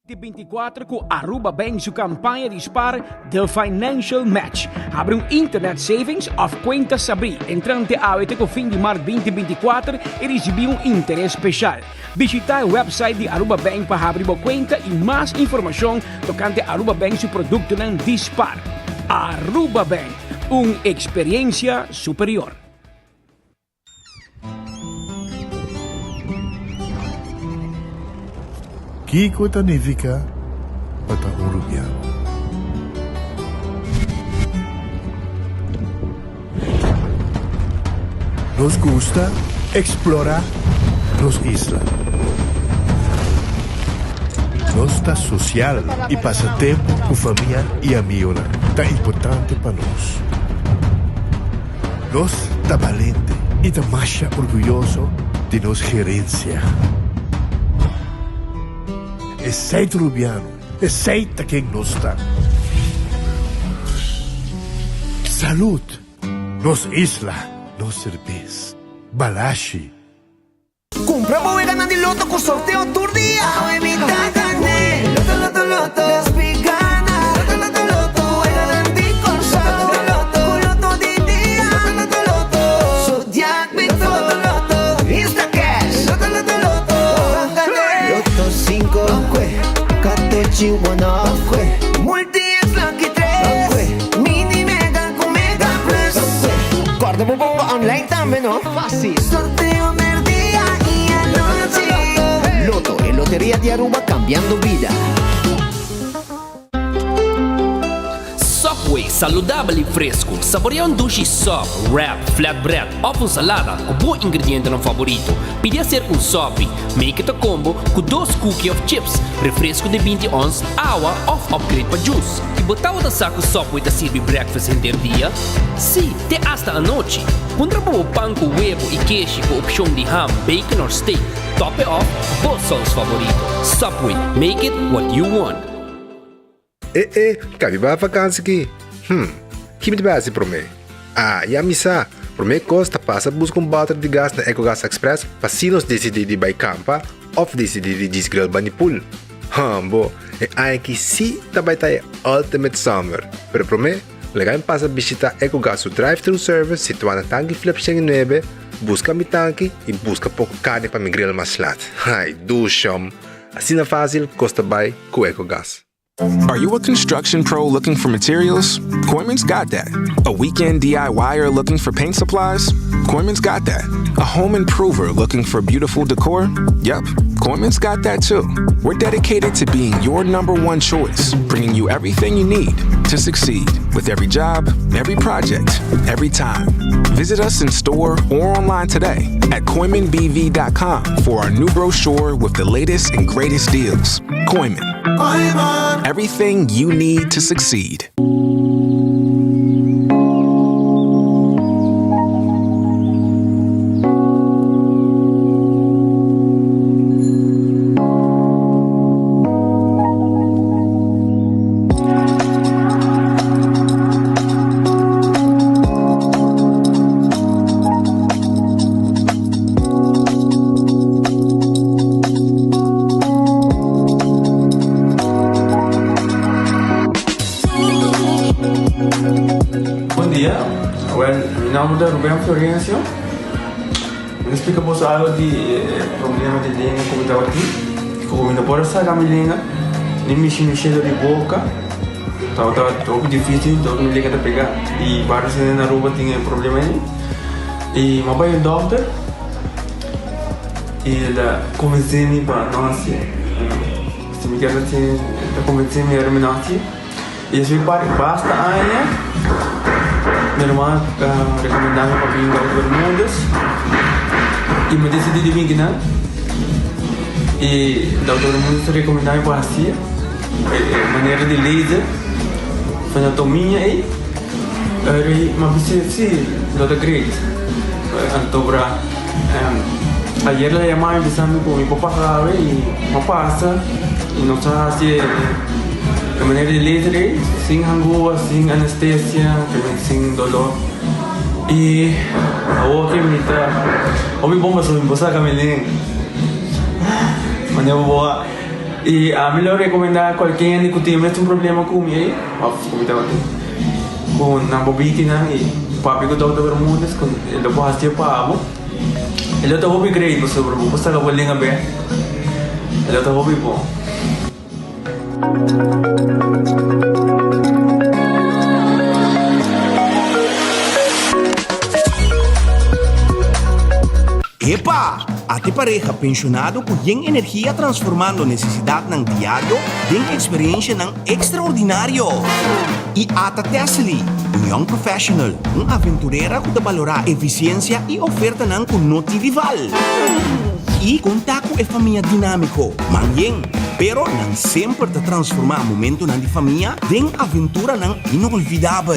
2024 com Aruba Bank sua campanha dispara del Financial Match. Abre internet savings of conta Sabri. Entrante até o fim de março 2024 e receber interesse especial. Visita o website de Aruba Bank para abrir conta e mais informação tocante Aruba Bank seu produto não dispara. Aruba Bank, uma experiência superior. Kiko Tanifica Bata Urubiano. Nos gusta explorar nos islas. Nos está social e passa tempo com família e amigos. Tá importante para nós. Nós tá valente e tá mais orgulhoso de nos gerência. Aceita Rubiano, aceita quem nós está. Salud, nos isla, nos cerveza, balashi. Compra e ganando di Lotto con sorteo tour dia. Evita gané. Lotto, Lotto, Despigana. Lotto, Lotto, e garanti con saldo. Lotto di dia. Lotto, Zodiac, Victor. Lotto, Insta Cash. Lotto, Lotto 5, Cateci 1, Multi X Lucky 3, Mini Mega con Mega Plus. Guarda un po' online también, ¿no? Fácil. Sorteo del día y anoche. Loto e Loteria di Aruba cambiando vida. Subway, saludable e fresco. Saboreia um duche soft, wrap, flatbread ou uma salada com bom ingrediente no favorito. Pide a ser um sop, make it a combo com 2 cookies of chips, refresco de 20 ons, água ou upgrade para juice. E botar o saco Subway da servir breakfast em dia? Sim, até hasta a noite. Pondra o pão com huevo e queijo com opção de ham, bacon ou steak. Top it off, both sauce favorito. Subway, make it what you want. Cabe para vacância aqui. Que me base para mim? E a missa, para mim costa passa buscar butter de gás na EcoGas Express para se nós decidir de ir campa ou decidir de desgrill banipul. Bom, aqui sim também está Ultimate Summer. Pero para mim, legal passa visitar EcoGas o drive-thru service situado na tanque flip 9, busca mi tanque e busca pouco carne para me grill mais lat. Ai, do chão. Assim na fácil, costa bem com EcoGas. Are you a construction pro looking for materials? Koiman's got that. A weekend DIYer looking for paint supplies? Koiman's got that. A home improver looking for beautiful decor? Yep, Koiman's got that too. We're dedicated to being your #1 choice, bringing you everything you need to succeed with every job, every project, every time. Visit us in store or online today at KoimanBV.com for our new brochure with the latest and greatest deals. Koiman. Everything you need to succeed. Ruben Florencio. Explica vos algo de problema de língua como estava aqui. Como ainda pode sair a minha língua, nem me cheiro de boca. Estava muito difícil, então me liga a pegar. E vários na Aruba tinham problema aí. E uma vai ao doutor. E ele convenceu-me para não nascer. Se me quer assim, ele convenceu-me para não nascer. E isso basta aí. Minha irmã recomendava para vir para todo mundo e me decidi de vir, né? E da todo mundo recomendava para assim, maneira de laser, fazer anatomia e uma visita sim, da grade, antobra. Ayer la llamaba empezando con mi papá y me pasa y no sabe si de maneira de laser, sem angústia, sem anestesia, sem dolor. E a outra me tá, o meu bomba só me passa camelinho, maneira boa. E a mim eu recomendo qualquer que tem mesmo problema com ele, com na bobite né, e papi que doutor bermudas com ele pode ter pavo. Ele tá hobby great você bro, você tá bolando bem. Ele tá hobby bom. Epa! Ate pareja pensionado com energia transformando necessidade ng diário em experiência ng extraordinário. E ata Tesli, young professional, aventureira que valora eficiência e oferta ng kunoti vival. E conta com a família dinâmico, manheng, pero não sempre te transformar momento ng di família em aventura ng inolvidável.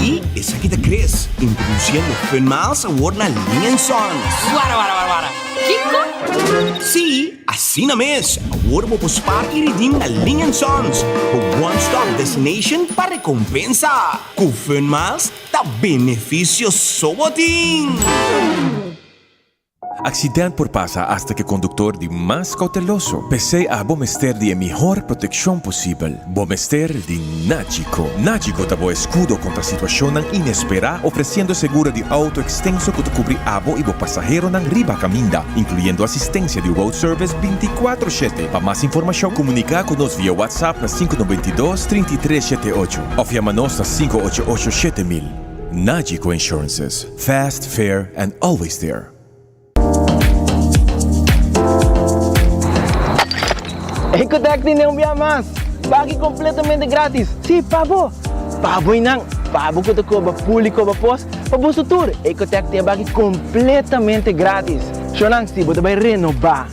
E essa aqui da Chris, introduzindo Fun Miles Award na Linha Sons. Wara. Kiko? Sim, assim na mês, award mo po spar e redeem na Linha Sons, o one-stop destination para recompensa. Com Fun Miles, tá benefício soboting. Accidente por pasa hasta que conductor de más cauteloso. Pese a Bomester de mejor protección posible. Bomester de Nagico. Nagico dabo escudo contra situación inesperada, ofreciendo seguro de auto extenso que te cubre abo y bo pasajero ng riba caminda, incluyendo asistencia de road service 24/7. Para más información, comunica con nos vía WhatsApp na 592-3378 o llamanos na 588-7000. Nagico Insurances. Fast, fair, and always there. Ecotec tem um dia mais. Pague completamente grátis. Sim, pabo. Pabo e não. Pabo que te cobra público para pós. Para o futuro. Ecotec tem pague completamente grátis. Xonang, se você vai renovar,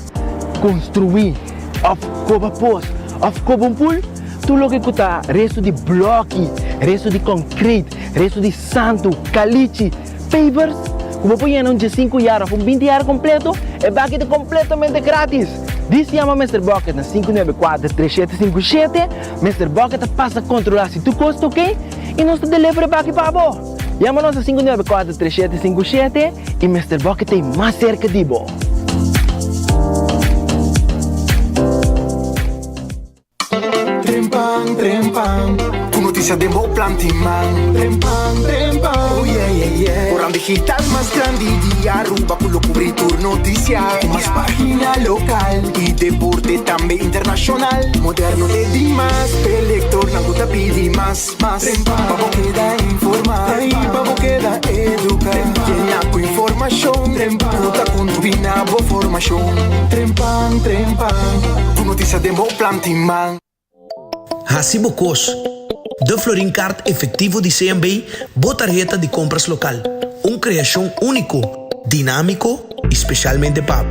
construir, of cobra pós, of cobra pool, tu logo que tá resto de bloco, resto de concreto, resto de santo, caliche, pavers. Como põe em de 5 anos, com 20 anos completo, é pague completamente grátis. Diz chama Mr. Bucket na 594-3757. Mr. Bucket passa a controlar se tu custa, ok? E nós te delivery para aqui para você. Chama-nos na 594-3757 e Mr. Bucket tem mais cerca de você. Trempang, com notícia de bom plantiman. Trempang, oh yeah. Orang digital más grande de Aruba, por lo cubrir tu noticia. Más página local y deporte también internacional. Moderno de Dimas, elector, na guta pidi más. Pavo queda informar, pavo queda educar. Llena con información, puta con tu binabo formación. Trempang, con notícia de bom plantiman. Hacibocos, de Florincard efetivo de CMB, botarjeta de compras local. Uma criação único, dinâmico, especialmente para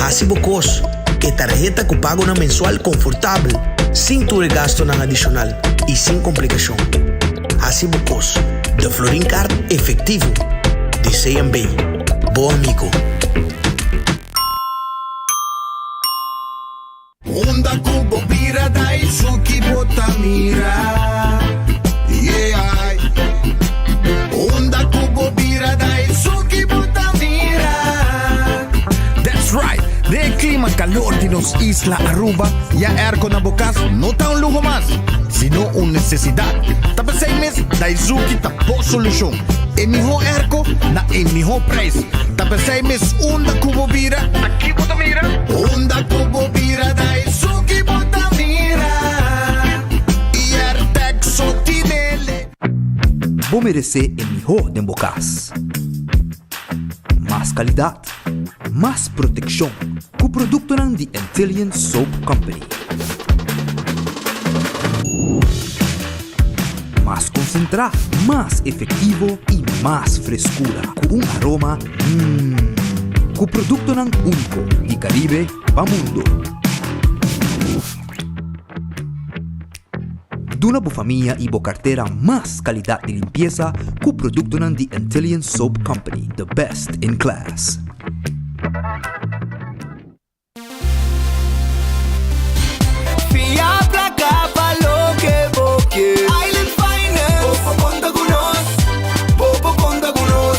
Hacibocos, que tarjeta que pago na mensual confortável, sem tu gasto na adicional e sem complicação. Hacibocos, de Florincard efetivo de CMB. Bom amigo. Onda kubo bira dai suki botamira. Yeah. Onda kubo bira dai suki botamira. That's right. De clima calor de nos Isla Aruba, ya aircon na bukas, no ta un lujo más, sino una necesidad. Tapa 6 meses, Daisuki tapo solución. En mejor airco, na en mejor preço. Tapa 6 meses, onda kubo bira, aqui botamira. Onda kubo bira Daisuki botamira. E Airtec sotinele. Vou merecer em mejor de bocas. Mais qualidade, mais proteção. Com o produto ng The Antillean Soap Company. Mais concentrado, mais efetivo e mais frescura. Com aroma com o produto ng único de Caribe para mundo. Duna bo família e bo carteira mais qualidade de limpeza com o produto ng The Antillean Soap Company, the best in class. Fiabla capa lo que boque. Island Finance. Popo conta con nos. Popo conta con nos.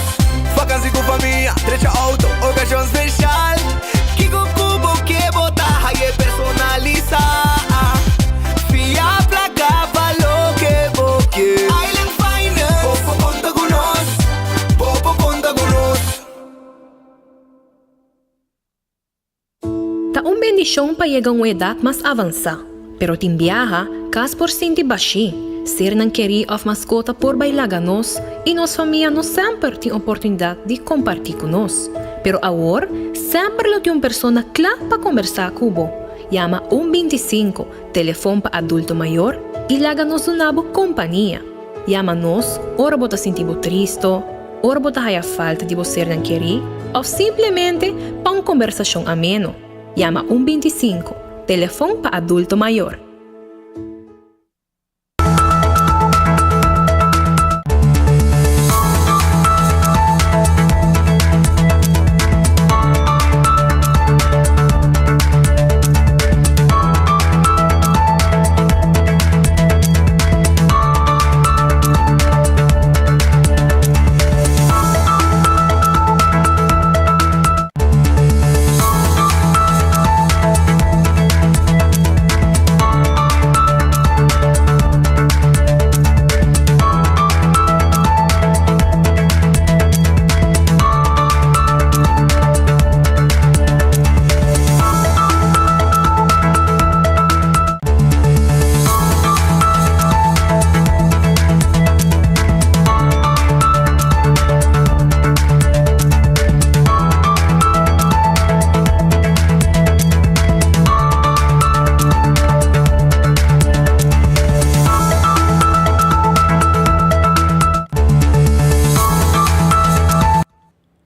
Vacancy con familia, trecha auto, ocasión especial. Kiko Kubo que bota, hay personalizar. desisyon pa llegar uma edad mais avançada, pero timbiaha, cas por senti baixi, ser não querer of mascota por bailar nos e nos família não sempre tem oportunidade de compartilhar com nós. Pero agora, sempre lo tem uma pessoa clara para conversar com você. Llama 125, telefone para adulto maior e laga-nos uma companhia. Llama-nos, ora bota sentir triste, ora bota a falta de você não querer, ou simplesmente para uma conversação ameno. Llama 125, telefone para adulto maior.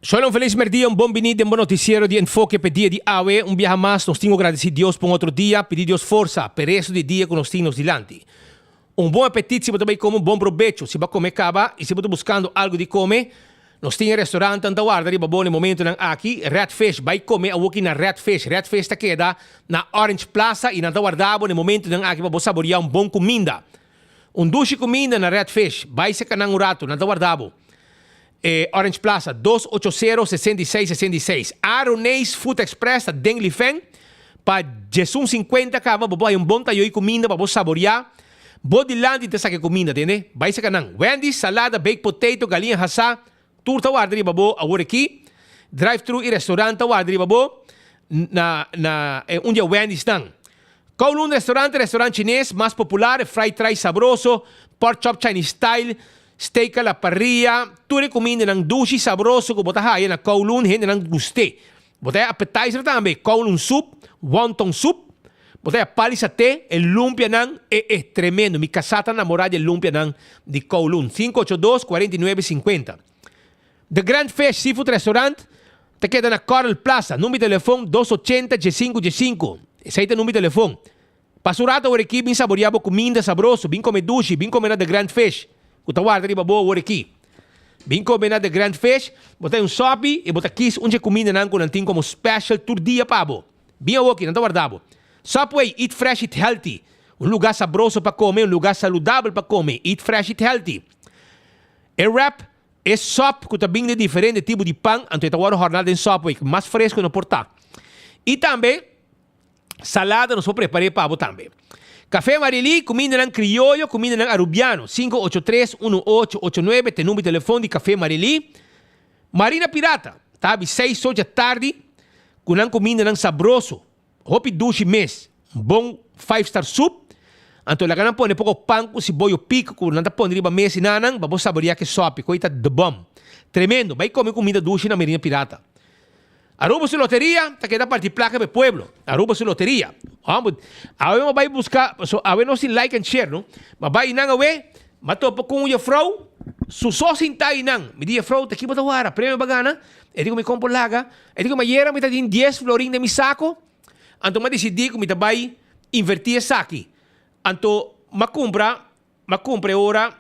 Shalom, feliz merdia, bom vinito, bom noticiero de enfoque para dia de hoje. Dia mais, nós temos agradecer a Deus por outro dia, pedir Deus força para esse dia que nós temos dilante. Bom apetite se você também come, bom provecho se você comer caba e se você está buscando algo de comer, nós temos restaurante anda guarda de bom momento aqui, Redfish, vai comer aqui na Redfish. Redfish está queda na Orange Plaza e anda guardado no momento aqui para saborear bom comida. Duche comida na Redfish, vai se canang rato, anda guardado. Orange Plaza, 280-6666. Aronês Food Express, da Deng Lifeng, para Jesus 50 cava, bobo, bom tayo comida para saborear. Bodilante te saque comida, entende? Vai se canang. Wendy's, salada, baked potato, galinha hasa, turta guarda de babo, agora aqui. Drive-thru e restaurante guarda de babo, dia Wendy's nang. Kowloon restaurante chinês, mais popular, fried rice sabroso, pork chop Chinese style, steak a la parrilla, tudo comida ng dushi sabroso que botar aí na Kowloon, gente ng guste. Botar appetizer também, Kowloon soup, wonton soup, botar pali saté, el lumpia ng tremendo. Mi casata namorada de lumpia ng de Kowloon, 582-4950. The Grand Fish Seafood Restaurant, te queda na Coral Plaza, número de telefone 280-1515. Esse aí é o número de telefone. Pasurato agora aqui, bem saboreado comida sabroso, bem comer dushi, bem comer na The Grand Fish. Kutawarda di babo agora aqui. Bem comer na The Grand Fish, botar sopi e botar quis onde comida não tem como special tour dia pabo. Bem aqui, não tá guardado. Subway, eat fresh, eat healthy. Lugar sabroso para comer, lugar saudável para comer. Eat fresh, eat healthy. Wrap é sop que tá bem de diferente tipo de pão, então tá agora jornada em Subway, mais fresco no portar. E também salada nós vamos preparar pabo também. Café Marili, comida ng criollo, comida ng arubiano. 583-1889, tem número de telefone de Café Marili. Marina Pirata, tabi 6 horas da tarde, com comida ng sabroso. Hopi dushi mes, bom 5-star soup. Anto laga nang pone pouco pão com cebola pico, com nanta pone riba mes nanang, babo saborear que sope, coita de bom. Tremendo, vai comer comida dushi na Marina Pirata. Aruba su loteria, te queda partir placa para pueblo. Aruba su loteria. Vamos, ahora vai buscar, ahora não se like and share, não? Mas vai nang awe, matopo com o frau, su sosin tai nang. Me dia frau, te kiba tawara, prêmio bagana. E digo me compro laga, e digo me yera me tadin 10 florin de mi saco. Anto me decidi que me tabai invertir saki. Anto ma compra ora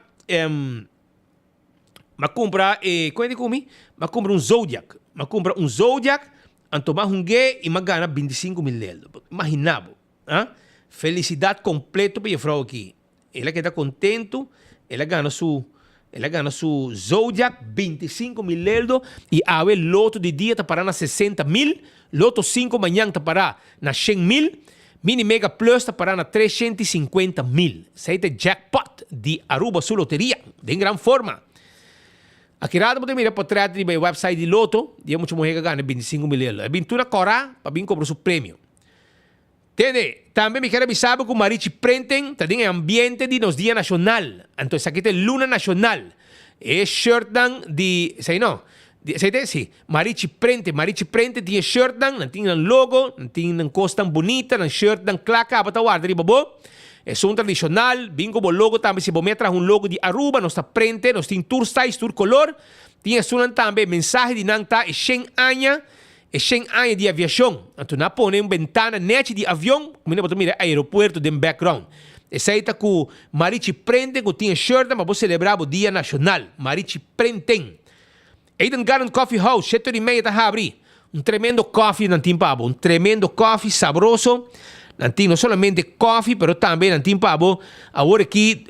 ma compra como digo me? Ma compra Zodiac. Ma compra Zodiac, anto mahungue e magana 25.000. Imaginabo. Felicidade completa para a frau aqui. Ela queda contento, ela gana su Zodiac 25.000 e a loto de dia tá parando na 60.000, loto 5 manhã tá parando na 100.000, mini mega plus tá parando na 350.000. Esse é jackpot de Aruba su loteria, de grande forma. Aqui rado você mira para trás de website de loto, dia muito morrer ganha 25.000. A pintura corá para vir comprar seu prêmio. Tene, também me quero avisar que o Marichi prenden também ambiente de nos dia nacional. Então, aqui tem Luna Nacional. É shirt de, sei não, sim, Marichi prende tinha shirt não tinha logo, não tinha costa bonita, não shirt não claca, para guardar riba bo. É som tradicional, bingo bo logo também se você traz logo de Aruba, nós está prende, nós tem tour size, tour color, tinha sunan também mensagem de nanta e 100 anos de aviação. Então, na põe ventana net de avião, como você mira aeroporto de background. Essa aí tá com Marichi prende, que tinha shirt, mas vou celebrar o Dia Nacional. Marichi prende. Eden Garden Coffee House, 7h30 está abrir. Tremendo coffee nantin pabo, tremendo coffee sabroso. Nantin não somente coffee, pero também nantin pabo. Agora aqui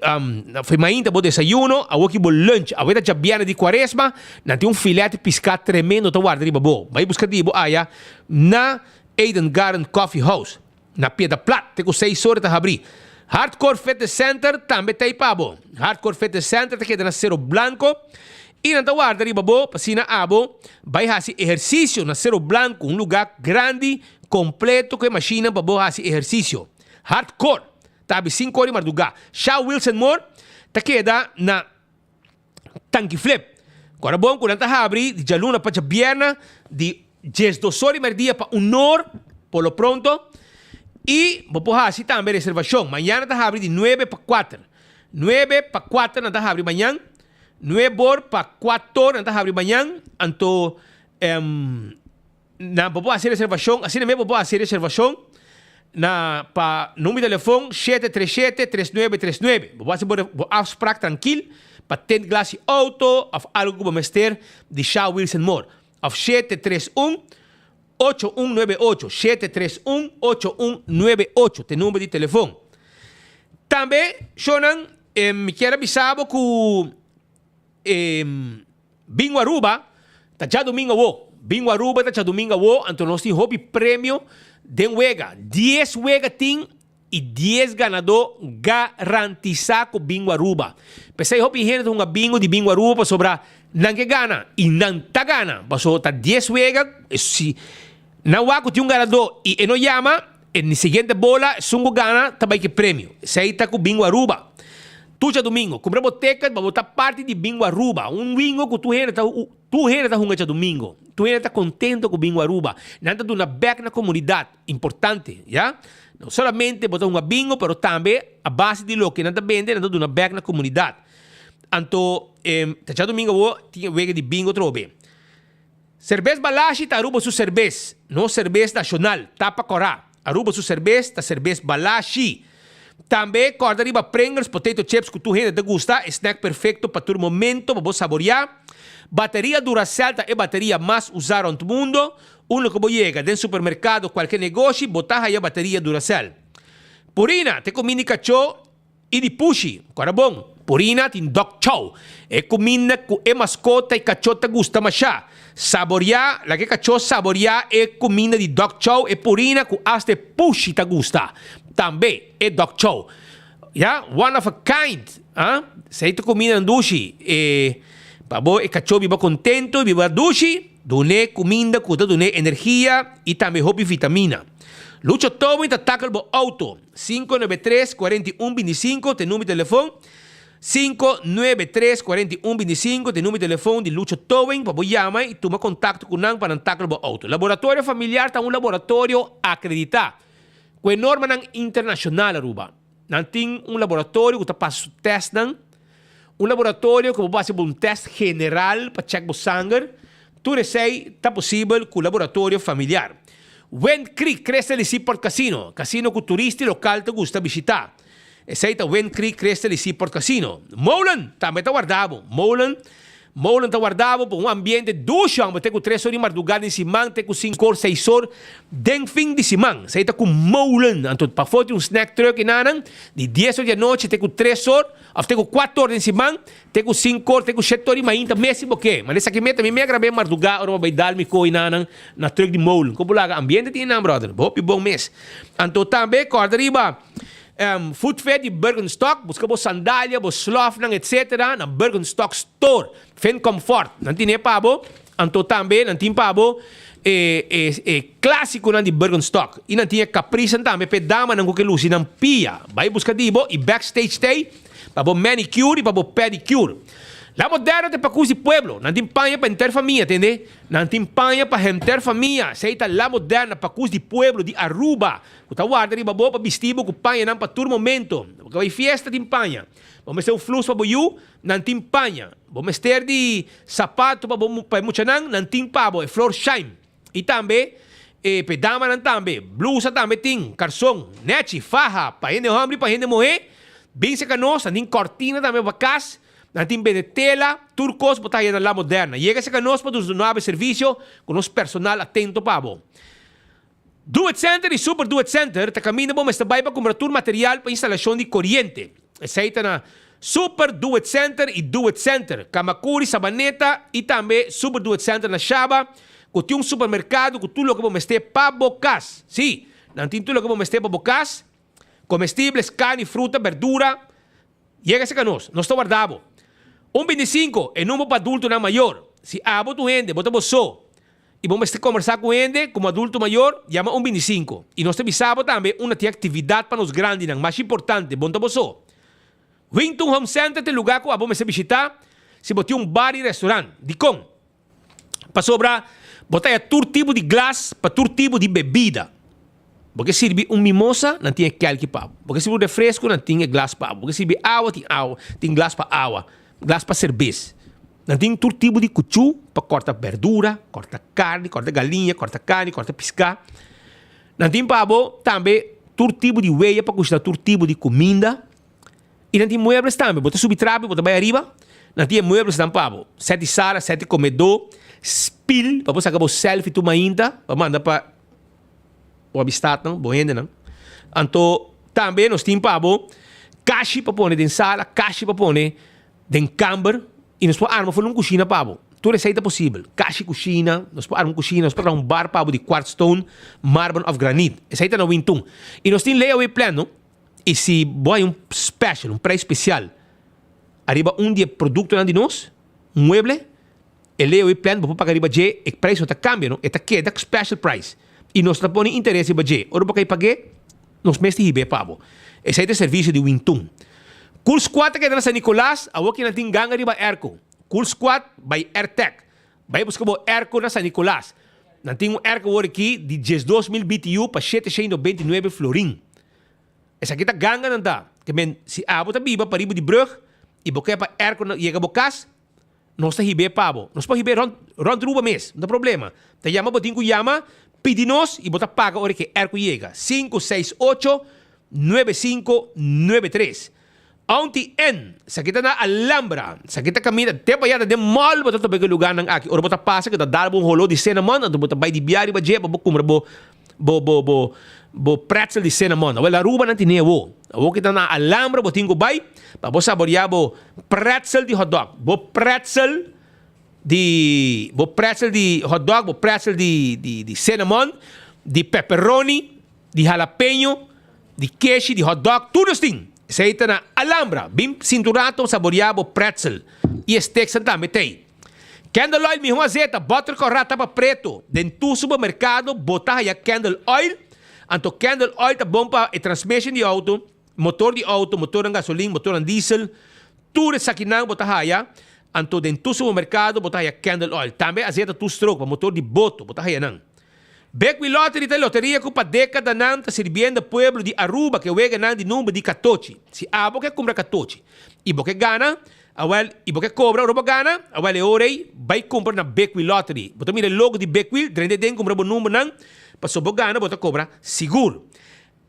foi mainda bo desayuno, agora aqui bo lunch. Agora já biana de quaresma, nantin filete pescado tremendo tá guarda riba bo. Vai buscar dibo aya na Eden Garden Coffee House. Na Piedra Plat, tem com 6 horas tá abrir. Hardcore Fitness Center também tá aí pabo. Hardcore Fitness Center tá queda na Cerro Blanco. E na guarda riba bo, pasina abo, vai fazer exercício na Cerro Blanco, lugar grande, completo, com máquina para bo fazer exercício. Hardcore, tabi 5 horas de madrugada. Shaw Wilson Moore, tá queda na Tanque Flip. Agora bom, quando tá abrir, de luna para viernes, de 2 horas e meia para 1 hora, por lo pronto. E vou fazer também reservação. Amanhã tá abrir de 9 para 4. 9 para 4 não tá abrir amanhã. 9 horas para 4 horas, não abrir amanhã. Então, vou fazer reservação. Assim mesmo, vou fazer reservação para número de telefone 737-3939. Vou fazer afspraak tranquilo para ter classe auto of algo que vamos ter de Shaw Wilson Moore. Of 731-8198. 731-8198. Tem número de telefone. Também, Shonan, me quero avisar que Bingo Aruba, tá já domingo wo. Bingo Aruba tá já domingo wo. Então nós temos hobby prêmio de wega. 10 wega tem e 10 ganador garantizado com Bingo Aruba. Pensei hobby gente um bingo de Bingo Aruba sobre não que gana e não tá gana. Passou tá 10 wega. Se não há que um ganador e não chama, na seguinte bola sungo gana também que prêmio. Sei tá com Bingo Aruba. Tuja domingo, compramos ticket para botar parte de Bingo Aruba. Bingo que tu renda tá hunga domingo. Tu renda tá contente com Bingo Aruba. Nada de uma back na comunidade, importante, já? Não somente botar bingo, mas também a base de lo que nada vende, nada de uma back na comunidade. Então, já domingo tinha vega de bingo trobe. Cerveza Balashi tá Aruba su cerveza, não cerveza nacional, tapa corá. Aruba su cerveza, tá cerveza Balashi. Também corda riba Pringles, potato chips que tu rende te gusta, snack perfeito para todo momento, para você saborear. Bateria Duracell é a bateria mais usada no mundo. Que você chega dentro do supermercado, qualquer negócio, botar aí a bateria Duracell. Purina, tem comida cachorro e de pushi. Agora bom, Purina tem dog chow. É comida que é mascota e cachorro te gusta mais. Saborear, la que cachorro saborear é comida de dog chow e Purina que até pushi te gusta. Também é dog chow. Yeah? One of a kind. Se aí tu comida no dushi, e cachorro viva contento, viva dushi, dune comida, que dune energia e também hobby vitamina. Lucho Tobin te ataca o auto. 593-4125, tem número de telefone. 593-4125, tem número de telefone de Lucho Tobin, para você chamar e tomar contato com ele para atacar o auto. Laboratório familiar está um laboratório acreditado. Com norma internacional, Aruba. Não tem laboratório que está passando teste, laboratório que vai fazer teste general para checar o sangue. Tudo isso está possível com o laboratório familiar. Wind Creek Crystal Seaport Casino. Casino que o turista local te gusta visitar. Esse aí está Wind Creek Crystal Seaport Casino. Molan também está guardado. Molan está guardado por ambiente ducha. Tem com 3 horas de madrugada em cima, tem com 5 horas, 6 horas de fim de semana. Esse aí está com Molan. Então, para foto snack truck e nada, de 10 horas da noite, tem com 3 horas, tem com 4 horas em cima, tem com 5 horas, tem com 7 horas e ainda mesmo que. Mas esse aqui também me agravei madrugada, hora vai dar me coi nada na truck de Molan. Como lá, ambiente tem não, brother. Bom mês. Então, também, corda riba. Food Fair de Bergenstock, busca sandália, slofnang, etc. na Bergenstock Store. Fen Comfort. Nanti ne pabo, anto tambe, nanti pabo, clássico nan di Bergenstock. E não tinha capriça também, pedama não qualquer luz, e não pia. Vai buscar dibo, e backstage stay, para bo manicure e para bo pedicure. La moderna te para cusi pueblo, não tem panha para enter família, entende? Não tem panha para enter família. Seita la moderna para cusi pueblo de Aruba. Kuta guarda riba bo para vestibo ku panha não para tur momento. Porque vai fiesta tem panha. Vamos ter um fluxo para boiu, não tem panha. Vamos ter de sapato para muchanang, não tem pabo, é floor shine. E também, pedama não também, blusa também tem, calção, nete, faja, para gente homem, para gente mulher, bem se canosa, tem cortina também para casa. Não tem tela, turcos, botar aí na la moderna. Chega esse canospa dos novos serviços com os personal atento para bom. Do It Center e Super Do It Center, te caminha bom, mas também para comprar material para instalação de corrente. Aceita na Super Do It Center e Do It Center. Kamakuri, Sabaneta e também Super Do It Center na Chaba. Que tem supermercado que tudo que vamos ter para bocas. Sim, não tem tudo que vamos ter para bocas. Comestíveis, carne, fruta, verdura. Chega esse canos, não está guardado. 1.25 é número para adulto não maior. Se abo tu gente, bota você. E vamos conversar com gente como adulto maior, chama 1.25. E nós temos também uma atividade para os grandes, mais importante, bota você. Winton Home Center tem lugar que vamos visitar. Se botar bar e restaurante, de com. Para sobrar, botar todo tipo de glass, para todo tipo de bebida. Porque serve mimosa, não tem aquele para. Porque serve refresco, não tem glass para. Porque serve água, tem glass para água. Glass para cerveja. Não tem todo tipo de cuchu para cortar verdura, cortar carne, cortar galinha, cortar carne, cortar piscar. Não tem pabo também todo tipo de weia para custar todo tipo de comida. E não tem muebles também. Bota subir trabe, bota baixo arriba. Não tem muebles também pabo. 7 sala, 7 comedor, spill, para você acabar selfie tu ainda, para mandar para o habitat, não, boende não. Então também nós temos pabo caixa para pôr dentro sala, caixa para pôr den camber e nós podemos armar uma cozinha pabo. Tudo receita possível. Caixa cozinha, nós podemos armar cozinha, nós podemos bar pabo de quartz stone, marble of granite. Receita na Winton. E nós temos layaway plano. E se boa um special, um preço especial, arriba dia produto de nós, mueble, e layaway plano, vou pagar arriba de o preço está cambia, não? Eta queda special price. E nós não põe interesse para de. Ora para pagar, nós mestre hibe pabo. Esse é o serviço de Winton. Cool Squad que é na San Nicolás, a que não tem ganga riba Erco. Cool Squad by Airtech. Vai buscar o Erco na San Nicolás. Não tem um Erco aqui de 12.000 BTU para 729 florin. Essa aqui tá ganga não tá. Que men se abo tá biba para riba de brug e boqueia para Erco e chega bocas, nós tá hibe pabo. Nós pode hibe rond ruba mês, não tem problema. Tá chama botinho chama, pedinos e bota paga hora que Erco chega. 568-9593. Auntie N, sa kita na Alhambra, sa kita kami na tepa yata de mall ba to bego lugar ng aki. Ora bota pasa kita dalbong holo di cinnamon, ando bota bay di biari ba je ba kumra bo pretzel di cinnamon. Wala ruba nan tinewo. Awo kita na Alhambra botingo bay, pa bo saboreabo pretzel di hotdog. Bo pretzel di hotdog, bo pretzel di cinnamon, di pepperoni, di jalapeno, di queso, di hotdog, tudo sting. Seita na Alhambra, bim cinturato saboreado pretzel. E steak também tem. Candle oil, minha zeta, butter corrata para preto. Dentro do supermercado, botar aí candle oil. Anto candle oil tá bom para a transmission de auto, motor de auto, motor de gasolina, motor de diesel. Tudo isso aqui não botar aí. Anto dentro do supermercado, botar aí candle oil. Também a zeta two stroke, para motor de boto, botar aí não. Beckwil Lottery tem loteria que para década não está servindo o pueblo de Aruba que wega não de número de 14. Se abo que compra 14 e você gana, e você cobra, Aruba gana, awel orei vai comprar na Beckwil Lottery. Você mira o logo de Beckwil, drende den compra o número não, para sobo gana, você cobra seguro.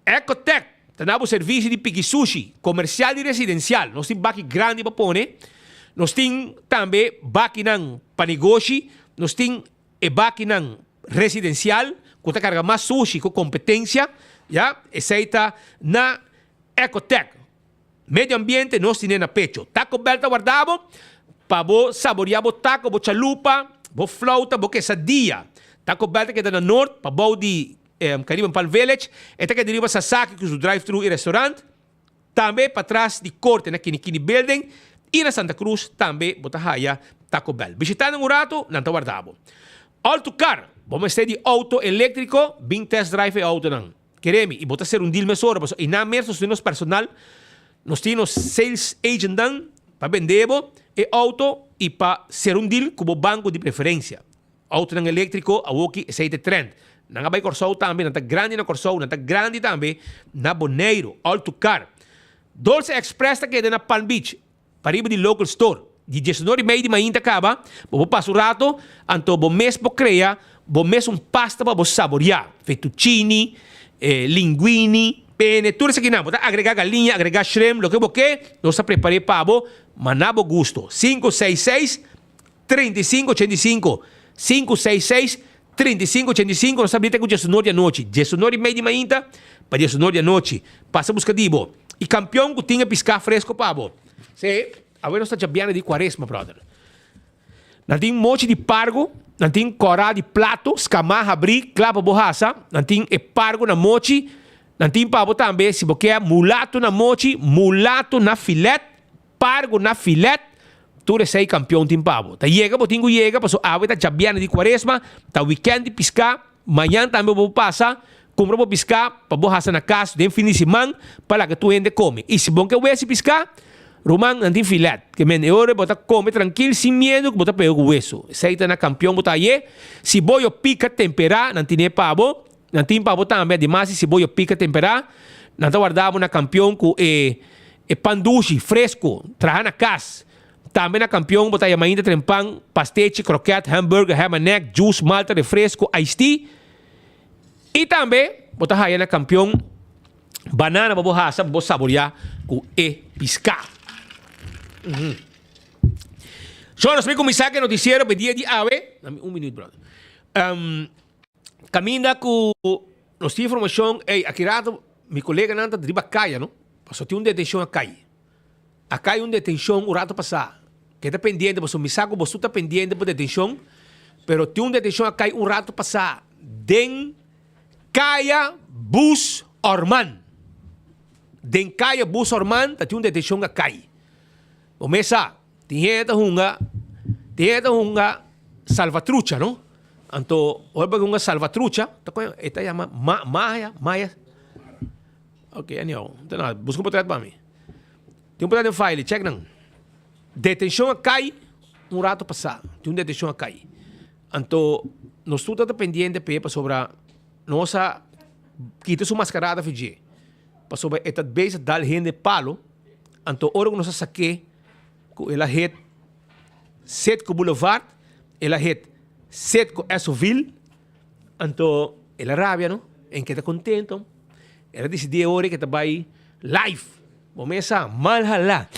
Ecotech, tem o serviço de piggy sushi, comercial e residencial. Nós temos baki grande para pôr, nós temos também baki não para negócio, nós temos baki não residencial, que carga mais sushi com competência, já, aceita na Ecotech. Medio ambiente, nós temos na pecho. Taco Bell está guardado, para você saborear o taco, o chalupa, o flauta, o quesadilla. Taco Bell está na norte, para o de Caribbean Palm Village, está que deriva Sasaki, que é o drive-thru e restaurante. Também para trás de corte, na Kinikini Building, e na Santa Cruz, também, bota Taco Bell. Visitando um rato, não está guardado. Autocar, vamos ter de auto elétrico, bem test drive auto não. Queremos, e bota ser um deal mesor, e na mesmo nós temos personal, nós temos sales agent dan, para vender e auto e para ser um deal como banco de preferência. Auto não elétrico, a Woki, esse é o trend. Não vai Corsol também, não está grande na Corsol, não está grande também na Boneiro, Autocar. Dolce Express está aqui na Palm Beach, para ir de local store. De 19:30 de manhã acaba, vou passar o rato, então vou mesmo criar, vou mesmo pasta para saborear. Fettuccine, linguine, pene, tudo isso aqui não. Vou agregar galinha, agregar shrimp, o que eu quero, nós preparei para você, mas não é gosto. 566-3585. 566-3585, nós sabemos que é 19 da noite. 19:30 de manhã para 19 da noite. Passa a buscar dibo. E campeão que tinha piscar fresco para você. Sim. Agora nós estamos chamando de quaresma, brother. Nós temos um monte de pargo, nós temos corá de plato, escamarra, abrir, clapa, borraça, nós temos pargo na mochi, nós temos pavo também, se você quer, mulato na mochi, mulato na filete, pargo na filete, tudo isso aí campeão tem pavo. Tá chega, botinho chega, passou agora está chamando de quaresma, tá weekend de piscar, amanhã também vou passar, compra para piscar, para borraça na casa, tem fim de semana, para que tu ainda come. E se bom que eu esse piscar, Romang nanti filet, que meneore bota come tranquilo, sem medo, bota pego o hueso. Seita na campeão bota aí, se boio pica temperar, nanti ne pavo, nanti pavo também demais, se boio pica temperar, nanti guardamos na campeão com pandushi fresco, traja na casa. Também na campeão bota aí ainda trempang, pastete, croquete, hambúrguer, ham and neck, juice, malta, refresco, iced tea. E também bota aí na campeão banana, borracha, vou saborear com piscar. So, nós vamos começar com o noticiero para dia de ave. Um minuto, brother. Caminha com nossa informação. Aqui rato, meu colega não está de caia, não? Passou tem detenção a caia. A caia detenção o rato passar. Que está pendente, passou me saco, você está pendente por detenção. Pero tem detenção a caia rato passar. Den caia bus Orman. Den caia bus Orman, tem detenção a caia. Começa, tinha hunga salvatrucha, não? Então, olha hunga salvatrucha, esta chama Maya. Ok, anyhow, então busca um portrait para mim. Tem um portrait de file, check não. Detenção a cai, rato passar. Tem detenção a cai. Então, nós estamos pendente para sobre nossa quita sua mascarada fiji. Para sobre esta base dal gente palo. Então, ora que nós saque ela het Setco Boulevard, ela het Setco Essoville, então ela rabia, não? Em que está contento, ela decidiu agora que está vai live, começa mal hala,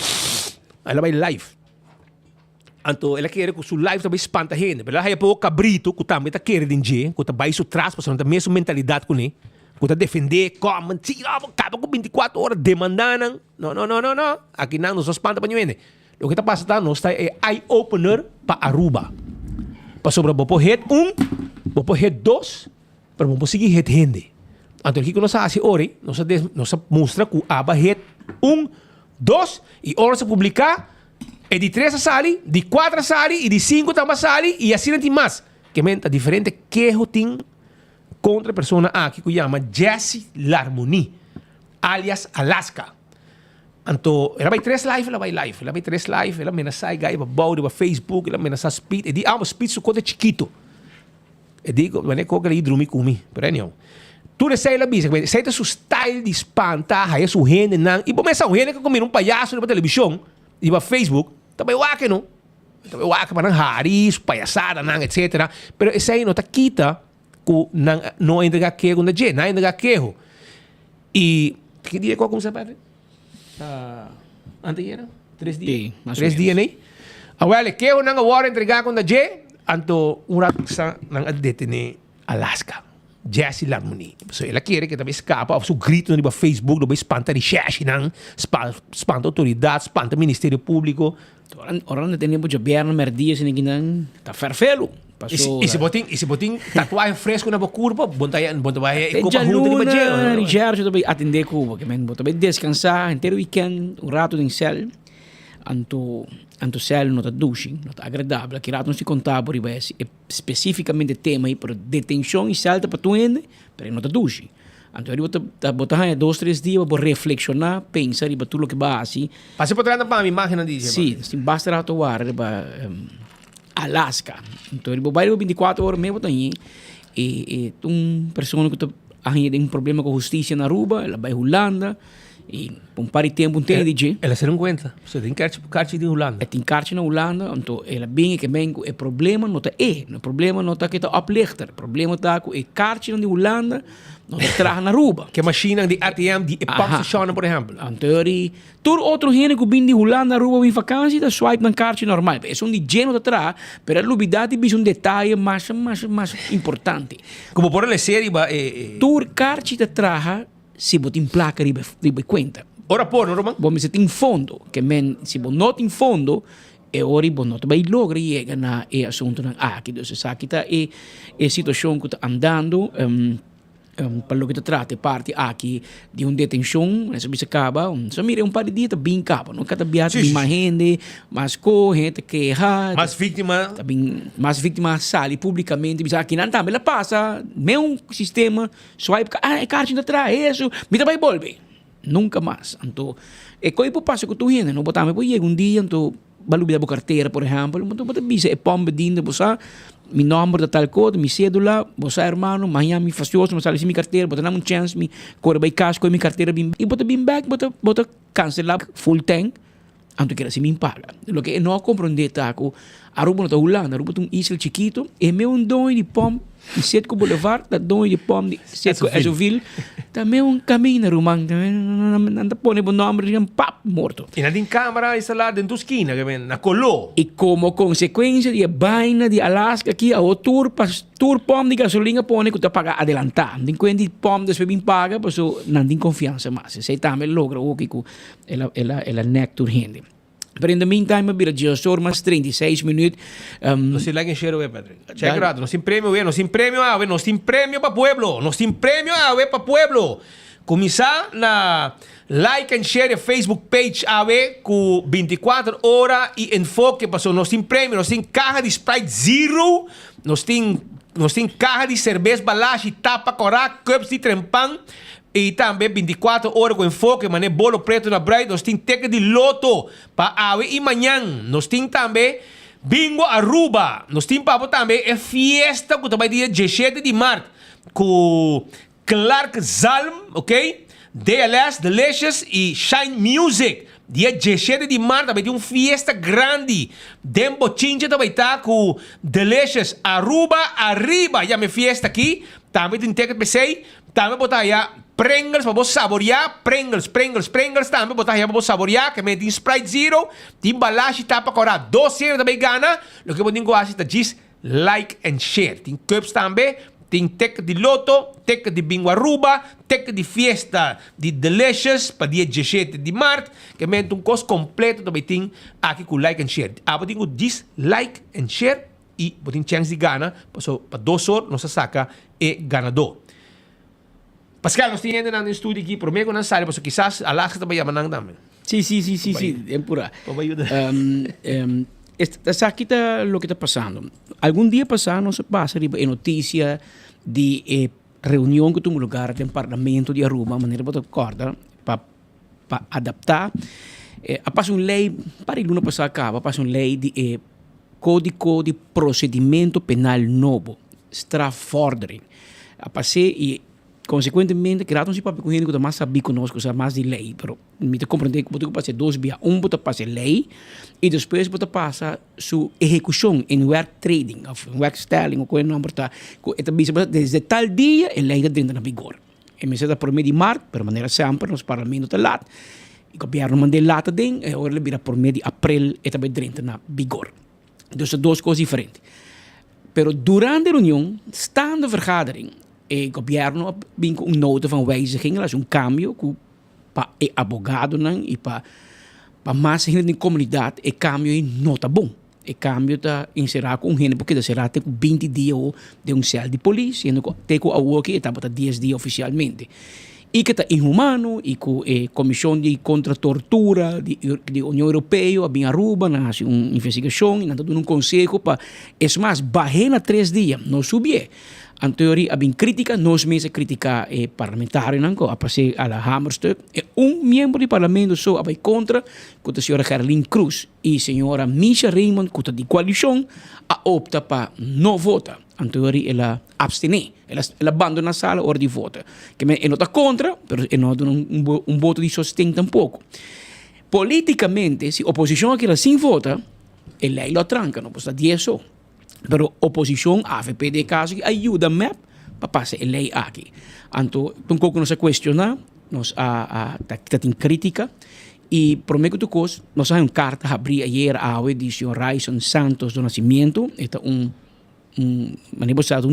ela vai live, então ela quer que o seu live também espanta a gente, mas ela é pouco cabrito, que também está querendo dinheiro, que está vai isso traz, porque não tem a mesma mentalidade com ele, que está defender, como, acaba com 24 horas demandando, não, aqui não nos espanta para ninguém. O que está passando, nós está eye-opener para Aruba. Para sobre o head 1, o head 2, para vamos seguir head gente. Então, aqui que nós fazemos hoje, nós mostra que a head 1, 2, e hora se publicar, é de 3 a sali, de 4 a sali, e de 5 também a sali, e assim não tem mais. Que menta diferente que eu tenho contra a pessoa aqui que chama Jessie Larmoni, alias Alaska. Então, ela vai 3 live, ela vai 3 live, ela menasai gai, babau, ba Facebook, ela menasai speed, e di, speed su conta chiquito. E digo, não é que ela idrumi comi, pero não. Tudo isso ela bisa, se é su style de espanta, aí su gente não, e começa o gente que comer um palhaço na televisão, e ba Facebook, também wake não. Também wake para não haris, palhaçada, não, etc. Pero esse aí não tá quita, que não entrega queijo na gente, não entrega queijo. E, que dia qual como você vai ver? Antes era? 3 dias? 3 dias, né? Agora, que eu não vou entregar com a J, então, rato sa não detene Alaska. Jessie Larmoni. So, ela quer que também escapa, o grito no Facebook, no espanta de chefe, espanta autoridade, espanta Ministério Público. Orang não tem muito governo, merdia, se ninguém está ferfelo. E se botin tatuagem fresco na curva, bontai copa junto de bagé. Richard também atender Cuba, que men também descansar inteiro weekend, rato em cel. anto cel nota dushi, nota agradável, que rato não se contar por isso, especificamente tema aí para detenção e salta para tu ende, para nota dushi. Então ele botar 2-3 dias para reflexionar, pensar e para tudo o que vai assim. Passa por trás da minha imagem disso. Sim, sim, basta atuar para Alaska. Então ele vai 24 horas mesmo também e pessoa que tem problema com a justiça na Aruba, ela vai Holanda. E um par de tempo entende. Ela se não aguenta. Você tem carte de Holanda. Tem carte na Holanda, então ela bem que bem é problema não tá o problema não tá que tá uplichter, problema tá com carte de Holanda não tá traz na Aruba. Que machina de ATM de Epoxy Shona, por exemplo. Então todo outro gente que vem de Holanda Aruba em vakantie, da swipe na carte normal. É um de geno da traz, pero a lubidade é um detalhe mais importante. Como por a série tour carte da traz se você tem placa de conta. Ora por, Roman? Você tem fundo, que se você não tem fundo, ora você não vai lograr chegar na assunto aqui. Então, aqui está a situação que está andando, para o que trata parte aqui de uma detenção, essa bisa acaba, só mira par de dias bem acaba, não cada biata bem mais gente, mais gente que mais vítima, mais vítima sale publicamente, bisa aqui não também ela passa, meu sistema, swipe, é caixa de trás, isso, me vai volver, nunca mais. Então, é coisa que passa com tu gente, não botamos por aí dia, então balubida a carteira, por exemplo, então você bisa é pomba dinda, você mi número da tal coisa, mi cédula, você hermano, amanhã me facioso, me sale minha carteira, bota uma chance, me corre bem cash com minha carteira, e bota bem back, bota cancelar full tank, anto que assim me paga. Lo que não compreender tá com Aruba não tá Holanda, Aruba tem isla chiquito, e meu dono de pom, e sete com Boulevard, da dono de pom, sete com Ezoville, também caminho rumang, anda pone bom nome, pap morto. E na din câmera instalada em esquina, que na colô. E como consequência de vaina de Alaska aqui, a tour pom de gasolina pone que tu paga adelantar. Nem quando de pom después bem paga, pues não tem confiança mais. Se também logra o que ela nectar rende. Pero in the meantime, bira gestor mas 36 minutos. Não se like share o Pedro. Check rato, não tem prêmio, não tem prêmio, não tem prêmio para pueblo, não tem prêmio para pueblo. Começar na like and share a Facebook page com 24 horas e enfoque, passou, nós tem prêmio, nós tem caja de Sprite Zero, nós tem caja de cerveja balache, tapa, corá, cups de trempão. E também 24 horas com enfoque, mané bolo preto na Bright, nós temos teca de loto para hoje e amanhã. Nós temos também bingo Aruba. Nós temos também a fiesta que vai dia 17 de março com Clark Zalm, ok? DLS, Delicious e Shine Music. Dia 17 de março vai ter uma fiesta grande. Dembo Chincha vai estar com Delicious Aruba arriba. Já me fiesta aqui. Também tem teca de PC. Também botar já Pringles para você saborear. Pringles. Também botar já para você saborear. Que me tem Sprite Zero. Tem balache tapa cora. 2 também gana. O que eu digo é diz like and share. Tem cups também. Tem teca de loto, teca de bingo Aruba, teca de fiesta de Delicious para dia 17 de março, que é um curso completo também tem aqui com like and share. Você tem diz like and share e você tem chance de ganhar, para 2 horas não se saca e ganador. Pascal, nós temos ainda no estúdio aqui, por meio que não sabe, porque quizás a Alaska também é também. Sim, é por aí. Essa aqui está o que está passando. Algum dia passado não se passa a notícia de reunião que tem lugar no parlamento de Aruba, maneira que acorda para adaptar. Passa uma lei, para o ano passado acaba, passa uma lei de código de procedimento penal novo, strafvordering. Passei e consequentemente, que não se pode correr que mais sabe conosco, mais de lei, pero me te compreender que você passa 2 dias, você passa lei e depois você passa sua execução em work trading, ou work styling, ou coisa não importa, desde tal dia a lei está dentro na vigor. E me será por meio de março, de maneira sempre, nos parlamentos está lá, e o governo manda lá dentro, e agora ele vira por meio de abril e também dentro na vigor. Então são 2 coisas diferentes. Pero durante a reunião, estando a vergadering, o governo vem com nota van wijziging, um cambio para o abogado e para mais gente da comunidade, o cambio não está bom. O cambio está encerrado com gente, porque será até 20 dias de cel de polícia, até com a que está 10 dias oficialmente. e que está inhumano e com a Comissão de Contra a Tortura de União Europeia a vir Aruba na uma investigação e dando um conselho para mais barrena 3 dias não subir. En teoria, a crítica, nós mesmos criticar parlamentario, a passar a la Hammerstuk. Membro do parlamento só vai contra, com a senhora Gerlin Cruz e a senhora Misha Raymond, com a de coalição, a opta para não votar. En teoria, ela abstene, ela abandona a sala hora de voto. Que ela não está contra, mas ela não dá um voto de sostém tampouco. Politicamente, se a oposição aqui sem vota, ela lo tranca, não pode 10 só. Pero oposição, AFP de caso, ajuda MEP para passar a lei aqui. Então, tampouco nos questionar, nós tem crítica, e por meio do curso, nós temos uma carta abrir ayer a de Sr. Raison Santos do Nascimento, um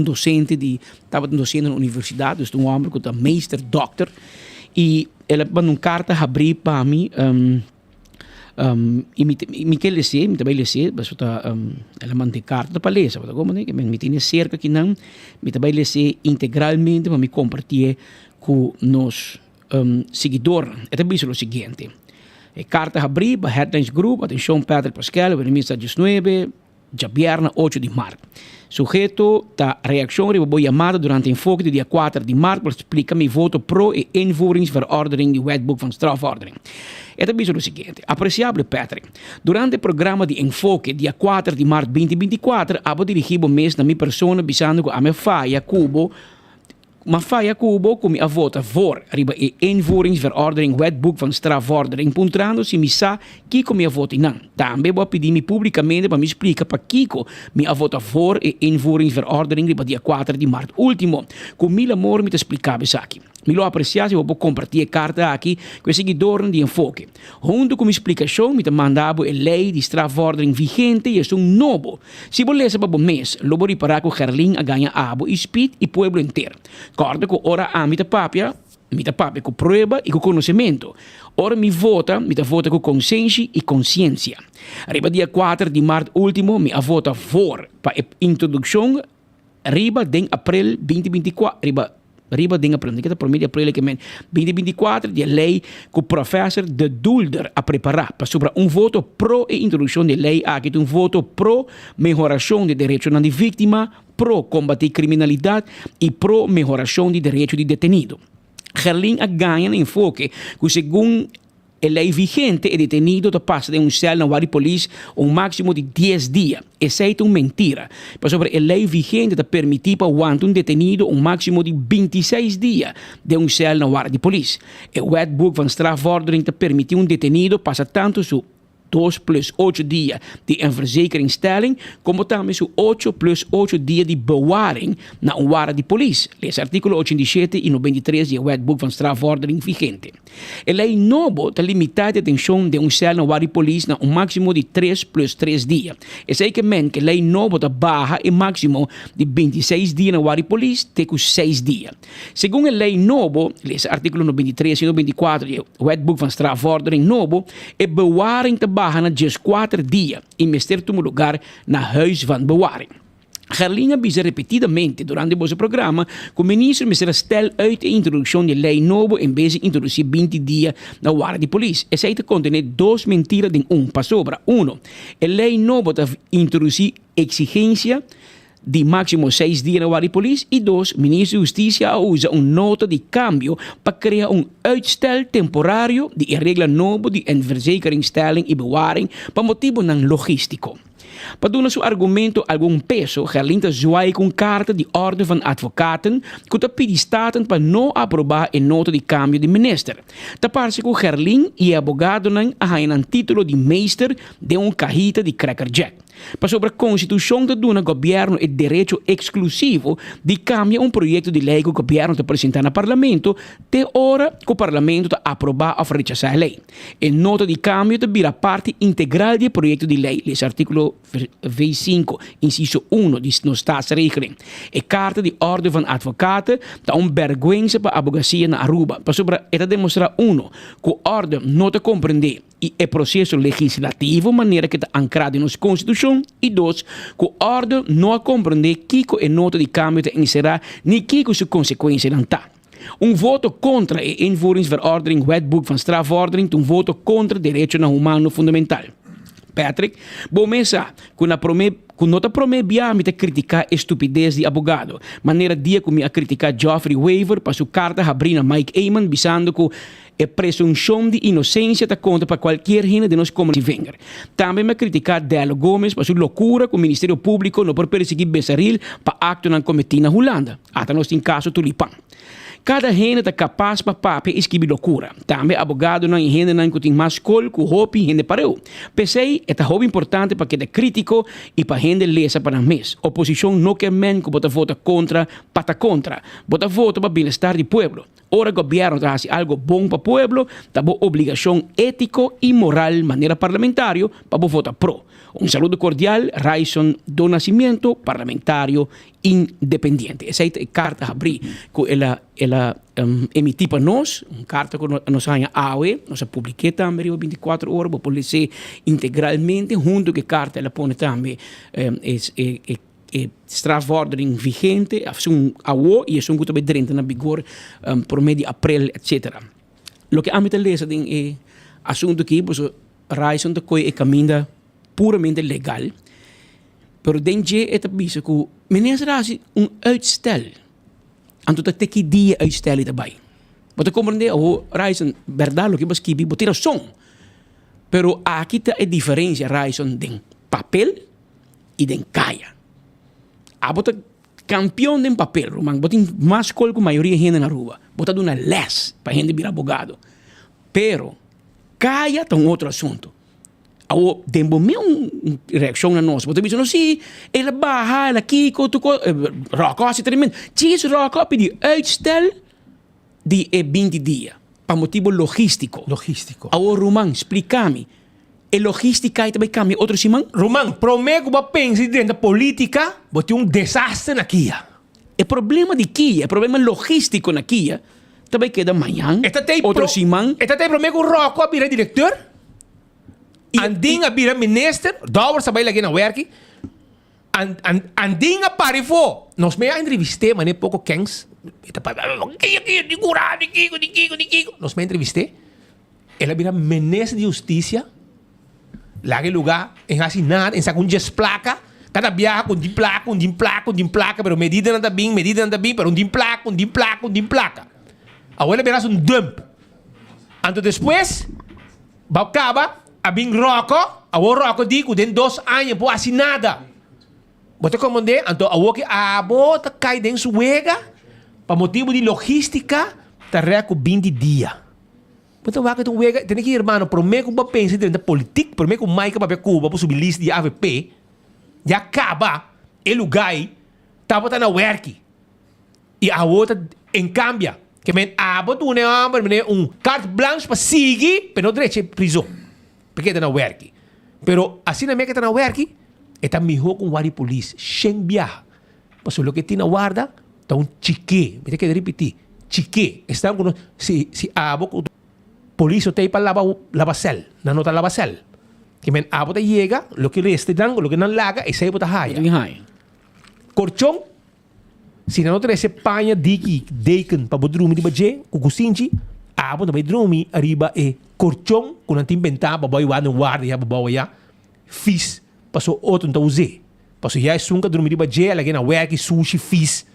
docente estava docente na universidade, um homem que é meester, doctor, e ele mandou uma carta abrir para mim, e me quer ler, me também ler, mas ela manda carta para ler, sabe como né? Me tem cerca que não, me também ler integralmente, mas me compartilhar com nos seguidores. É também o seguinte: a carta abrir para Headlines Group, atenção Pedro Pascal, o ministro 19, já viernes 8 de março. Sujeito da reação recebeu chamada durante o enfoque do dia 4 de março para explicar meu voto pro e invoeringsverordening de wetboek van strafvordering. É também o seguinte: apreciável Patrick, durante o programa de enfoque dia 4 de março 2024, abo dirigido mês na minha pessoa bisando que a minha falha cubo com a vota voor riba e invoeringsverordening wetboek van strafvordering puntrando se me sa Kiko me vota não. Também vou pedir me publicamente para me explicar para Kiko me vota voor e invoeringsverordening riba dia 4 de março último. Com mil amor me te explicar isso aqui. Me lo apreciasse, eu vou compartilhar carta aqui com os seguidores de enfoque. Junto com a explicação, me te mandava a lei de strafvordering vigente e é novo. Se você ler para o mês, eu vou reparar que o Gerlin a ganha abo e speed e pueblo inteiro. Corda que ora a me te papia com prova e com conhecimento. Ora me vota com consciência e consciência. Arriba dia 4 de março último, me vota for para a introdução, arriba de abril 2024, arriba de abril, que por meio de abril que 2024, de lei que o professor de Dulder a preparar para sobre voto pro e introdução de lei aqui, voto pro melhoração de direitos da vítima, pro combater criminalidade e pro melhoração de direitos de detenido. Gerlin a ganha no enfoque que segundo a lei vigente, o detenido passa de cela na Wari Police máximo de 10 dias. Essa é uma mentira. Mas sobre a lei vigente permite para o detenido máximo de 26 dias de cela na Wari Police. O wetboek van strafvordering permite detenido passar tanto su 2 plus 8 dias de verzekeringsstelling, como também su 8 plus 8 dias de bewaring na wara de police. Lees artículo 87 e 93 do wetboek van strafvordering vigente. A lei novo limita a detenção de cela na wara de police na máximo de 3 plus 3 dias. Esse é que a lei novo barra e máximo de 26 dias na wara de police te com 6 dias. Segundo a lei novo, lees artículo 93 e 94 do wetboek van strafvordering novo, e bewaring barra na 4 dias e mester tu lugar na huis van bewaring. Gerlin avisa repetidamente durante o programa que o ministro me será stel uit a introdução de lei novo em vez de introduzir 20 dias na wara de polícia. Essa aí contém 2 mentiras em para sobra. 1. A lei novo deve introduzir exigência de máximo 6 dias na wara de polícia. E 2. Ministro de Justiça usa nota de câmbio para criar uitstel temporário de regra novo de verzekeringsstelling e bewaring para motivo não logístico. Para dar seu argumento algum peso, Gerlin zwaai com carta de ordem van advocaten que te pedi staten para não aprovar a nota de câmbio de minister. Da parte que Gerlin e abogado não a título de meester de cajita de Cracker Jack. Para sobre a Constituição de do governo e direito exclusivo de cambiar projeto de lei que o governo te apresenta no parlamento, te hora que o parlamento te aprovar ou rechazar a lei. A nota de câmbio te vira parte integral do projeto de lei, esse artículo 25, inciso 1 de no staatsregeling. A carta de ordem van advocaten dá vergüenza para a advocacia na Aruba. Para sobre ela demonstrar que a ordem não te compreende e o processo legislativo, maneira que está ancrado na Constituição, e 2, que a ordem não compreende que a nota de câmbio te inserirá nem que sua consequência não está. voto contra a invoeringsverordening wetboek van strafvordering, um voto contra direito na humano fundamental. Patrick, bomesa, com nota promebia me te criticar a estupidez de abogado. Maneira dia com me a criticar Geoffrey Weaver para sua carta abrindo Mike Eamon, bisando que a presunção de inocência está conta para qualquer gente de nós como se venga. Também me criticar Delo Gomes para sua loucura com o Ministério Público não por perseguir Bessaril para acto não cometido na Holanda. Até nós tem caso Tulipan. Cada gente está capaz para papel escrever loucura. Também abogado não gente não tem mais col que hope gente pareu. Pensei é hobby importante para que é crítico e para gente lesa para mês. Oposição não quer men que bota vota contra, pata contra. Bota voto para bem-estar do povo. Ora o governo traz algo bom para o povo, tá boa obrigação ético e moral maneira parlamentário para votar pro. Um saludo cordial, Raison do Nascimento, parlamentário independiente. Essa é a carta abri que ela emitiu para nós, uma carta que nós ganha AOE, nós publiquei também 24 horas, para poder ser integralmente, junto com a carta ela põe também strafvordering vigente, AOE, e isso também dentro na vigor por meio de abril, etc. Lo que a mim te lesa é assunto que Raison de coi é caminho puramente legal, pero denje é visto que meneer razi uitstel. Anto dat teki dia uitstel daarbij. Wat ik compreende, Raison, verdade, lo que você quiser, botar som. Pero aqui está a diferença, Raison, de papel e de caia. A bota campeão de papel, Román, bota mais col que a maioria gente na rua. Bota uma les para gente vir abogado. Pero caia está outro assunto. Ao tempo me reação na nós, porque dizem assim, ela barra, ela kiko, tu roco assim tremendo. Diz roco pedir uitstel de 20 dias para motivo logístico. Ao Román, explica-me. A logística também cambia outro simão? Román, prometo que pensa dentro da política, bote desastre na Kia. O problema de Kia, o problema logístico na Kia, também queda amanhã. Outro simão. Esta tem prometo que o roco a virar diretor? Anding a bira minister, dauer sabay lagi na werki. Anding a parifo. Nos may entreviste, mane pouco kengs. Ita pa, nos may entreviste. Ela bira minister de justicia. Lagi lugar, en assinar, en sa kun just placa. Cada viaja com din placa, pero medida nada bem, pero din placa. Abuela verás un dump. Anto después, va acaba, abing roko, awo roko di ko den 2 anos po assinada. Bote comandé, anto awo que abo ta cai den suega, pa motivo de logística, ta rea ko 20 dias. Bote wa que tu wega, tem que irmão, prometo ba pensa dentro da política, prometo Mike pa Cuba, po subir lista de AVP. Já acaba, el lugar, tá botando na werki. E a outra em cambia, que men abo tu ne homem, carte blanche para seguir, pero direito prisão. Porque está na werki. Pero assim na que tá na werki, está melhor com wari police, sem viaja. Mas o que tem na guarda, tá chique, me tem que repetir, chique. Está com si abo police tem para lava cel, na nota lava cel. Que men abo ta llega, lo que resta dan, lo que não laga, e sai bota haya. Corchão, se não tem esse panha diki, deken para bodrumi de baje, o gusinchi, abo também drumi arriba e corchão, quando não tem inventar, baboy wa no guarda ya baboy ya, fish, passou outro não usei. Passou ya sunga drumi de baje, ela na werk sushi fish.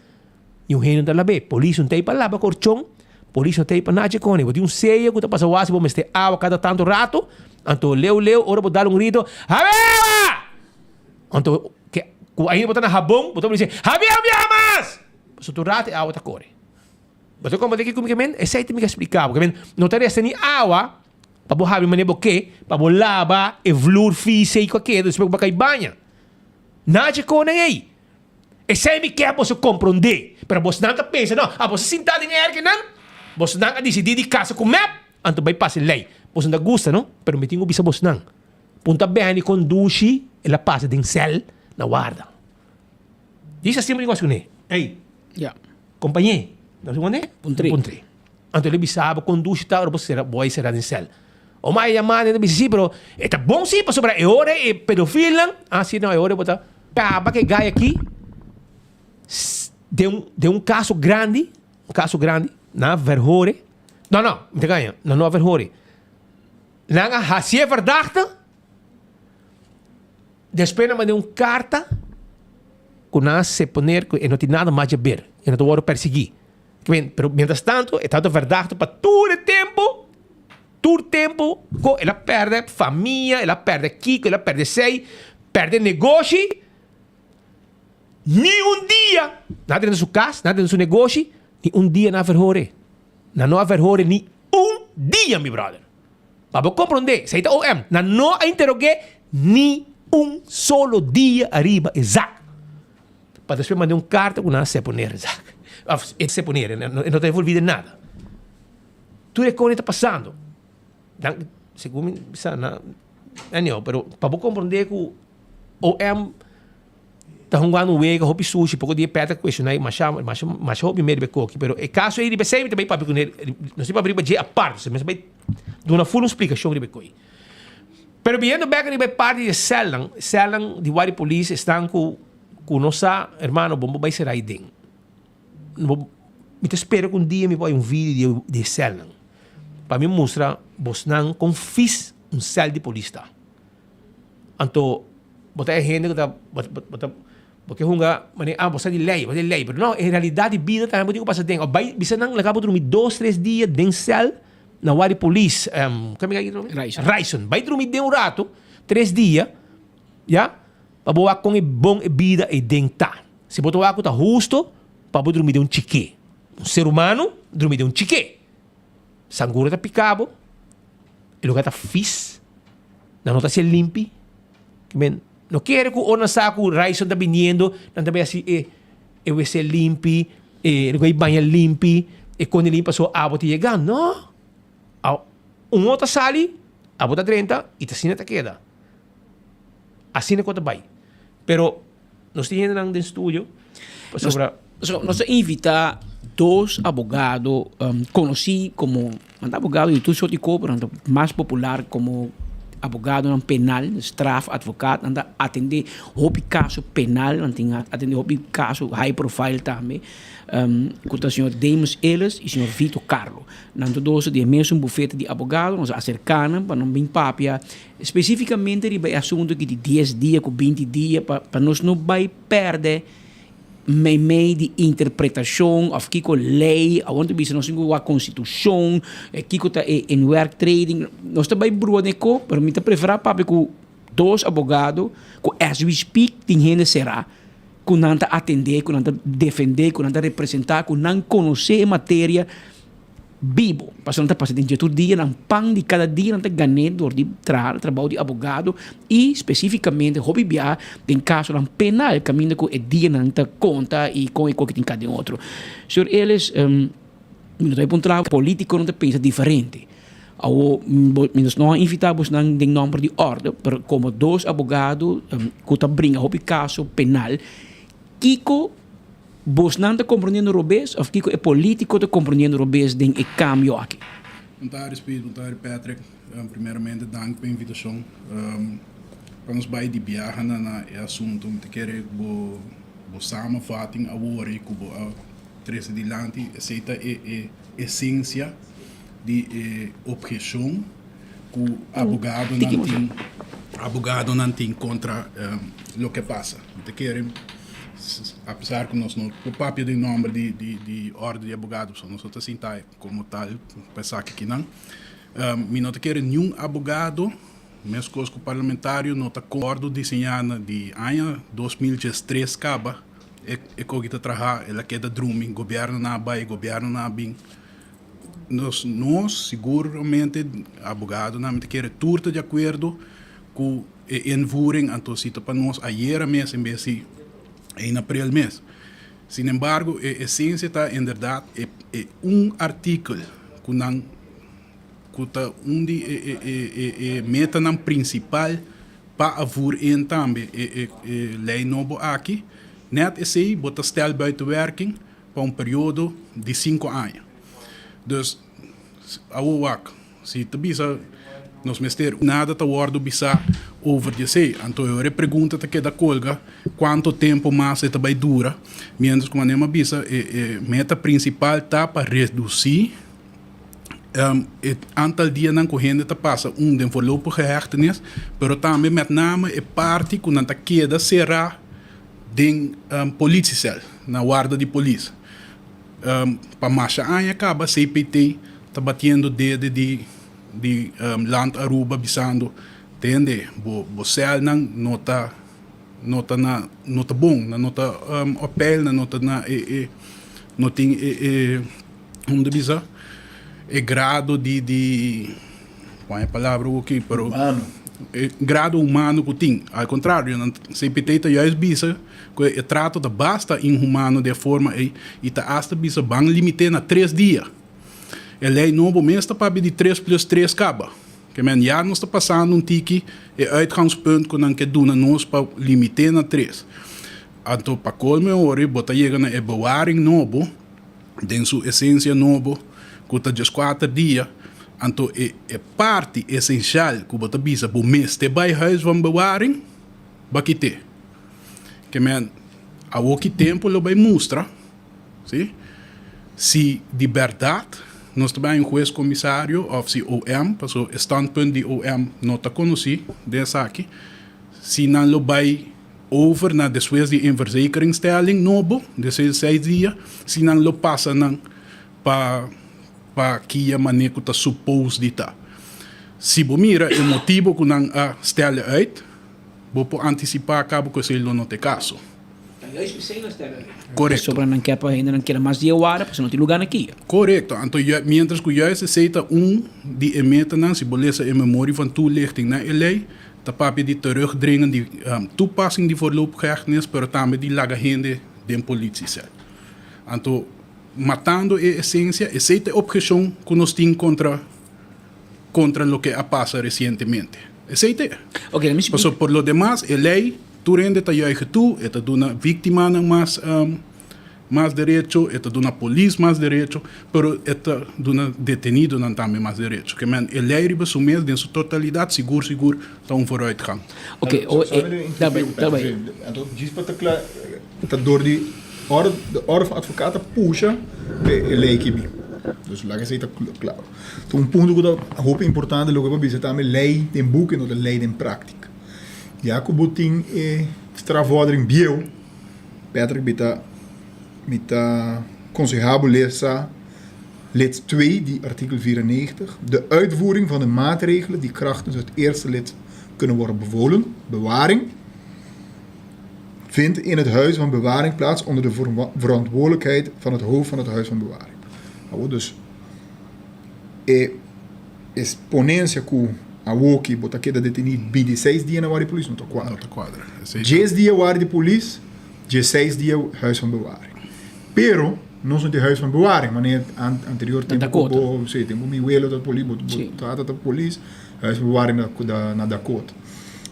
E o reino da labe, polícia não tem para lava corchão, polícia não tem para nada com ele, bote ceia, que tá passando wasi, vou mester água cada tanto rato. Anto leu, ora vou dar grito, Habeba! Anto, que ainda botar na rabão, botar dizer, Habeba, me amas! Passou tu rato, a água tá corre. Botou como daqui comigo, esse aí tem que explicar, porque não teria sem água, para bo habi mané boque, para bo lava, e vlur fise e qualquer, depois para cair banha. Nada com aí. Esse aí me quer você compreender, pero você não pensa, não, você sentado em ergue, não? Você não decidir de casa com map, anto vai passar lei. Você não gosta, não? Pero me tenho bisa você não. Punta bem e conduz, ela passa de cel na guarda. Isso assim me negócio né? Ei. Ja. Companhia. Não sei onde? Puntre. Anto ele bisaba conduz tá, ora você boy será de cel. O mais chamada de bisi, pero está bom sim, para sobre a hora e pedofila. Ah, sim, não, é hora botar. Acaba que gai aqui de um caso grande, na verhoren. Não, inte ganha. Não verhoren. Na hasie verdachte. Después mandei carta com se poner e não tem nada mais a ver. E não te perseguir. Pero mientras tanto, é tanto verdade para todo o tempo, ela perde família, ela perde Kiko, ela perde sei, perde negócio. Nem dia, nada dentro da sua casa, nada dentro do seu negócio, nem dia na verhore. Não verhore nem dia, meu brother. Para você compreender, se está OM, não interroguei nem solo dia arriba, exato. Para depois mandar carta com se poner, exato. Se poner, não te envolvido em nada. Tudo é como está passando. Segundo me não, pero para você compreender que o OM está jogando um wega, hobby sushi, pouco dia perto questionar, mas hobby meio de coque, pero é caso aí de sempre também para não sei para abrir para a parte, mas vai dar uma full explicação de coque. Pero viendo back de parte de Sellang de Wadi Police estão com nossa hermano bombo vai ser aí dentro. Me espero que dia me vai vídeo de Sellang para me mostrar bosnan com fiz cel de polícia. Anto botar gente que tá porque hunga você de lei, pero não, em realidade vida também pode passar dentro. Vai bisa nang lagabo dormir 2-3 dias dentro cel na Wadi Police, Raison. Vai dormir dentro um rato, 3 dias, já? Para boa com bom vida e dentro. Se botar com tá justo, para dormir de chique. Ser humano dormir de chique. Sangura tá picado, o lugar tá fiz, não está se limpi. Não quero que o na saco Raison tá vindo, não também assim eu vai ser limpi, ele vai banhar limpi, e quando ele limpa só água te chega, não. Outra sali, a bota 30 e a cena queda. Assim é quanto vai. Pero nós temos no estúdio nós invitamos 2 advogados conhecidos como advogado de tudo tipo, mais popular como advogado penal, straf, advogado, anda atender o caso penal, atender o caso high profile também. Com o senhor Demus Ellis e o senhor Vitor Carlo. Nanto doce de mesmo bufete de advogado, nós acercamos para não vir papia, especificamente de assunto que de 10 dias, com 20 dias, para nós não vai perder meio de interpretação, of que lei, aonde bisa nós temos a constituição, que está em work trading, nós também bruneco, para mim preferir papel com 2 advogados, com as we speak, tem gente será. Com não atender, com não defender, com não representar, com não conhecer matéria vivo. Passando não passa dentro do dia, não pão de cada dia, não ganhar do trabalho de advogado e especificamente hobby biar em caso não penal, caminho com o dia não conta e com o que tem cada outro. Senhor eles não tem ponto político não pensa diferente. Nós não invitamos em nome de ordem, como 2 advogados que brinca hobby caso penal. Kiko, vos não está compreendendo o vez, ou Kiko é político está compreendendo o vez de cambio aqui? Boa tarde, Patrick. Primeiramente, dank pela invitação. Para nós vai de viagem na assunto, eu quero que samenvatting agora e que três adiante aceita a essência de objeção que o abogado não tem contra o que passa. Eu quero apesar que nós não o papel de nome de ordem de advogados nós outros assim tá como tal pensar que não não te quer nenhum advogado mesmo coisa que o parlamentário não está acordo desenhado de ano 2003 acaba é que está trabalhar ela queda drumming governo na vai governo na bem nós seguramente advogado não te quer turta de acordo com invoering então cita para nós ayer mesmo em vez de em abril mês. Sin embargo, a essência está em verdade é artigo que não meta não principal para avur em também lei novo aqui net esse bota stel buitenwerking para período de 5 anos. Dus ouak se tu bisa Nos mister nada tá worden bisa over de sei. Então eu pergunta que da colga quanto tempo mais esta vai dura. Menos como nema bisa meta principal tá para reduzir aantal dias não correndo tá passa de voorlopige hechtenis, pero também met name parte que não tá queda será de politiecel na guarda de polícia. Para marcha aí acaba CPT tá batendo dedo de land Aruba bisando entende bo cel não tá bom na nota opel na nota na não tem onde bisa grado de qual é a palavra aqui pero humano grado humano que tem ao contrário na CPT tá já bisa que trato da basta inhumano de forma e tá hasta bisa bang limite na 3 dias. A lei novo mês está para de 3+3 acaba. Que men já não está passando tiki uitgangspunt que não quer doen nós para limitar na 3. Então para colme hora bota chega na bewaring novo, den sua essência novo, que está just 4 dias. Então parte essencial que bota bisa bo mês te bij huis van bewaring, bakite. Que men a que tempo lo vai mostrar, sim? Se liberdade nós também um juiz comissário of se OM, porque o standpunt de OM não está conhecido dessa aqui, se não lo vai over na depois de verzekeringsstelling novo, de 6 dias, se não lo passa para que a maneira que está suposto de estar. Se você mira o motivo que não stellen uit, você pode antecipar acaba que ele não tem caso. Correto. Sobre não quer para ainda não quer mais de hora, porque não tem lugar aqui. Correto. Então, mientras que juist aceita die emeten, se beleza em memória van toelichting na lei, dan papi die terugdringen die toepassing die voorlopige hechtenis, pero também die laga hende den politie. Então, matando a essência, aceita a objeção que nós temos contra lo que ha pasado recientemente. Aceita. Okay, então, por lo demás, a lei tu rende ta juige tu, eta duna víctima mais direito, eta duna polícia mais direito, pero eta duna detenido não também mais direito. Que men a lei riba sumes em sua totalidade seguro tá vooruitgang. Oké, daarbij. Então diz para claro, tá door de orde van advocaten pusha a lei que bi. Dus laat ik zeggen claro. Então ponto que é muito importante lo que vai dizer também lei tem boek en de lei tem prática. Ja, que botin strafvordering bio, Patrick bita consehabel lezen lid 2, die artikel 94, de uitvoering van de maatregelen die krachtens het eerste lid kunnen worden bevolen, bewaring, vindt in het huis van bewaring plaats onder de verantwoordelijkheid van het hoofd van het huis van bewaring. Nou, dus exponência que a Woki bota queda detenido de 6 dias na área de polícia, não está quadra. 10 dias na área de polícia, 16 dias huis van bewaring. Pero, não são de huis van bewaring, wanneer anterior tempo, tempo miuelo da polícia, trata da polícia, huis van bewaring na Dakota.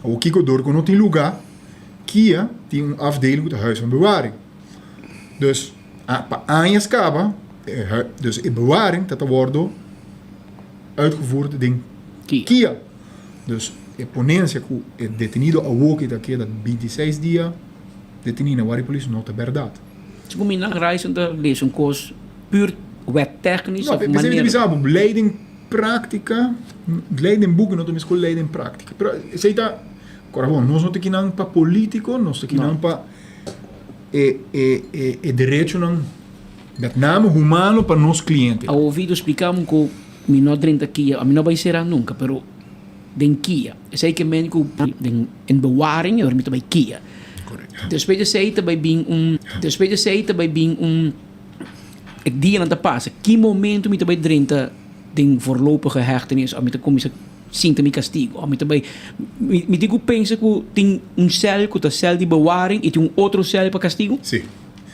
A Woki door que não tem lugar, Kia tem afdeling de huis van bewaring. Dus, para anos acaba, dus in bewaring, dat wordt uitgevoerd in Kia. Dus a ponência que o detenido a Woki daqui a 26 dias detenido na área de polícia não é verdade. Se você não reis de lezen course puur wettechnisch of manier. Não, leiding prática, leiding boeken não é mesmo leiding prática. Pero se está, corabon, nós não temos nada para político, nós temos nada para direito não, met name humano para nós clientes. A ouvido explicamos que mi não drink aqui, a mim não vai ser nunca, pero den Kia. Sei que médico in bewaring, er moet bij Kia. Correct. Después de seita bij bin ik die aan te passen. Que momento moet bij drinken den voorlopige hechtenis, of met de commissie sinta mi castigo, of met bij me digo pensa que tem cel, que cel de bewaring e tem outro cel para castigo? Sim.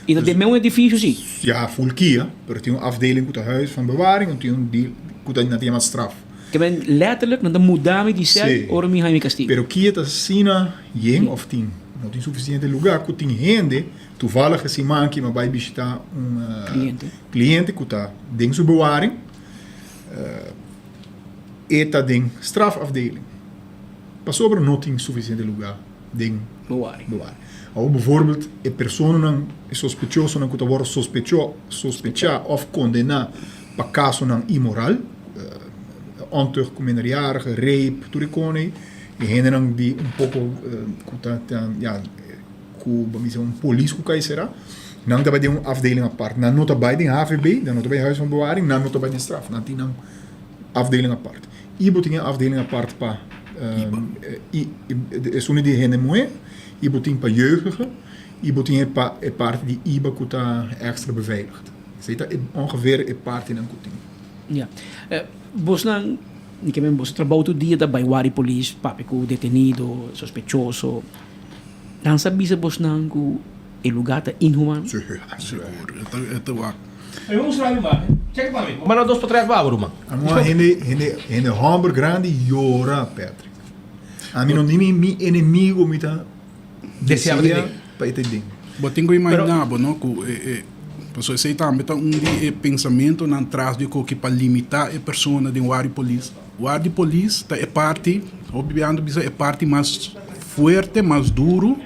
E dat is mesmo edifício, sim? Ja, full Kia, pero tem afdeling met huis van bewaring en tem die dat tem mais straf. Que ben letterlijk naar de mudame die cel or mi hai castigo. Pero Kia tá sina yen of tem não tem suficiente lugar que tem gente toevallig esse man que vai visitar cliente que tá dentro da bewaring eta ding strafafdeling. Pas sobre not in suficiente lugar ding Bewari. Ou bijvoorbeeld personen sospechoso que worden sospechar of condenar para caso não imoral, ontuig com minderjarige, rape, turicone, e hen die um pouco com police que será. Não daarbij de afdeling apart. Dan nota bij de HVB, dan nota bij huis van bewaring, dan nota bij de straf. Dan die afdeling apart. Ibo tinha afdeling apart para is die hen moe. Ibo tinha para jeugdigen. Ibo tinha para parte die Iba kuta extra beveiligd. Zit dat ongeveer een part in een kuting. Ja. Bosnan, niet meer bos trabalho todo dia da Baiwari Police, papico detenido, sospechoso. Dan sabia Bosnan que o lugar está inhumano. Seguro. Ito wak. Ay, vamos a ver, check para mí. Mano 2 para 3 babro, man. Hende Hamburg grande jora, Patrick. A mim não mi inimigo me tá deseava para esse ding. Botingo imaginava, não, que pessoas sei também tá pensamento na trás de que para limitar a pessoa de Wari Police. Wari Police tá é parte, obviamente é parte mais forte, mais duro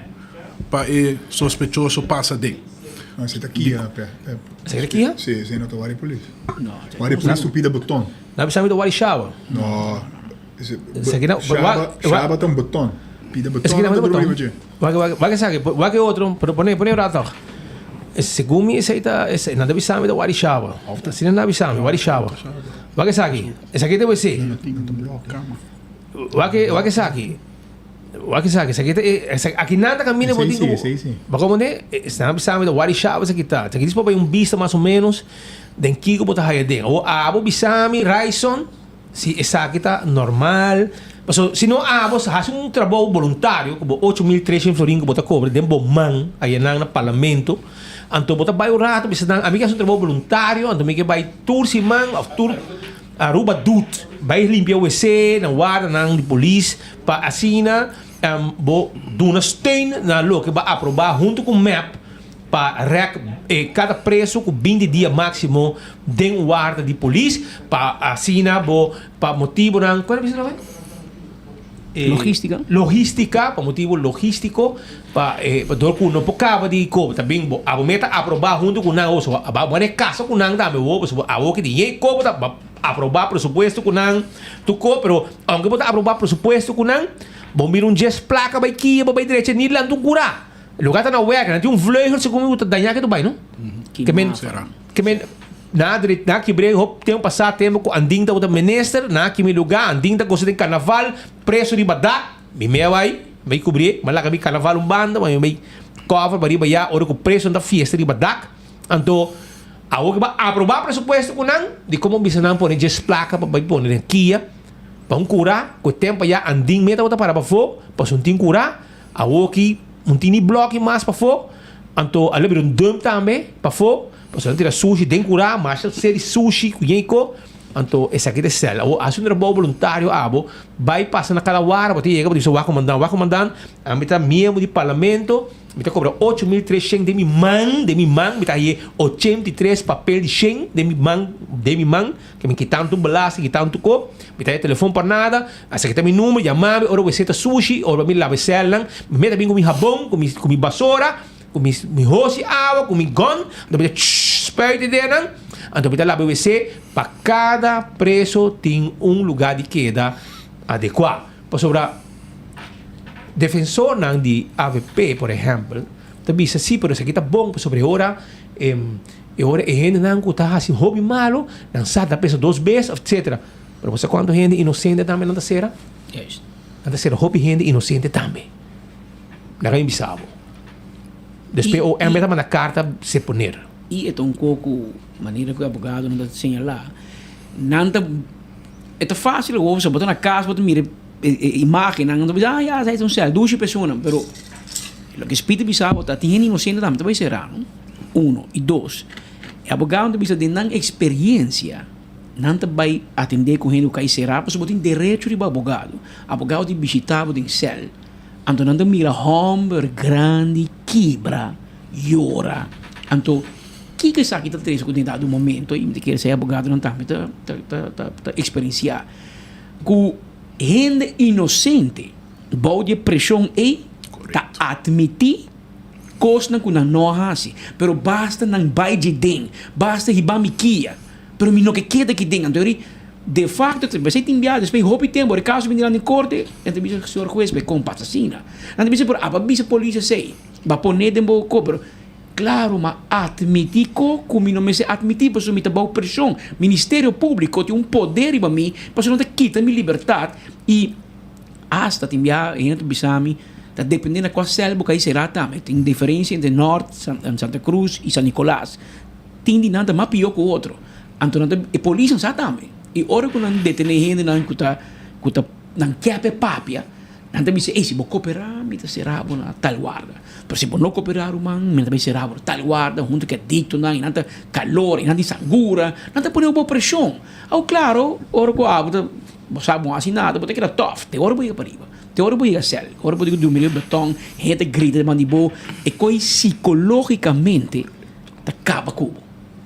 para o sospechoso passa de. Mas você tá aqui, Você aqui? Sim, você não tá Wari Police. Não. Wari Police tu pida botão. Não precisa do Wari Shower. Não. Esse aqui não. Shaba tem botão. Pida botão. Esse aqui não é botão. Vai que sabe, vai que outro, pero põe o rato. Segundo esse aí tá, esse não deve saber do Wari Shower. Se não deve saber Wari Shower. Vai que sabe. Esse aqui deve ser. Vai que sabe. Aqui nada caminha por dentro. Sim. Mas como é? Se não sabe do Wari Shower esse aqui tá. Aqui diz para vista mais ou menos den Kiko botar aí dentro. Ou abo bisami Raison. Se essa aqui tá normal. Mas se não você faz trabalho voluntário, como 8.300 florins que você cobra, de bom man, aí no parlamento, então você vai o rato, você a mim que é um trabalho voluntário, então me vai tour se man, tour Aruba dut, vai limpar o WC, na guarda, na de polícia, para assina, bo duna steun na lo que vai aprovar junto com o MAP para cada preso com 20 dias máximo de guarda de polícia, para assinar, para motivo não, qual é isso não é? Logística, para motivo logístico, para dor que não pocava de cobre, também a meta aprovar junto com nós, a boa casa com nós também, a boa que dinheiro cobre, aprovar presupuesto com nós, tu cobre, aunque você aprovar presupuesto com nós, bom vir gest placa vai aqui, vai direita nem lá tu curar, lugar tá na web, não tem vleugel se como danhar que tu vai, não? Que men na quebrei tempo passar tempo com anding da outra minister na que me lugar anding da coisa de carnaval preço de badak me vai cobrir mas lá que carnaval banda mas me cover para ir já hora com preço da fiesta de badak então a o que vai aprovar presupuesto com não de como bisa não pôr just placa para pôr em Kia para curar com tempo já anding meta outra para fogo para um tim curar a o que um tini bloco mais para fogo então ali vir dump também para fogo. Você tira sushi, tem curar, mas ser sushi, cuico, então esse aqui é cela. Ou assim um trabalho voluntário, vai passar naquela hora, você chega, você vai comandando, a mim tá membro de parlamento, me tá cobra 8.300 de mi man, me tá aí 83 papel de 100 de mi man, que me quitam balaço, quitam tu co, me tá aí telefone para nada, essa aqui tá meu número, chamar, ora você tá sushi, ora me lava cela, me meta bem com mi jabón, com mi basura. Com mi hosi água, com mi gun, então eu espero de dentro, então eu lavo o WC, para cada preso tem lugar de queda adequado. Para sobre defensor de AVP, por exemplo, também se sim, mas aqui está bom, sobre hora, hora é gente não que está assim hobby malo, não sabe da pessoa 2 vezes, etc. Mas você quando gente inocente também não está sendo, não está sendo hobby gente inocente também, não é bisabo. Depois o MBA manda carta se poner. E é um pouco maneira que o advogado não está señalar. Não é fácil, você bota na casa, você mira imagem, não diz, já é um céu, 2 pessoas, mas o que espírito bisabo está tem inocente também, vai ser não? 1 e 2. O advogado precisa de não experiência, não vai atender com gente que será, porque você tem direito de advogado. Advogado de visitar, tem céu. Então, não mira Humber grande, quebra, llora. Então, que é isso aqui está três com dado momento, e me quer ser advogado não está experienciar. que gente inocente boude pressão aí tá admitir coisa que não hasi, pero basta não vai de den, basta hibamikia, pero mi no que queda que den, então de facto você tem enviado, depois roupa tempo, o caso vem lá em corte, então bisa o senhor juiz vai com assassina, então bisa por a bisa polícia sei, vai poner dembo pero claro, mas admitir como não me se admitir, porque me tá bom pressão, Ministério Público tem poder para mim, porque não te quita minha liberdade e hasta te enviar entre bisami, tá dependendo da qual selva que aí será também, tem diferença entre Norte, Santa Cruz e São Nicolás, tem de nada mais pior que o outro, então a polícia não sabe também, e hora que não detém gente não quer papia, não me diz, se vou cooperar, me será na tal guarda. Pero se não cooperar, me também será tal guarda, junto que é dicto, não tem calor, não tem sangura, não tem uma boa pressão. Ou claro, hora que eu sabe, assinado, porque era tough, te hora vou para riba, te hora vou a céu, hora vou do milho betão, gente grita de mandibo, e coi psicologicamente, te acaba com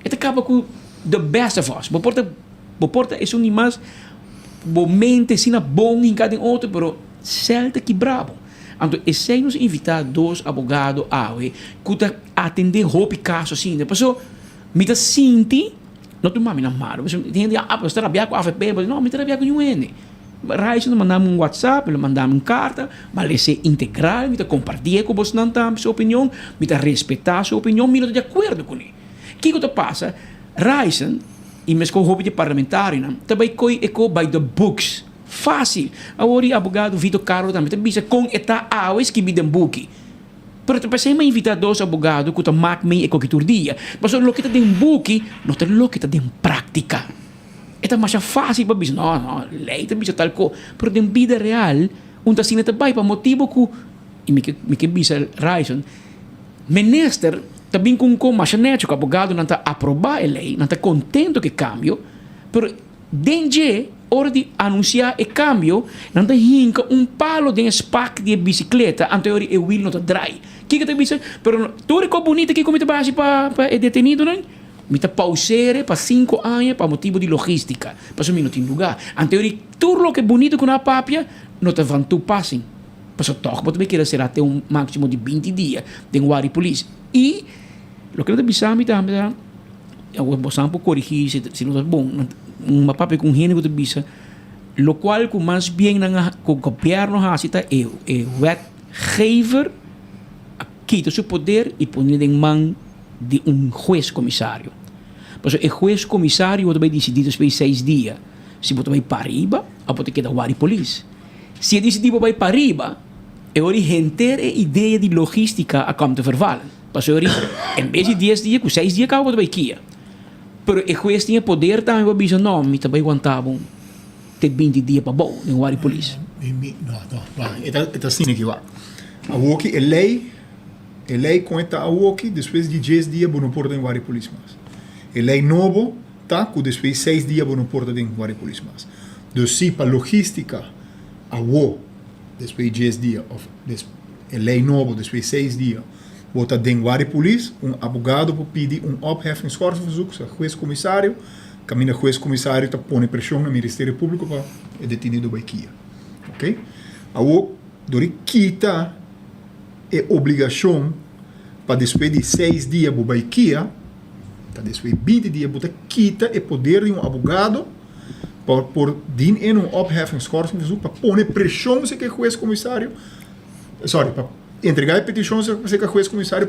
te acaba com the best of us. Porta é um mais, mente sina bom em cada outro, pero certo que bravo. Então, esse nos invitar dois advogados que atender roupa caso assim, depois me tá senti, não tu mami na maro, você entende? Você trabalha com a AFP, não, me trabalha com ninguém. Raiz nos mandamos um WhatsApp, nos mandamos uma carta, mas ser integral, me tá compartilhar com você não sua opinião, me tá respeitar sua opinião, me não de acordo com ele. O que que passa? Raiz e mesmo com roupa de parlamentário, também coi by the books. Fácil. Agora, advogado Vitor Carlos também bisa com eta awes que me dão buki. Pero tu pensei me invitar dois advogados que tu mak me eko kitur dia. Mas lo que te den buki, não te lo que te den prática. Eta mais fácil para bisa não, lei te bisa tal co. Pero den vida real, unta sina te bai pa motivo ku e me que bisa raison. Minister também com mais neto que advogado não tá aprovar a lei, não tá contento que cambio, pero denje hora de anunciar o cambio, não te hinca palo de SPAC de bicicleta, anterior e wheel não te drai. Que te bisa? Pero tudo que bonito que comete base para detenido, não? Me te pausere para 5 anos para motivo de logística, para isso não tem lugar. Anterior tudo lo que bonito com a papia, não te vão tu passing. Para isso toque, porque querer ser até máximo de 20 dias de guarda polícia. E lo que te bisa me também, eu vou sempre corrigir se não é bom. Uma papel com gente que bisa, lo cual que mais bem com o governo hasita é wetgever quita seu poder e põe em mão de juiz comissário. Mas o juiz comissário vai decidir depois 6 dias se você vai para riba ou pode quedar guarda polícia. Se decidir vai para riba, é hora de enter a ideia de logística a campo verbal. Mas em vez de 10 dias, com 6 dias acaba vai kia. Pero o juiz tinha poder também para dizer, não, me também aguentavam ter 20 dias para bom, em guarda polícia. Não, é assim que vai. A Woki, a lei conta a Woki, depois de 10 dias, não pode em guarda polícia mais. A lei novo, tá, que depois de 6 dias, não pode em guarda polícia mais. Então, se para logística, a Woki, depois de 10 dias, a lei novo, depois de 6 dias, bota den guarda polícia, advogado para pedir opheffingskortverzoek ao juiz comissário, caminha juiz comissário tá põe pressão no Ministério Público para o detenido vai kia, ok? Aí dori quita é obrigação para depois de 6 dias vai kia, tá depois de 20 dias bota quita é poder de advogado por din em opheffingskortverzoek para pôr pressão se que juiz comissário, para entregar a petição para o juiz comissário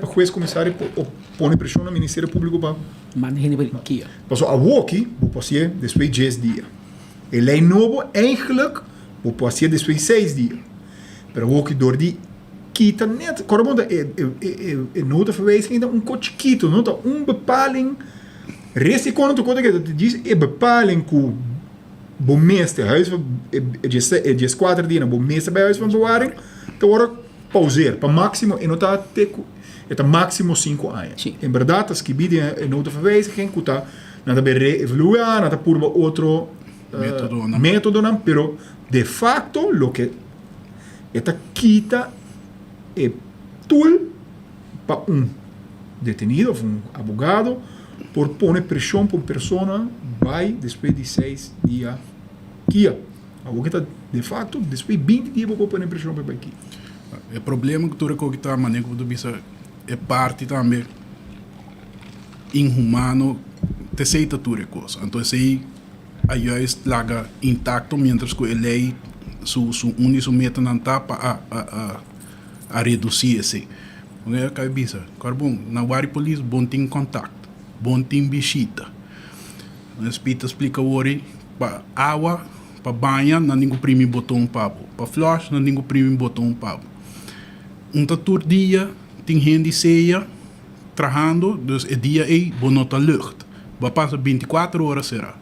põe pressão no Ministério Público para manter passou a Woki pode ser depois de 10 dias a lei nova eigenlijk pode ser depois de 6 dias mas a Woki door die quita net corrobond é nota verwijzing dan kotje nota bepaling rest ik kon que diz é bepaling que bom meester huis é 4 dias bom meester bij huis van bewaring te worden pauzeer, para máximo, e nota é máximo 5 anos. Sim. Em verdade, as que bidem é nota verwijziging, que está nada bem reevaluar, nada por outro método, não, pero de facto, lo que esta quita é tool para detenido, advogado, por pôr pressão para uma pessoa vai depois de 6 dias. O que está, de fato, depois 20 dias vou pôr impressão para aqui. O problema que tu recolhe a maneira que tu bisa é parte também inhumano te aceita tu recurso. Então, aí a juiz laga intacto, mientras que a lei su meta não está a reduzir esse. Não é que bisa. Carbon, na Wari Police, bom tem contato, bom tem visita. O Espírito explica hoje, para água, para banho, não ninguém prime botão pabo. Para flush, não ninguém prime botão pabo. Todo dia, tem gente ceia, trabalhando, dus o dia é bonota lucht. Vai passar 24 horas será.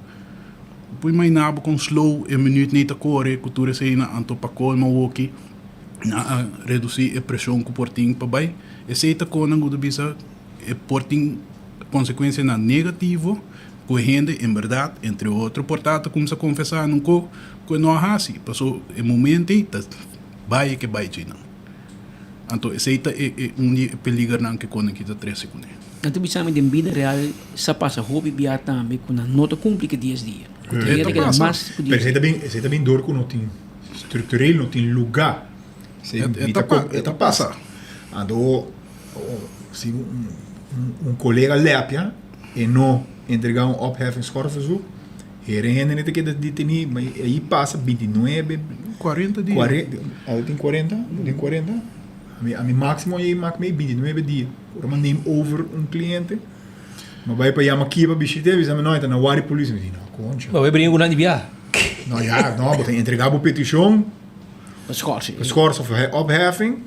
Depois mais nada com slow, e minuto nem tá corre, cultura sei na antopacol, mas o que na reduzir a pressão que portinho para baixo. E sei tá com nango do bisa, e portinho consequência na negativo, com gente em verdade, entre outros, portanto começa a confessar não co que não é assim, passou o momento e tá vai que vai de não. Então sei tá é peligro não que quando que tá 3 segundos. Nanti bisa me vida real sa passa hobby biata também com a nota cumplica dias. Você também dor que não tem estrutural, não tem lugar. Eta passa. Ando se colega lepia e não entregar opheffingskorfverzoek. Heren niet que deteni, mas aí passa 29, 40 dias. 40, a mi máximo aí maak mee 29 dias. Por man neem over cliente. Maar bij pa yama kiba bishite, we zijn nooit aan de Wari Police met die nou concha. Maar we brengen een via. Nou ja, nou, we entregar petition. Schors of opheffing.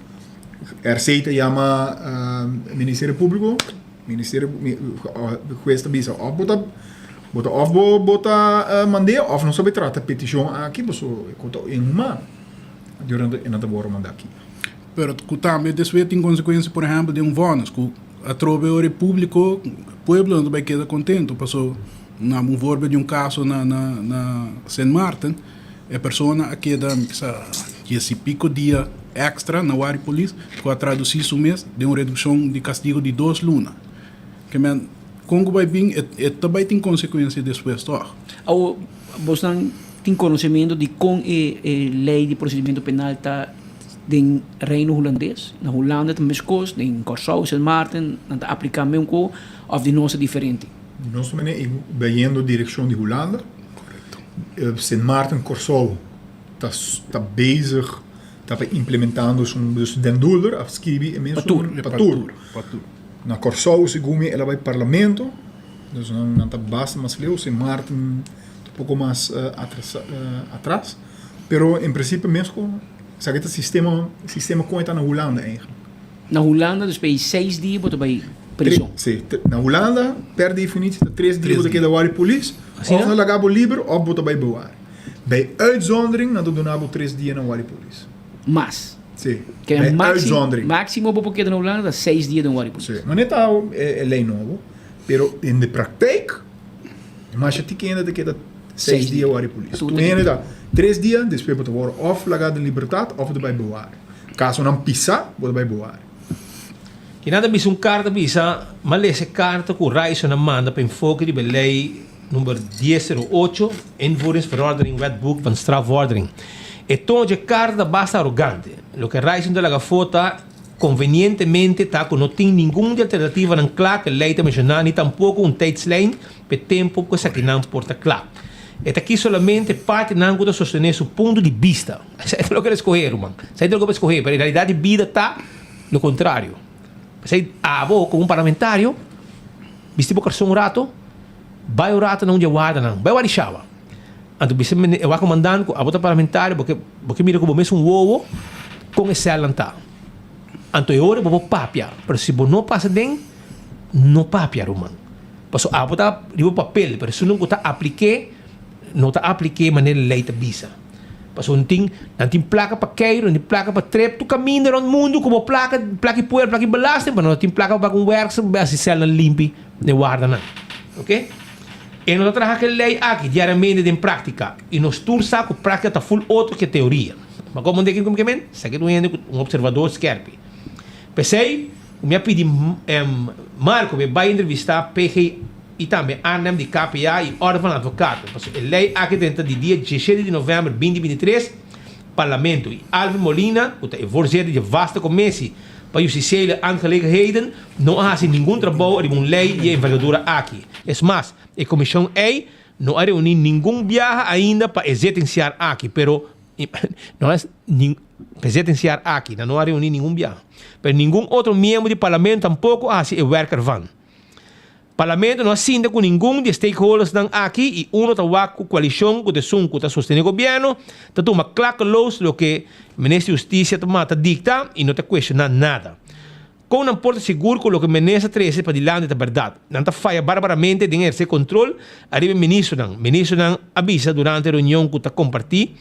Zit yama Ministerio Público, Ministerio questa bisa bota mandei of não sabe trata petition aqui, so em uma durante en dat worden mandar aqui. Pero também después tem consequência, por exemplo, de bónus que a trove público, pueblo não vai quedar contento. Passou um vorbe de caso na Saint Martin, a pessoa queda esse pico dia extra na Wari Police, com a traduzir isso mês de uma redução de castigo de 2 lunas. Que men Congo vai vir e também tem consequência depois só. Você tem conhecimento de como a lei de procedimento penal está no Reino Holandês? Na Holanda também coisas, em Curaçao, Saint Martin, está aplicando mesmo ou de nossa diferente? Nós também vendo a direção de Holanda. Correto. Saint Martin, Curaçao está bezig, está implementando dus den doeler, afschrijven en mensen patur. Na Curaçao, segundo ela vai parlamento, dus não está basta mais leu, Saint Martin um pouco mais atrás, pero em princípio mesmo sabe que sistema como está na Holanda eigenlijk. Na Holanda, dus bij 6 dias você vai prisão. Sim, na Holanda, per definitie, 3 dias você queda Wari Police, of na lagabo liber, of você vai bewaar. Bij uitzondering, dan doen we 3 dias na Wari Police. Mas? Sim. Que é máximo porque na Holanda 6 dias na Wari Police. Sim. Mas não é lei nova, pero in de praktijk, mas je ainda de que 6 dias Wari Police. Tu ainda 3 dias, depois você wordt of lagado de liberdade, of você vai bewaar. Caso não pisar, você vai bewaar. Que nada bisa carta bisa, mas essa carta com Rijssen na manda para enfoque de lei número 1008, invoeringsverordening wetboek van strafvordering. Então, a carta basta arrogante. O que Rijssen de la foto convenientemente tá que não tem nenhuma alternativa na claro que a lei está mencionando, nem tampouco tijdslijn para tempo que essa que não porta claro. É aqui solamente parte não que sostener seu ponto de vista. Isso é o que eles escolheram, mano. Isso é o que eles escolheram, mas na realidade a vida está no contrário. Você como parlamentário, viste bocação rato, vai o rato não guarda não, vai o arixava. Então você eu vou comandando a bota parlamentário porque mira como mesmo ovo com esse alanta. Então eu vou papia, mas se você não passa bem, não papia, mano. Passo a bota de papel, mas se não está apliquei maneira lei da visa. Passo não tem placa para queiro, não tem placa para trep, tu caminha no mundo como placa poeira, placa belasting, mas não tem placa para um werk, se cela limpe, ne guarda não. OK? E nós trabalhamos aquela lei aqui diariamente em prática. E nós tursa com prática está full outro que teoria. Mas como digo como que men? Sabe que um observador skerpi. Pensei, me pedi Marco me vai entrevistar PG e também Arnhem de KPA e Ordem van Advocaten. A lei aqui dentro de dia 17 de novembro de 2023, Parlamento e Alvin Molina, que é voorzitter de vaste commissie para justiciële aangelegenheden, não há nenhum trabalho de uma lei de envergadura aqui. É mais, a Comissão E não ha reunido nenhum viaje ainda para exetenciar aqui, pero não é presenciar aqui, não há reunido nenhum viaje. Pero nenhum outro membro do Parlamento tampouco há se werker van. Parlamento não assina com nenhum de stakeholders dan aqui e uno está com coalição que está sustendo o governo, está toma clackeloos lo que o ministro de Justiça está dicta e não está questionando nada. Com não porta seguro com o que o ministro 13 para dilante da verdade. Não está falha barbaramente de exercer controle, arriba o ministro não avisa durante a reunião que está compartir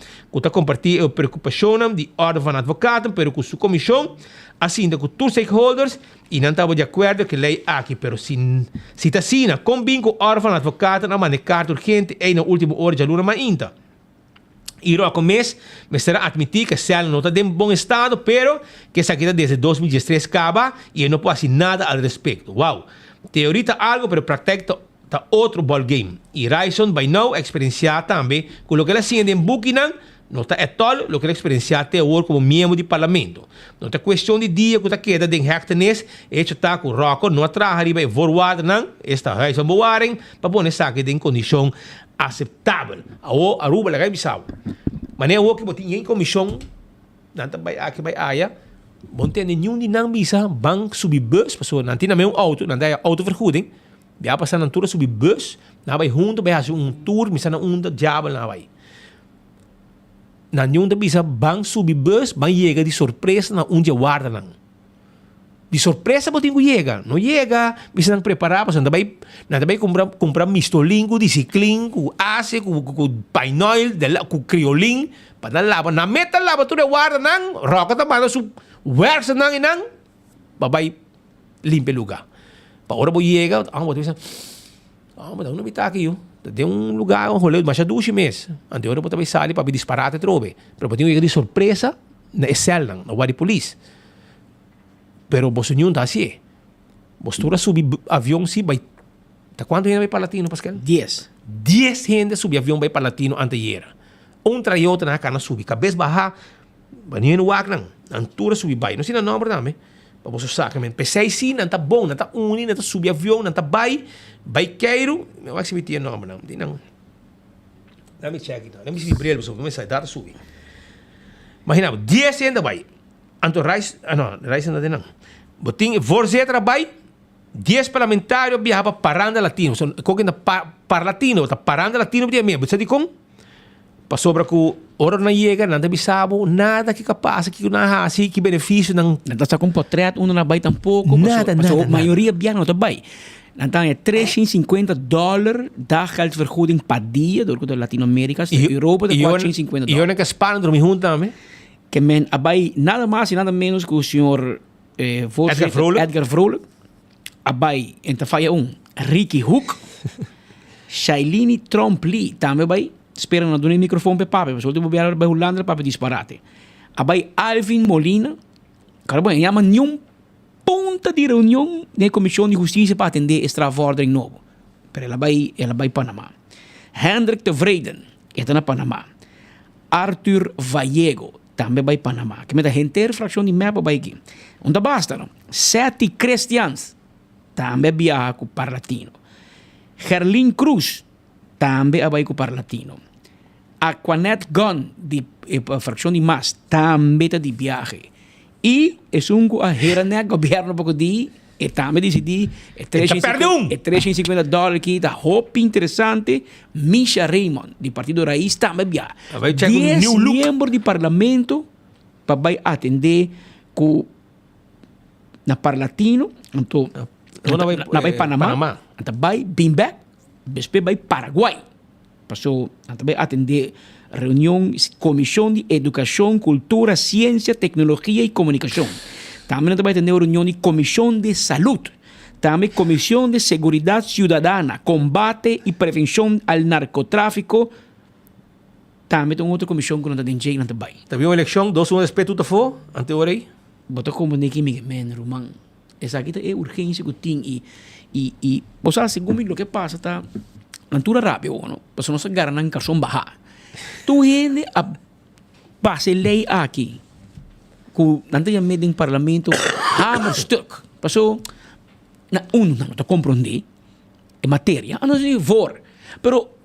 a preocupação de ordem van advocaten, pero com sua comissão, assim com todos os stakeholders, e não estava de acordo que a lei aqui, pero se está assim, combina com a ordem van advocaten, a manecar urgente e na última hora de aluna ainda. E no começo, me será admitir que a cela não está em bom estado, pero que essa aqui desde 2013 acaba e não pode fazer nada al respeito. Uau! Teoria está algo, pero prática está outro ballgame. E Raison vai não experienciar também com o que ela assina em Buchanan, não está todo o que ela experienciar até agora como membro do parlamento. Não é questão de dia que está queda de hectares, e está com o Rocco, não atrás, arriba e forward, não, está Raison Boaren, para pôr essa aqui em condição aceitável. A Aruba lagay bisaw. Mané o que botin em comissão, nanta bay aqui bay aya, bonten nenhum de não bisa bank subi bus, passou nanti na meu auto, nanta é autovergoeding. Dia passar na tour subi bus, na bay junto bay hacer tour, misa na unda diabel na bay. Na nenhum de bisa bank subi bus, bay chega de surpresa na onde guarda nang. De surpresa botin ko chega, não chega, bisa nang preparar, passou nanta bay comprar mistolingo, de cicling, com ace, com painol, com criolin, para lava, na meta lava tu de guarda nang, roca tamana su versa nang inang, babay limpe lugar. Pa ora bo chega, botin bisa, mas não me tá aqui, tem lugar, rolê, mas já 2 meses. Ante ora botin bay sali para disparate trobe, pero botin chega de surpresa na escel nang, na wadi police. Pero você não está assim. Você subir avião sim, vai. Tá quanto gente vai para Latino, Pascal? 10 gente subir avião vai para Latino anteayer. Trajeto na cana subir, cabeça baixar, banho no ar não. Antura subir vai. Não sei o nome também. Para você sacar, mas pensei sim, não tá bom, não tá não tá subir avião, não tá vai queiro. Eu acho que me tinha nome não. Não. Dá me check então. Dá me vibrar, você vai sair dar subir. Imagina, 10 gente vai. Anto reis não tem não. Botin voorzitter bij 10 parlamentários viajavam para Paranda Latino. So, kokin na para Latino, ta Paranda Latino dia mesmo. Você dicom? Pa sobra ko ora na chega, nada bisabo, nada que capaz que na assim que benefício não. Nada está com portrait, na bai tampouco. Nada. A maioria viaja não tá bai. Então é $350 da geldvergoeding per dia door de Latino-América, de Europa de $450. E eu nem que Espanha dormir junto também. Que men abai nada mais e nada menos que o senhor Edgar Vrolijk. Abai enta faia Ricky Hook, Shailene Tromp-Lee também abai. Espera na dona microfone pe papi, mas último biar bei Holanda papi disparate. Abai Alvin Molina, cara bem, chama nenhum ponta de reunião da Comissão de Justiça para atender extravordering novo. Pero ela vai Panamá. Hendrik de Vreden, está na Panamá. Arthur Vallego, também vai Panamá. Que me dá gente fração de mapa vai aqui. Onde basta, não? Seti Christians, também viaja com o Latino. Gerlin Cruz, também vai com o Latino. Aquanet Gunn, de fração de MAS, também está de viagem. E é a Heranek, governo pouco de e também decidi $350 aqui, tá roupa interessante. Misha Raymond, do Partido Raiz, também viaja. 10 membros do parlamento para atender com na Parlatino, então na vai Panamá, então vai Bimback, depois vai Paraguai. Passou, então vai atender reunião Comissão de Educação, Cultura, Ciência, Tecnologia e Comunicação. Também vai atender reunião de Comissão de Saúde. Também Comissão de Seguridade Cidadana, Combate e Prevenção ao Narcotráfico. Também tem outra comissão que não está dentro não vai. Também uma eleição, 2 anos depois tudo foi, ante hora aí. Botou como nem que me men, Romão. Essa aqui é urgência que tem Y vos sabes, según lo que pasa, está natura rápido, ¿no? Pues no se agarran en calzón baja. Tu gente a base ley aquí, que antes ya meten en parlamento, hammer stuck. Pasó, uno no te comprende en materia, no sé for. Pero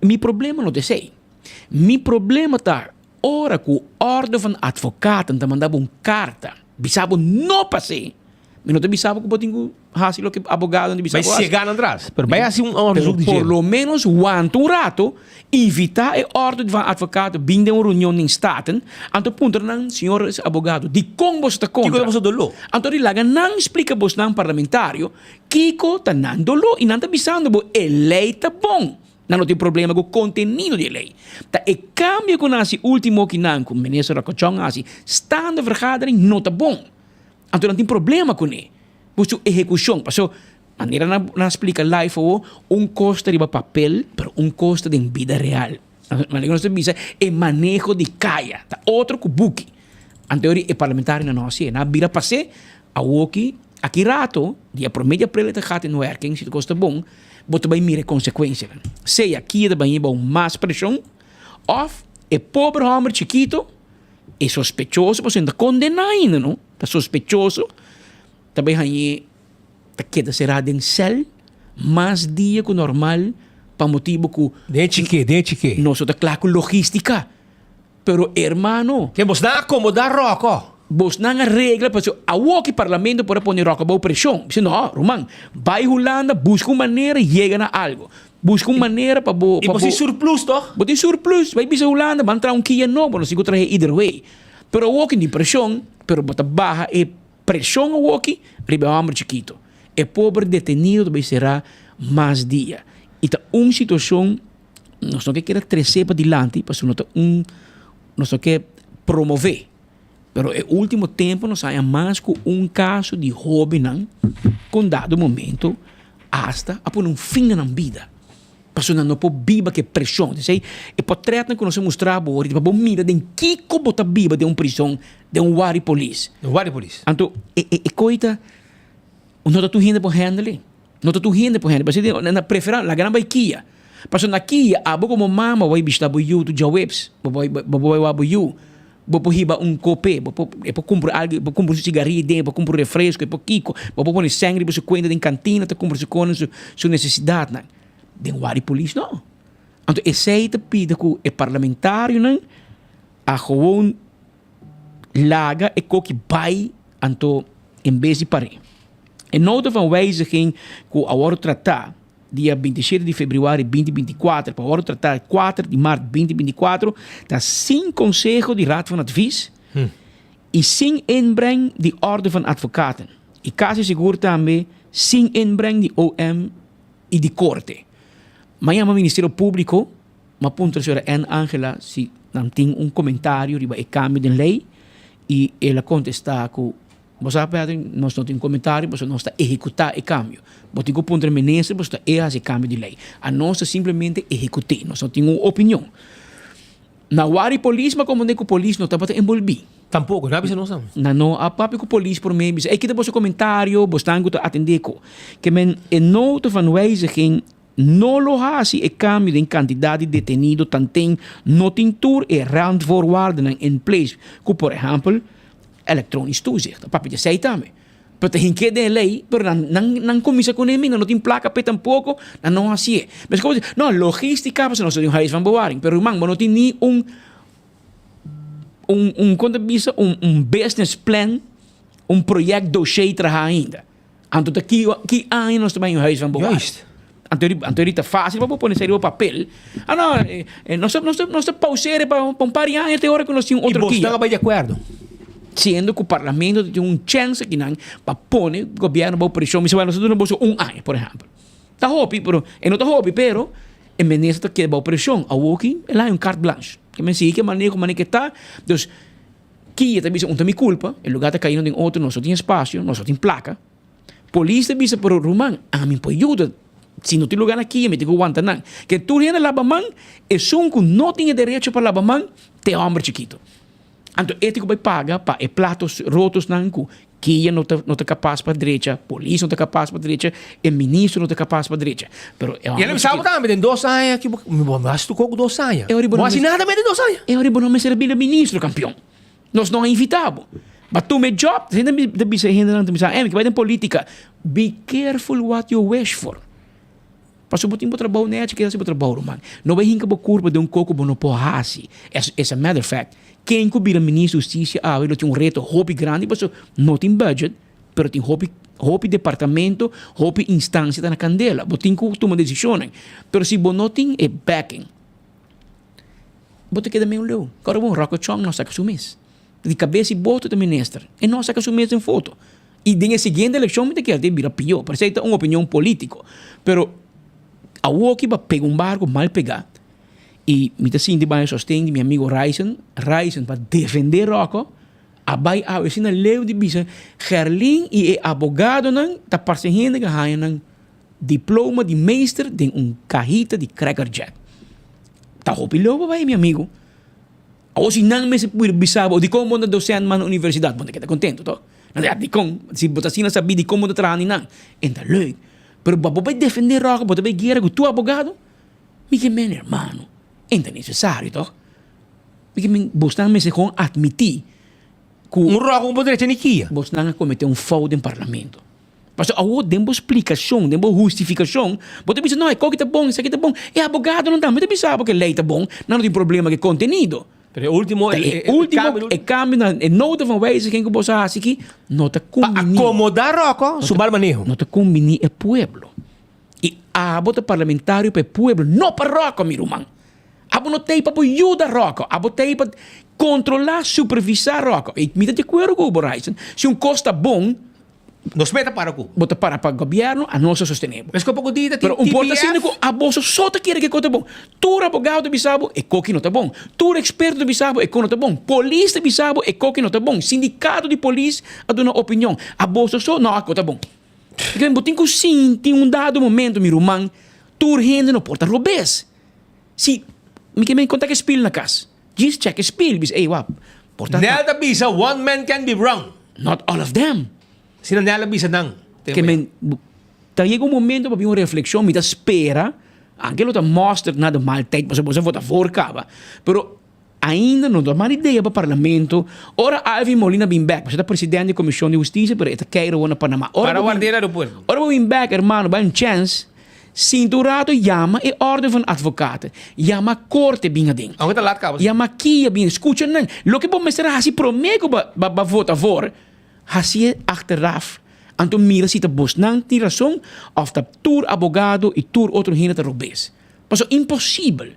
mi problema no te sei. Mi problema está ora que o orde van advocaten te mandava uma carta. Bisabo não passei. Mas não te bisabo que botinho hasi lo que abogado de bisabo. Mas se gana atrás. Pero vai assim resultado. Por lo menos aguanta um rato evitar a ordem van advocaten binnen uma reunião em staten. Anto punto nan senhores abogado de como você está contra. Kiko você dolo. Anto de laga não explica vos nan parlamentário. Kiko tá nan dolo e não tá bisando bo eleita bom. Não tem problema com o conteúdo da lei. Tá, e cambio com esse último que não, com o ministro Racochong, assim, está na vergadering, não está bom. Então não tem problema com ele. Porque a execução, passou, maneira não explica live ou custo de papel, mas custo de vida real. Maneira não se diz, é manejo de caia, tá outro que buque. Então, é parlamentar não assim, na vira passe, a aqui rato, dia promedio preleta gaat in werking, se custa bom, bota bem mire consequência. Seja aqui de bem bom mais pressão, ou é pobre homem chiquito, é sospechoso, você ainda condena ainda, não? Tá sospechoso, também aí tá queda será em cel, mais dia que o normal, para motivo que de que nós tá claro com logística. Pero hermano, que vos dá acomodar roco. Vos não há regra, porque a o parlamento pode pôr roca boa pressão. Você não, Román, vai Holanda, busca uma maneira, chega na algo. Busca uma maneira para bo. E você surplus, toch? Você surplus, vai bisa Holanda, vai entrar Kia novo, não se encontra either way. Pero o de pressão, pero bota barra e pressão o riba homem chiquito. E pobre detenido também será mais dia. E tá situação, nós não queremos crescer para adiante, porque nós não queremos promover. Pero no último tempo nós há mais com caso de hobby com dado momento hasta a pôr fim na vida. Porque não pode viver que pressão. E pode tratar que nós mostramos agora, para bom mira de que bota viva de prisão, de wari police. Então, coita, não está tu gente por handle. Não está tu gente por handle. Porque na preferência, a grande baiquia. Porque na Kia, abo como mama vai bistar boiu tu jawebs, vai boiu. Vou hiba copé, vou comprar algo, vou comprar cigarrillo, vou comprar refresco, vou kiko, vou pôr sangue, vou cuenta em cantina, te comprar sua necessidade, não. De wari police não. Então esse te pide que o parlamentário não a gewoon laga e que vai anto em vez de parar. E nota van wijziging que a hora tratar dia 27 de fevereiro de 2024, para agora tratar 4 de março de 2024, está sem consejo de raad van advies e sem inbreng de orde van advocaten. E quase seguro também sem inbreng de OM e de corte. Mas o Ministério Público, uma ponta a senhora Anne Angela, se não tem comentário sobre o cambio de lei, e ela contesta que você sabe, nós não temos comentário, você não está executando o cambio. Você tem que pôr ministro, você está esse cambio de lei. A nós simplesmente executar, nós não temos uma opinião. Na wari polícia, mas como nem que o polícia não está para envolver. Tampouco, não é não sabe. Não, a papi que o polícia por mim, é que depois o comentário, você está a atender que men em nota van wijziging não lo hace o cambio de quantidade de detenido, tantem não tem tour e randvoorwaarden em place, como por exemplo, elektronisch toezicht. Papi já sei também. Pero tem que de lei, pero não começa com ele, não tem placa pe tampouco, não assim. Mas como não, logística, você não tem um raiz van bewaring, pero man, não tem nem quando bisa business plan, projeto dossiê trabalhar ainda. Então aqui ainda nós também um raiz van bewaring. Anteriormente fácil para pôr nesse papel. Nós pausere para um par de anos até hora que nós tínhamos outro aqui. E você vai de acordo? Sendo que o parlamento tem chance que não para pôr o governo para pressão, mas nós não vamos ano, por exemplo. Está hobby, pero não está hobby, pero o ministro quer para pressão, a aqui lá é carte blanche. Que me sigue que manejo que está, então que também não tem culpa, o lugar está caindo em outro, nós só tem espaço, nós só tem placa. Polícia diz para o Román, mim pode ajudar. Se não tem lugar aqui, me tem que aguentar não. Que tu ainda lava-mão, é só que não tem direito para lavar-mão, tem homem chiquito. Então, ético vai pagar para pratos rotos não, Kia não está capaz para a direita, polícia não está capaz para a direita, e ministro não está capaz para a direita. Pero e ele sabe também, tem 2 anos que mas tu com 2 anos. Não assim nada mais de 2 anos. Eu não me serve ministro, campeão. Nós não é invitado. But to my job, que vai em política. Be careful what you wish for. Passo botin po trabalho net, que é po trabalho, man. Não vai hinka po curva de coco bo no po hasi. As a matter of fact, quem cobira ministro de justiça, ele tem reto hobby grande, passo não tem budget, pero tem hobby departamento, hobby instância na candela. Botin ko toma decisões. Pero se bo não tem backing, bote queda meio leu. Agora bom, rock chong nós saca sumis. De cabeça e boto do ministro. E nós saca sumis em foto. E na seguinte eleição, me quer vira pior. Parece que é uma opinião política. Pero a Woki vai pegar barco mal pegar. E me está sentindo bem sustento meu amigo Ryzen para defender Rocco. A vai a vecina leu de bisa. Gerlin e advogado não está perseguindo que há um diploma de meester de cajita de Cracker Jack. Tá roupilobo vai meu amigo. Ou se não me se puder bisabo de como na docente na universidade, você está contente, to? De como se você assim sabe de como trabalhar não. Então leuk. Pero vai defender Rocco, vai guerra com tu advogado? Me que men hermano. Então é necessário, to? Me que men buscar me se com admitir que Rocco não poderia ter niquia. Buscar cometer fraude em parlamento. Mas a dembo explicação, dembo justificação. Você pensa, não, é que tá bom, isso aqui tá bom. É advogado não dá, mas você pensa que lei tá bom, não tem problema com contenido. Pero último cambio na nota van wijze quem que você acha que não tá combinando. Acomodar Rocco, subir manejo. Não tá combinando é pueblo. E a bota parlamentário para pueblo, não para Rocco, meu irmão. A não tem para ajudar Rocco, a tem para controlar, supervisar Rocco. E me dá de acordo com o Boraisen. Se costa bom, nos meta para o bota para o governo a nossa sustentável. Mas que pouco dita tem importa assim que a bolsa só te quer que conta bom. Tu advogado bisabo e coque não tá bom. Tu experto bisabo e não tá bom. Polícia bisabo e coque não tá bom. Sindicato de polícia a dar uma opinião. A bolsa só não tá bom. Porque botin que sim, tem dado momento meu irmão, tu rende no porta robês. Se me que me conta que espelho na casa. Just check espelho bis ei wap. Porta. Nada bisa one man can be wrong. Not all of them. Sino nela bisa nang. Que men chega momento para uma reflexão, me dá espera, anche lo da mostra nada mal tempo, mas você vota fora cava. Pero ainda não dá uma ideia para o parlamento. Ora Alvin Molina bem back, você é presidente da Comissão de Justiça, pero está queiro na Panamá. Para guardar aeroporto. Ora bem back, hermano, vai chance. Cinturato chama e ordem van advogado. Chama corte bem adin. Agora lá cava. Chama kia bem, escuta não. Lo que bom mestra assim promego ba vota fora. Hasie achteraf. Anto mira si te bos nang ti razão of ta tour abogado e tour outro hina te robes. Paso impossível.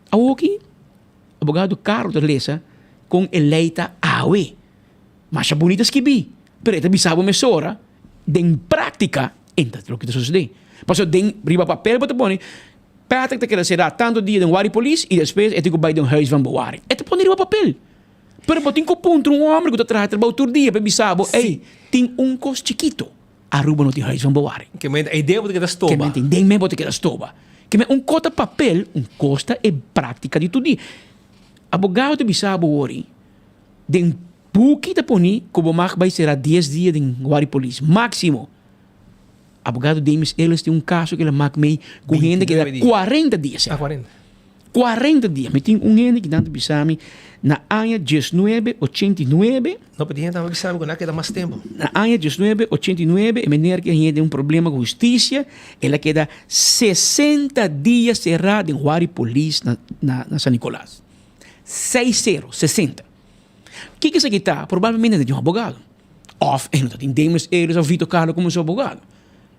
Awoki abogado caro de lesa com eleita awe. Mas a bonita skibi. Pero eta bisabo mesora den prática entra lo que te sucede. Paso den riba papel bota boni. Patrick te quer será tanto dia den wari police e depois etico by den huis van bewaren. Eta poni riba papel. Pero botin ko ponto homem que está trabalhando todo dia para bisabo. Ei, tem cos chiquito. Aruba não tem raiz van bewaren. Que me a ideia bote que da stoba. Que me tem nem me bote que da stoba. Que me cota papel, costa é prática de tudo dia. Abogado de bisabo ori. Den buki da poni como mag vai será 10 dias em Guari Police máximo. Abogado Demis eles tem caso que ele mag mei com gente que dá 40 dias. 40 dias. Me tem gente que tanto bisami na ano 1989. Não podia estar bisami com naquela mais tempo. Na ano 1989, a mulher que tem problema com justiça, ela queda 60 dias cerrada em Guari Police na São Nicolás. 60. O que isso aqui está? Provavelmente tem um advogado. Of, não tem Demis eles ou Vitor Carlos como seu advogado.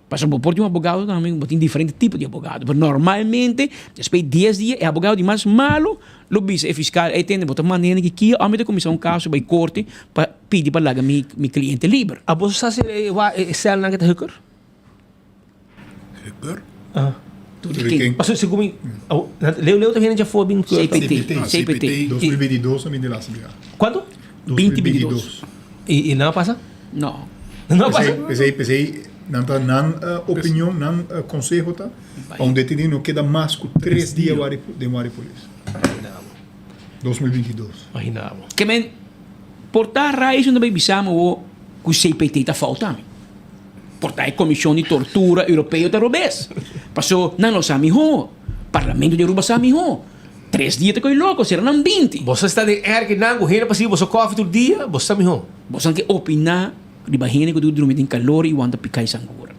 Passa por um advogado também, tem diferente tipo de advogado. Mas normalmente, depois de 10 dias, é advogado de mais malo, o vice é fiscal, é tende, botar maneira que aqui, a minha comissão um caso, vai corte, para pedir para largar meu cliente livre. A você sabe se cel na que hooker? Hooker? Tudo quem? Passou se comigo. Leu também já foi bem CPT. 2022 também de lá, sabe? Quando? 2022. E não passa? Não. Não passa? Pensei, não opinião, não conselho, tá? Um detenido queda mais que 3 dias de Guari Police. 2022. Imaginava. Que men, portar raiz onde vai bisamo o que o CPT tá faltando. Portanto, a Comissão de Tortura Europeia da Robes. Passou, não sabe o Parlamento de Aruba sabe o 3 dias que louco, será não 20. Você está de que não, rena para si, você coffee todo dia, você sabe o. Você tem que opinar, de barriga que tu dorme em calor e wanta picar sangura.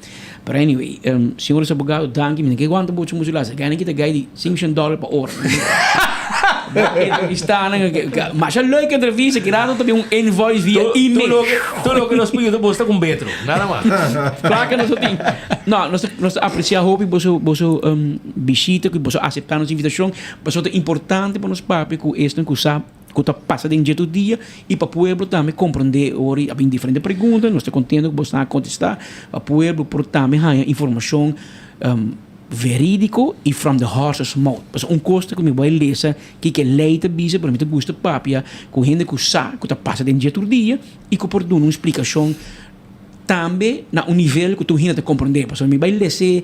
But anyway, senhores abogados, danke, me que aguenta muito musula, se ganha que te ganha de $500 por hora. Está mas é leuk entrevista, que nada também invoice via e-mail. Tudo que nós pedimos você com Betro, nada mais. Claro que nós temos. Não, nós apreciamos que você visita, que você aceitar nossa invitação, mas é importante para nós papi que este não sabe que está passando em dia todo dia e para o povo também compreender ori há diferentes perguntas, nós estamos contentes que você contestar para o povo por também ter informação verídico e from the horse's mouth. Mas coisa que me vai ler que leite bisa para mim te gusta papia com gente que sabe que está passando em dia todo dia e que por dar uma explicação também na nível que tu ainda te compreender. Mas me vai ler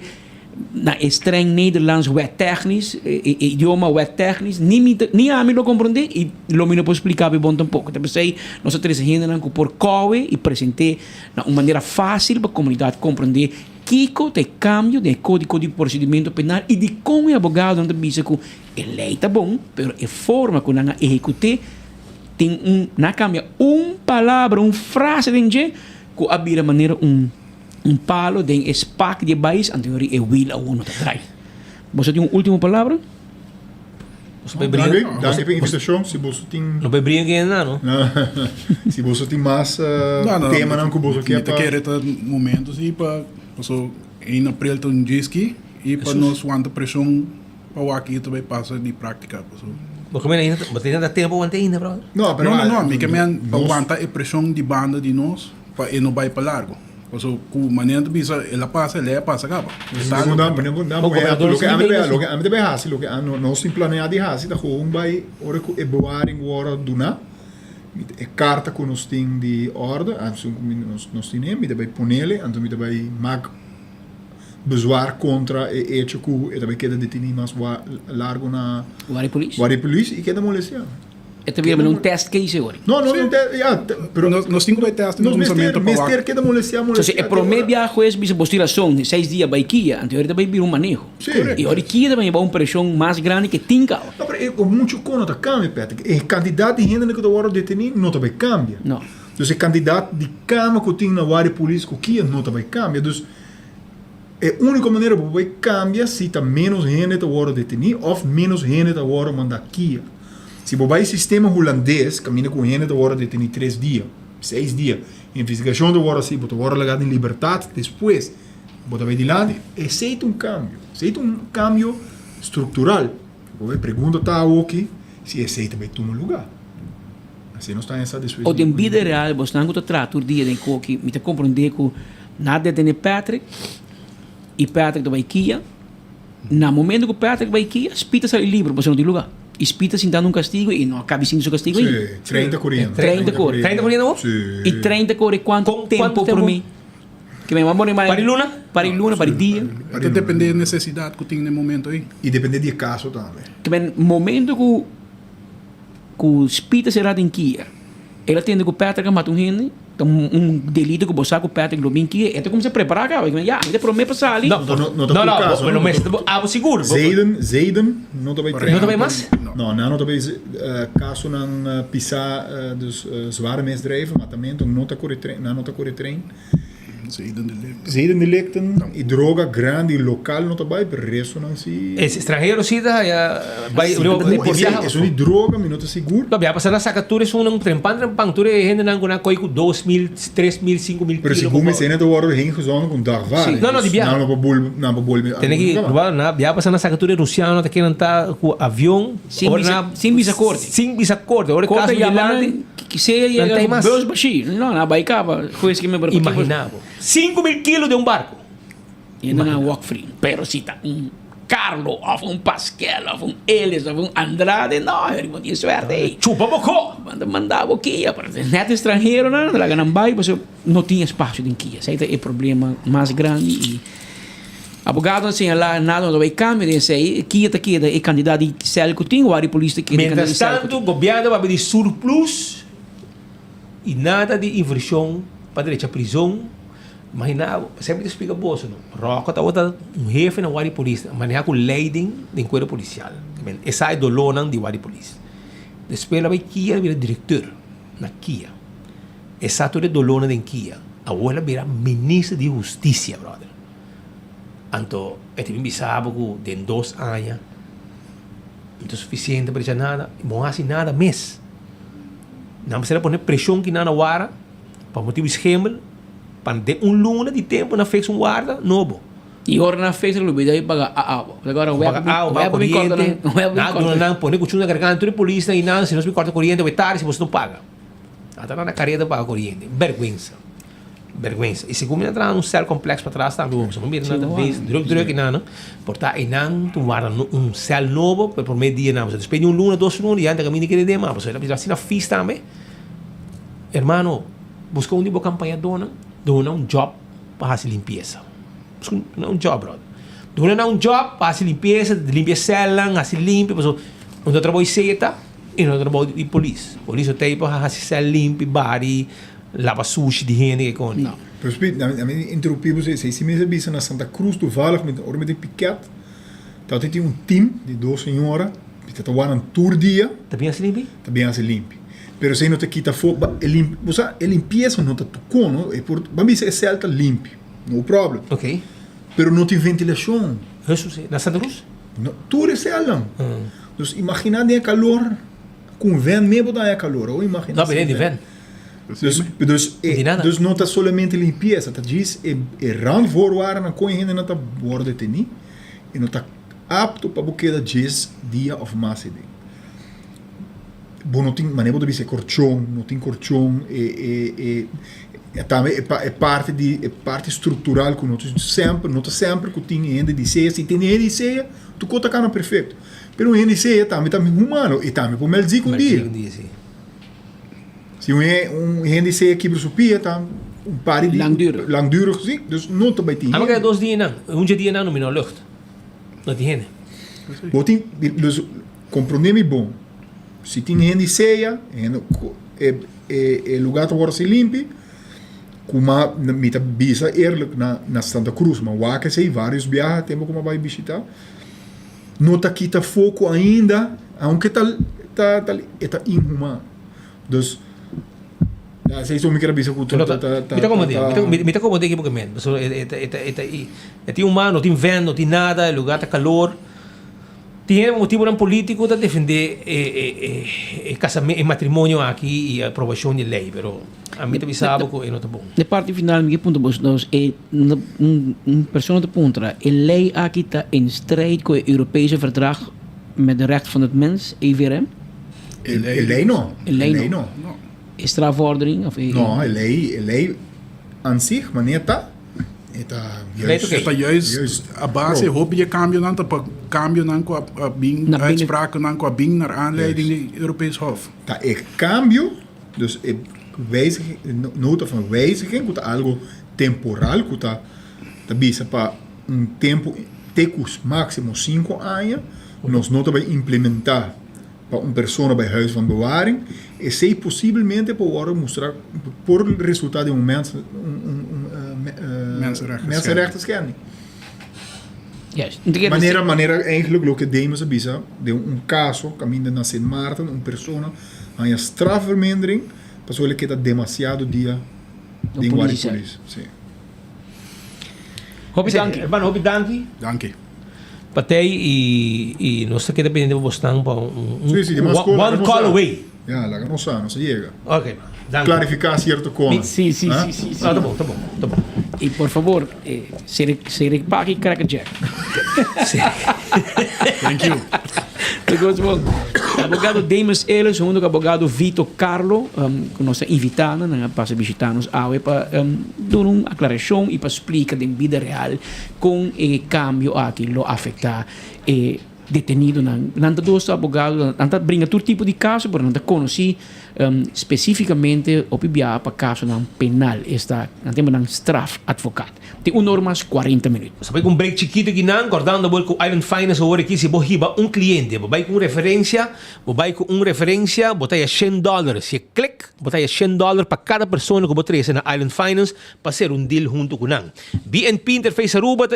na estranho Nederlands wet technisch, idioma wet technisch, nem a mim não compreender e lo me não posso explicar bem bom tampouco. Então sei, nós três gente que por coe e apresentei de uma maneira fácil para a comunidade compreender Kiko tem cambio de código de procedimento penal e de como o advogado não diz que a lei está bom, mas a forma que não execute tem não cambia palavra, frase de gente que abrir maneira palo de espaço de país anterior é will a uno atrás. Você tem última palavra? Danke pela invitação. Se você tem não vai brincar não. Se você tem mais tema não que você quer para momentos e para em abril tem disque e para nós quanta pressão para o aqui também passa de prática. Porque ainda dá tempo ainda, bro. Não, me que aguanta a pressão de banda de nós para não vai para largo. Porque com maneira de bisa ela passa acaba. Lo que hasi, lo que não se planeia de hasi, da gewoon vai ora que é bewaring ora duna. É carta que nós tem de ordem, nós temos, me daí ponele, então me daí mag bezwaar contra e hecho que daí queda detenido mais largo na Wari Police e queda molestia. É também um teste que isso agora. Não, pero nós temos que testar no lançamento para lá. Queda molestia. Se é promedio a juez bisa postulação de 6 dias vai Kia, anterior vai vir manejo. E agora Kia também vai pressão mais grande que tinca. Não, pero é muito cono tá cambia, Patrick. É candidato de gente que agora detenido não também cambia. Não. Então é candidato de cama que tem na Wari Police que Kia não também cambia. Então é a única maneira para vai cambiar se tá menos gente agora detenido ou menos gente agora mandar Kia. Se você vai sistema holandês, caminha com gente agora detenido 3 dias, 6 dias. Investigação agora sim, você agora legado em liberdade, depois, você vai de lado, aceita um cambio estrutural. Você pergunta tá aqui, se aceita vai tomar lugar. Assim não está nessa discussão. O em vida real, você não está tratando o dia de que me te compreender que nada tem Patrick e Patrick vai Kia. No momento que o Patrick vai Kia, espita sai livre, você não tem lugar. Espita sem dar um castigo e não acaba sem seu castigo aí. 30 coreanos. 30 coreanos. 30 coreanos? Sim. E 30 coreanos, quanto tempo por mim? Que me vamos mais. Para luna? Para luna, para dia. Depende da necessidade que tem no momento aí. E depende do caso também. Que no momento que o espita será em Kia, ela tem que o Patrick matar gente, delito que você com o Patrick lo bem Kia, é como se preparar, cara. Já, me promete passar ali. Não, mas seguro. Zayden, não também Não também mais? Não também caso não pisar dos zware misdrijven, matamento, não tá corre trem. Zedendelicten e droga grande local não também, per resto não se. É estrangeiro sim, vai é uma droga, mas não está seguro. Não, vai passar na sacatura, é um trempang, tu é gente não com coi com 2.000, 3.000, 5.000 quilos. Pero se come se ainda agora heen gezond com dagvaar. Não, de viagem. Não para bol. Tem que vai passar na sacatura russiana, tá querendo estar com avião, sem visa corte. Sem visa corte. Agora caso de lá que seja Deus baixi. Não vai acaba. Foi isso que me imaginava. 5.000 kilos de um barco. E ainda não walk free. Pero se tá Carlo, ou Pascal, ou Elis, ou Andrade, não, eu não tinha sorte. Chupa bocó! Mandava aqui, neto estrangeiro, não, lá não vai, mas não tinha espaço em Kia. Esse é o problema mais grande. E abogado, assim, lá nada não vai cambiar, esse aí, Kia é candidato de céu que tem, o área polícia que é candidato de céu. Mientras tanto, o governo vai pedir surplus e nada de inversão para direita prisão. Imagina, sempre te explica bolso, não? Roca tá outra jefe na Wadi Police, maneja com leiding de enquadro policial. Essa é do lonan de Wadi Police. Depois ela vai Kia vira diretor na Kia. Essa toda do lonan de Kia. A ela vira ministra de Justiça, brother. Então, é tipo bisabo que de 2 anos, não é suficiente para nada, não faz nada mês. Não precisa poner pressão que nada wara, para motivo esquema. Para ter luna de tempo na fez guarda novo. E agora na fez ele vai pagar agora vai corrente. Não pode continuar carregando tudo polícia e nada, se não se corta corrente vai tarde se você não paga. Até na carreira paga corrente. Vergüenza. E se como entrar num céu complexo para trás, tá louco. Não mira nada vez, droga que nada. Porta e não tu guarda céu novo por meio dia não. Depois de luna, 2 lunas e anda caminho que ele dema, você vai assim na festa também. Hermano, busca um tipo campanha dona job para fazer limpeza. Não job, brother. Dona job para fazer limpeza cela, fazer limpa, pessoal. Não trabalho seta e não trabalho de polícia. Polícia tem para fazer cela limpa, body, lava sushi de gente que com. Não. Mas a mim interrompi você, se me bisa na Santa Cruz toevallig met een piquet, dat tem team de 2 senhoras, que está um tour dia. Tá bem assim limpo? Tá bem assim limpo. Pero se não te quita fogo, a limpeza não está tocando, é por, vamos dizer, é está limpo, no problema. Ok. Pero não tem ventilação. Isso sim. Na Santa Cruz? Tudo é céu. Então, imagina de calor, com vento mesmo dá calor, ou imagina. Não, bem de vento. Dus não está somente limpeza, tá diz é round voorwaarden na coisa ainda não está borda teni, e não está apto para buqueda 10 dias of mais de. Bom, não tem maneira de dizer corchão, não tem corchão, também é parte estrutural que não sempre que tem ainda de ceia, se tem ainda de ceia, tu conta cana perfeito. Pero ainda de ceia também humano e também por melzik dia. Se ainda de ceia quebra supia, tá par de langdurig sim, dus não está bem tinha. Ah, mas 2 dias não, dia não me lucht. Não tem. Bom, tem, dus compromisso bom. Se tem gente ceia, é lugar para agora se limpe, como me tá bisa eerlijk na Santa Cruz, mas o que sei vários viagens, tempo como vai visitar, não tá quita foco ainda, aunque tá inhumano. Dus sei só me quero bisa com me tá acomodando aqui porque mesmo, é humano, não tem vento, não tem nada, o lugar tá calor. Tinha motivo político de defender casamento, matrimônio aqui e aprovação de lei, mas a mim também sabe que não está bom. De parte final, me ponto nós é pessoa de pontra, a lei aqui está em strijd com o europeu verdrag met de rechten van het mens, EVRM? Lei não. Lei não. Strafvordering of não, a lei aan zich, maar niet dat. Está juist a base hoop je cambio nan com a bing uitspraak nan com a bing naar aanleiding do Europees Hof. Tá cambio, dus wijziging, nota van wijziging, que algo temporal, que tá bisa para tempo tecus máximo 5 anos, nós nota vai implementar para persona bij huis van bewaring, e sei possivelmente para mostrar por resultado de mensenrechten schending. Yes. Maneira eigenlijk lo que demos bisa de caso caminho na Sint Maarten, persona aan strafvermindering, passou ele que está demasiado dia de polícia. Sim. Hermano, danke. Danke. Patei e nós aqui dependendo de você para one call away. Ja, la no se llega. Ok, danke. Clarificar cierto cosa. Sí. Tá bom. E por favor, se pague Cracker Jack. Thank you. Abogado Demas Eles, junto com o abogado Vitor Carlo, que nós invitamos para visitar-nos para dar uma aclaração e para explicar em vida real com o cambio que lo afeta detenido. Não dos abogados, não brinca todo tipo de caso, mas não conhece especificamente opibia para caso ng penal esta ng tema ng strafadvocaat. Tem normas 40 minutos. Sabay kung break chiquito ginang, acordando bol ko Island Finance o aqui se bo hiba un cliente, bobay kung referência, botay a $100. Se click, botay a $100 para cada pessoa que botrese na Island Finance para ser um deal junto com nang. BNP Interface Aruba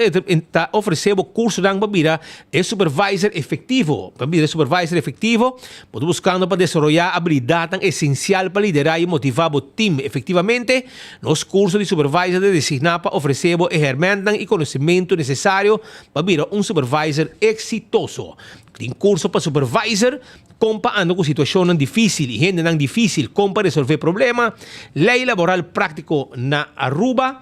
ta oferecendo curso nang babira é supervisor efetivo. Babira supervisor efetivo, boto buscando para desenvolver habilidade essencial para liderar e motivar o time efetivamente. Nos cursos de supervisor de designar para oferecer herramientas e conhecimento necessário para virar um supervisor exitoso. Tem curso para supervisor, compa ando com situação difícil e gente não difícil, compa resolver problema, lei laboral prático na Aruba,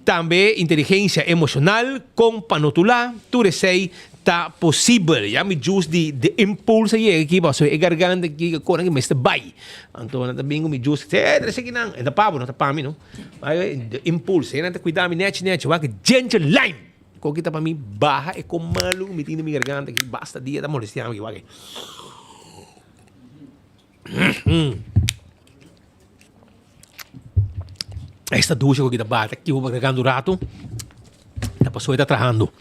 também inteligência emocional, compa notular, tudo sei tá possível. Já me jus de impulso aí aqui, mas é garganta que corre que me está bem. Então na bingo me jus, desse aqui não, é da pavo, não tá para mim não. Aí impulso, ainda cuidar me net, vai que gentle line. Com que tá para mim barra é com malo, me tinha minha garganta que basta dia da molestia aqui, vai. Esta ducha que tá bata, aqui vou carregando rato. A pessoa está trabajando.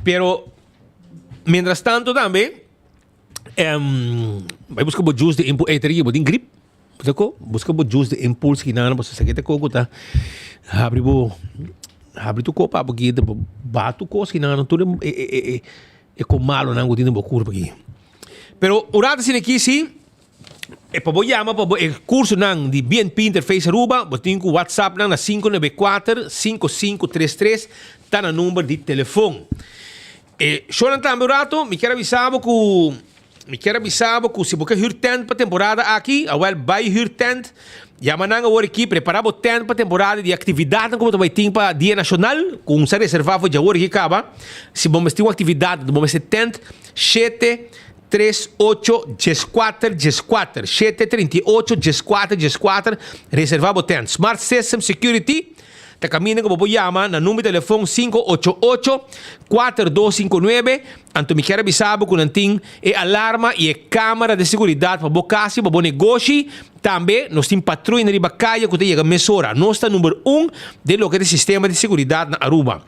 Pero mientras tanto também vai buscar o juice de impulso, teria o grip, busca o juice de impulso que não, você sabe que coco tá, abre tu copa porque bate o coisa que não, tudo é com malo não, que tem um curva aqui. Pero o rato assim aqui sim, é para o chama para o curso não de BNP Interface Aruba, botem com o WhatsApp não na 594-5533, tá no número de telefone. Shonan também rato, me quero avisar que se você hyr tent para temporada aqui, vai hyr tent, já mananga o aqui preparar o tent para temporada de atividade como vai ter para dia nacional, com se reservar foi já aqui acaba. Se vamos ter uma atividade, vamos ter tent 738-14-14 738-14-14 reservar o tent. Smart System Security te caminha como vou chamar na número de telefone 588-4259. Anto me quero avisar que não tem alarma e câmera de segurança para o casa, para o negócio. Também nós temos patrulha de bacaia que tem a mesura. Nós está número 1 do sistema de segurança na Aruba.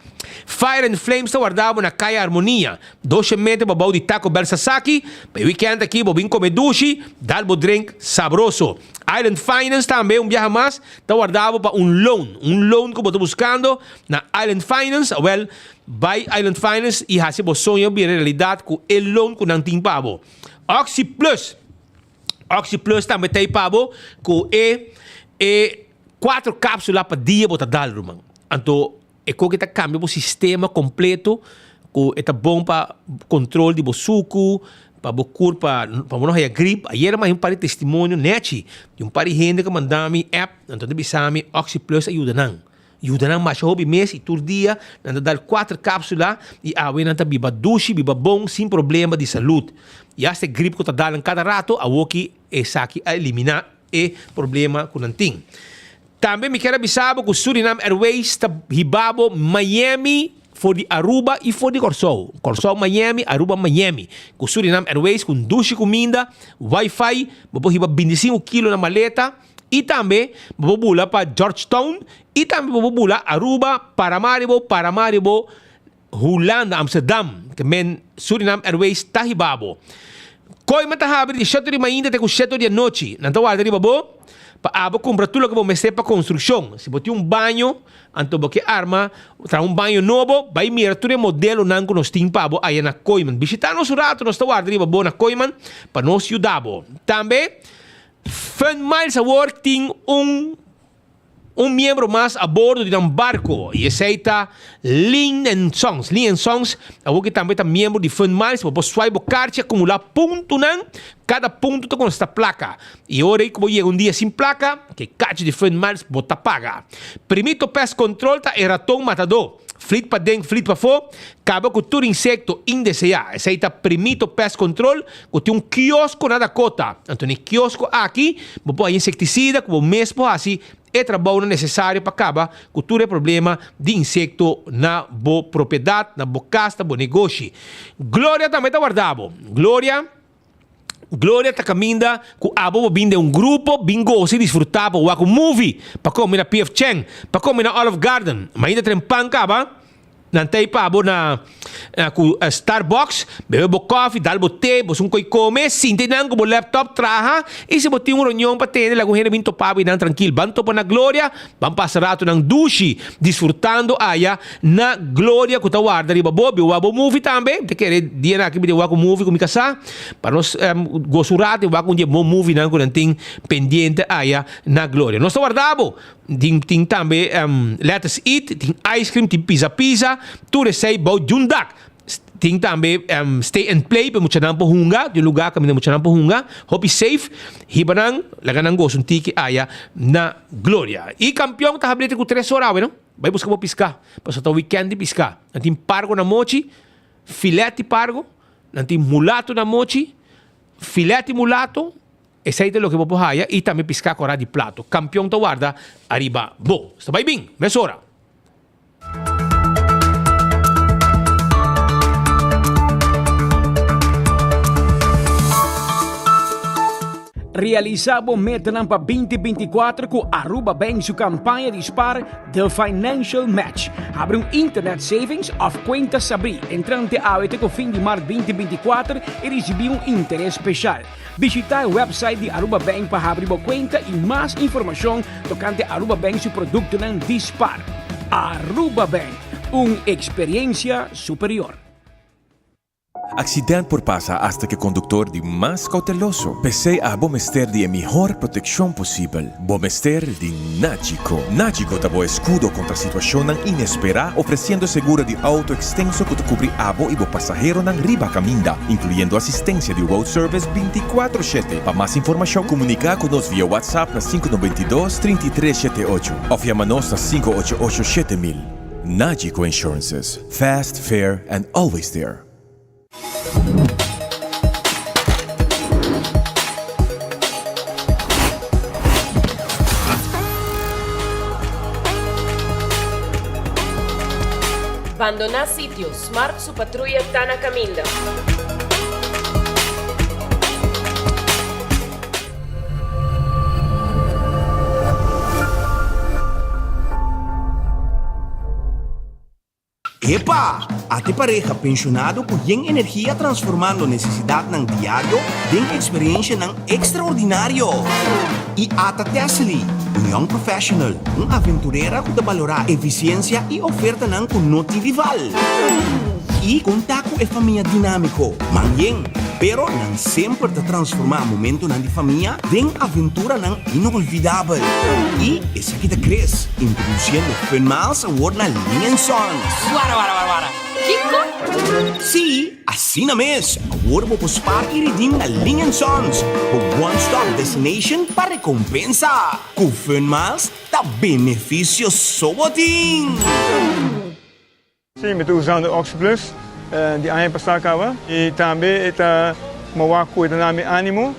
Fire and Flames está guardado na Caia Harmonia. 12 metros para o de Taco Bell Sasaki. Para o weekend aqui, para vir comer duche, dar o drink sabroso. Island Finance também, viaje mais, está guardado para loan que eu estou buscando na Island Finance. Well, vai Island Finance e hace o sonho de realidade com o loan que não tem pavo. Oxy Plus também tem pavo com 4 cápsulas para dia para dar, irmão. Então, é que está cambiando o sistema completo, que é bom para controle de suco, para bocur para não ter gripe. Ayer mais par de testemunho net, de par de gente que mandou-me app, então de bisame Oxy Plus ajuda não mais hobby mês e todo dia, não dar 4 cápsulas e a não tá biba duche, biba bom, sem problema de saúde. E essa gripe que tá dando cada rato, a woki é saki a eliminar o problema que não tem. Também me quero avisar que o Suriname Airways está hibabo Miami, for de Aruba e for de Corsol. Corsol Miami, Aruba Miami. Com Suriname Airways, com duche comida, Wi-Fi, vou hiba 25 kg na maleta. E também vou bula para Georgetown. E também vou bula Aruba, Paramaribo, Holanda, Amsterdam. Que men Suriname Airways está hibabo. Koi mata abre de 7 de manhã até com 7 de noite. Não está guardando babo. Para comprar tudo que vou mexer para construção. Se botar banho, então porque arma, traz banho novo, vai mirar tudo modelo não que nós temos para aí na Coiman. Visitar nosso rato, nós estamos guardando na Coiman para nos ajudar. Também, Fun Miles Award tem membro mais a bordo de barco. E esse aí está Lean and Songs. Eu que também está membro de Fun Miles. Vou swipe o carte, acumular ponto não. Cada ponto está com esta placa. E agora que vou ir dia sem placa, que carte de Fun Miles bota paga. Primito Pest Control está ratão matador. Flit para dentro, flit para fora, acaba com todo insecto indesejado. Esse aí está Primito Pest Control, que tem quiosco na Dakota. Então, no quiosco aqui, vou pôr inseticida, que vou mesmo assim, é trabalho necessário para acabar com todo problema de insecto na boa propriedade, na boa casa, na boa negócio. Glória também está guardado. Glória Gloria ta caminda ku abo binde un grupo bingo si disfrutaba wa ku movie pa come na PF Cheng pa come na Olive Garden mainda trempan ka ba nantay pa abo na ku Starbucks bebe bo coffee dalbo te bo sun koy come sinte nang ko laptop traha isi bo ting ronyong patene lagu hena binto pabi nang tranquil banto pa na Gloria ban pasarato ng dushi disfrutando aya na Gloria ku tawar dari babobi wa bo movie tambe te kere dia na kibi wa ku movie kumikasa para nos gosurate wa ku mo movie nang ko nanting pendiente aya na Gloria nos tawardabo ting tambe let's eat ting ice cream ting pizza tu resei bau jundak ting tambe stay and play pe mucha nang pohunga di lugar kami na mucha nang pohunga hope safe hibanang laganang go suntiki aya na Gloria i kampiyon ta hablete ku 3 horas no vai buscar bo pisca paso ta weekend di pisca nanti pargo na mochi filete pargo nanti mulato na mochi filete mulato e sei dello che popo haya e también pisca cora di plato campion to guarda arriba bo sta vai bin mesora Realizamos Metanam para 2024 com Aruba Bank sua campanha de SPAR The Financial Match. Abre internet savings of Quinta Sabri, entrante até o fim de março 2024 e receber interesse especial. Visitar o website de Aruba Bank para abrir uma conta e mais informação tocante Aruba Bank seu produto de SPAR. Aruba Bank, uma experiência superior. Accidente por pasa hasta que conductor de más cauteloso. Pese a bomester de mejor protección posible. Bomester de Nachico. Nachico tabo escudo contra situación inesperada, ofreciendo seguro de auto extenso que te cubre abo y bo pasajero nan riba caminda, incluyendo asistencia de road service 24/7. Para más información, comunica con nos vía WhatsApp na 592-3378 o llámanos na 588-7000. Nachico Insurances. Fast, fair, and always there. Abandonar sitio. Smart su patrulla está na caminda. Epa! Ate pareja pensionado com yen energia transformando necessidade ng diário em experiência ng extraordinário. E ata Tesli, young professional, aventureira que valorar eficiência e oferta ng kunoti rival. E contato e família dinâmico, manheng, pero nang sempre te transformar momento ng di família em aventura ng inolvidável. E essa aqui te cres, introduzindo Fenmals Award na Lincoln Sons. Guara. Kiko? Sim, assim na mes. Award mo pospar e redeem na Lincoln Sons. O one-stop destination para recompensa. Com Fenmals, tá benefício soboting. Sim, eu estou usando o Oxyplus de anha pasakawa e também está mawako ito namin ânimo,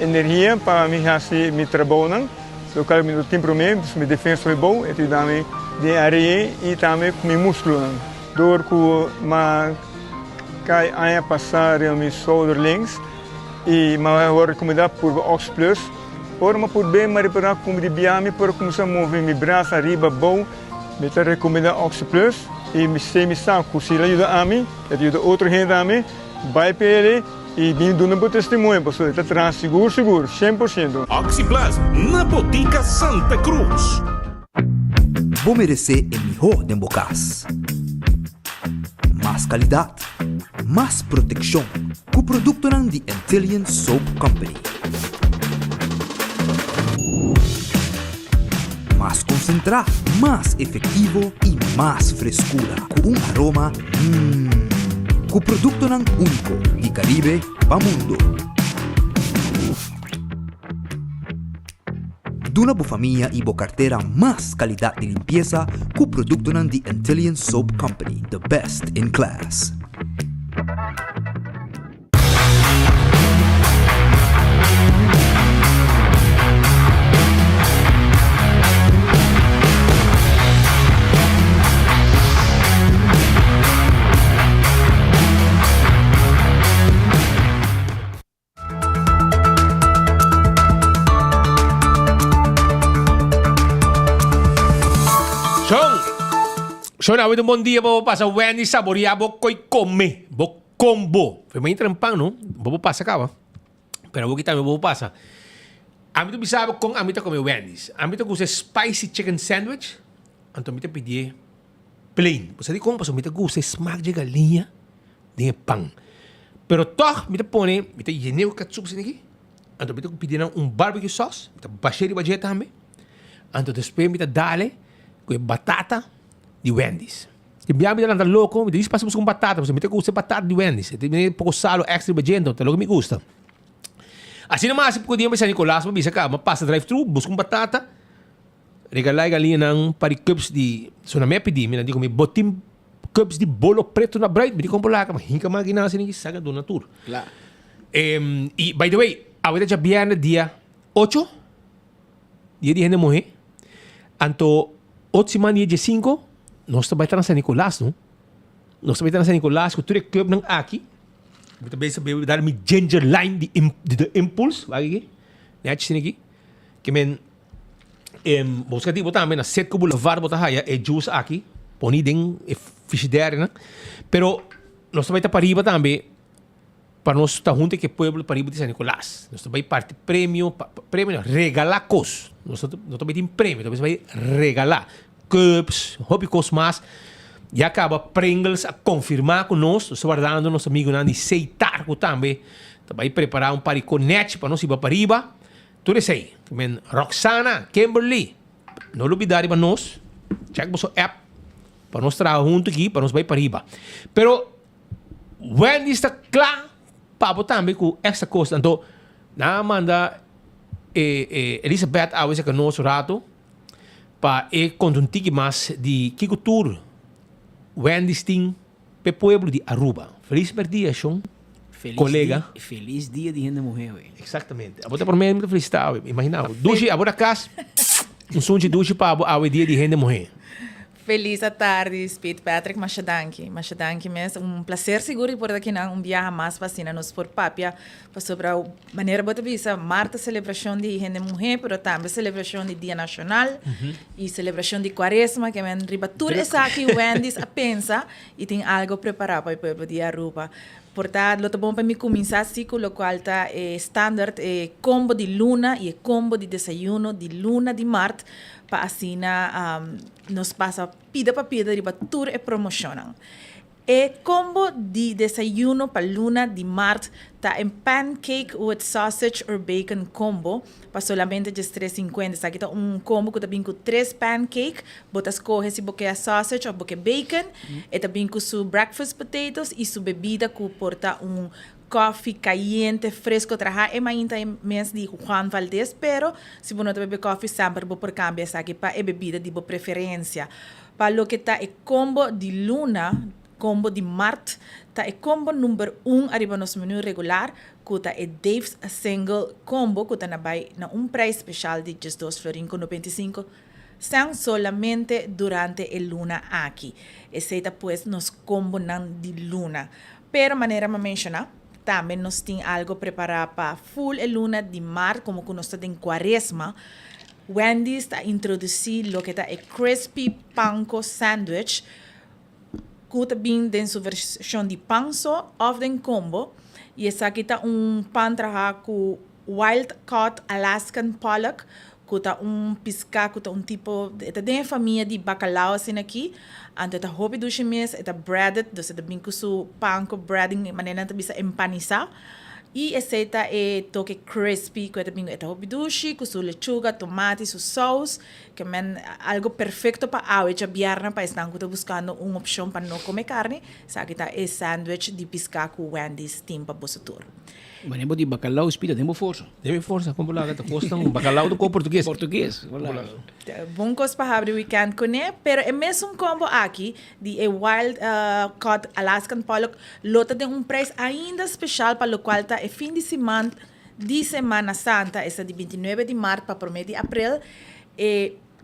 energia para me fazer meu trabalho. So kalau meu tempo mesmo, me defesa bom, ito namin de areia e também com meu músculo. Door ko kai anha passar meu shoulder links e me recomendar por Oxyplus. Por ma por bem me reparar como de biame por começar a mover meu braço arriba bom, me te recomendar Oxyplus. E me sabe que se ele ajuda a mim, ele ajuda outra gente a mim, vai para ele e vem dando um testemunho, pessoal. Ele está seguro, 100%. Oxyplus, na Botica Santa Cruz. Vou merecer o melhor de Bocas. Mais qualidade, mais proteção, com o produto de Intelligent Soap Company. Mais concentrado, mais efetivo e mais frescura, com aroma com produto único de Caribe para mundo. Duna bo família e bo carteira mais qualidade de limpeza com produto de Intelligent Soap Company, the best in class. Sean, awit un bom dia po pasa Wendy saborear bo koi come, bo combo. Foi muito trampang, no? Bo pasa ka ba? Pero bo kita bo pasa. Amito bisabo kung amito come Wendy's. Amito gusto spicy chicken sandwich. Anto amito pidi plain. Pues di kung paso amito gusto smack de galinha de pang. Pero toch amito pone, amito yeneu katsup siniki. Anto amito pidi ng barbecue sauce, amito basheri bajeta hame. Anto después amito dale com batata de Wendy's. E minha amiga anda louco, me diz passamos com batata, você me tem que usar batata de Wendy's. Tem um pouco salo extra bagento, tá logo me gusta. Assim naman assim porque dia may San Nicolas, mabisa ka, mapasa drive-thru, busca com batata. Regalai galinha ng pari cups de, so na me pedi, me digo me botim cups de bolo preto na bread, me di compro lá, hinka mga ginasa ni saga do natur. Claro. E by the way, awita ja viernes dia 8, dia de gente morrer. Anto 8 semana dia 5, nós também estamos em San Nicolas, não? Nós também estamos em San Nicolas, com todo o clube ng aqui. Eu também sabia dar mi ginger lime de impulse, aqui. Net sin aqui. Que men busca tipo também na Setco Boulevard bota haya e juice aqui, poni ding e frigidaire, né? Pero nós também tá para riba também para nós tá junto que pueblo para riba de San Nicolas. Nós também parte prêmio regalacos. Nós também tem prêmio, também vai regalar cups, hobby mas e acaba Pringles a confirmar conosco, estou guardando nosso amigo Nani Seitar também, vai preparar um pariconete para nós ir para riba. Tudo isso aí. Roxana, Kimberly, não olvidar para nós, check o seu app para nós trabalhar junto aqui, para nós ir para riba. Pero Wendy está claro para também com essa coisa, então na manda Elizabeth a veces que nós rato pa contuntig mas di Kiko Tour Wendy's Ting pe pueblo de Aruba. Feliz dia, Sean. Colega. Feliz dia de gente mulher, güey. Exatamente. Abota por mim muito felicidade, imagina. Dushi, abora casa. Sunji dushi pa abo dia de gente mulher. Feliz tarde, Speed Patrick Machadanki. Machadanki mes prazer seguro por aqui na viaje mais vacina nos por papia sobre a maneira bota visa Marta celebração de gente mulher, pero também celebração de Dia Nacional e celebração de Quaresma que men ribatura essa aqui Wendy's a pensa e tem algo preparado para o povo de Aruba. Portanto, lo bom para mim começar assim com o qual está standard combo de luna e combo de desayuno de luna de Marte para assim nos passa pida para pida riba tour e promocionam. E combo de desayuno para luna de Marte está em pancake with sausage or bacon combo para solamente de $3.50. Aqui está combo que também com 3 pancake, botas escolhe se você quer sausage ou você quer bacon, e também com seu breakfast potatoes e sua bebida que porta coffee caliente, fresco, traja e mainta mês de Juan Valdez, pero se você não bebe coffee, sempre vou por cambiar essa aqui para bebida de boa preferência. Para o que está é combo de luna, combo de Marte, tá é combo número 1 arriba nos menu regular, que tá é Dave's Single Combo, que tá na preço especial de just $2.95, são solamente durante a luna aqui. Esse tá pues nos combo de luna. Pero maneira me mencionar, também nós tem algo preparado para full a luna de Marte, como que nós tá em Quaresma. Wendy's está introduzindo o que tá é Crispy Panko Sandwich, que também tem sua versão de panso ou de combo. E essa aqui está pan trabalhado com Wild Caught Alaskan Pollock, que está pescado, que está tipo, tem família de bacalhau assim aqui. Então, está hobby do chimes, está breaded, então também com seu panko breading, maneira também se empanizar. E esse é toque crispy, que também é hobby dushi, com sua lechuga, tomate, sua sauce, que é algo perfeito para a hoje viernes, para estar buscando uma opção para não comer carne. Sabe que é sandwich de pescado com Wendy's team para você tour. Mas nem de bacalhau, espírito, tem força. Tem força, como lá, custa bacalhau do português. Português. Bom coisa para abrir o weekend com ele, pero é mesmo combo aqui de Wild Caught Alaskan Pollock, lota tem preço ainda especial para o qual está fim de Semana Santa, essa de 29 de março para 1 de abril,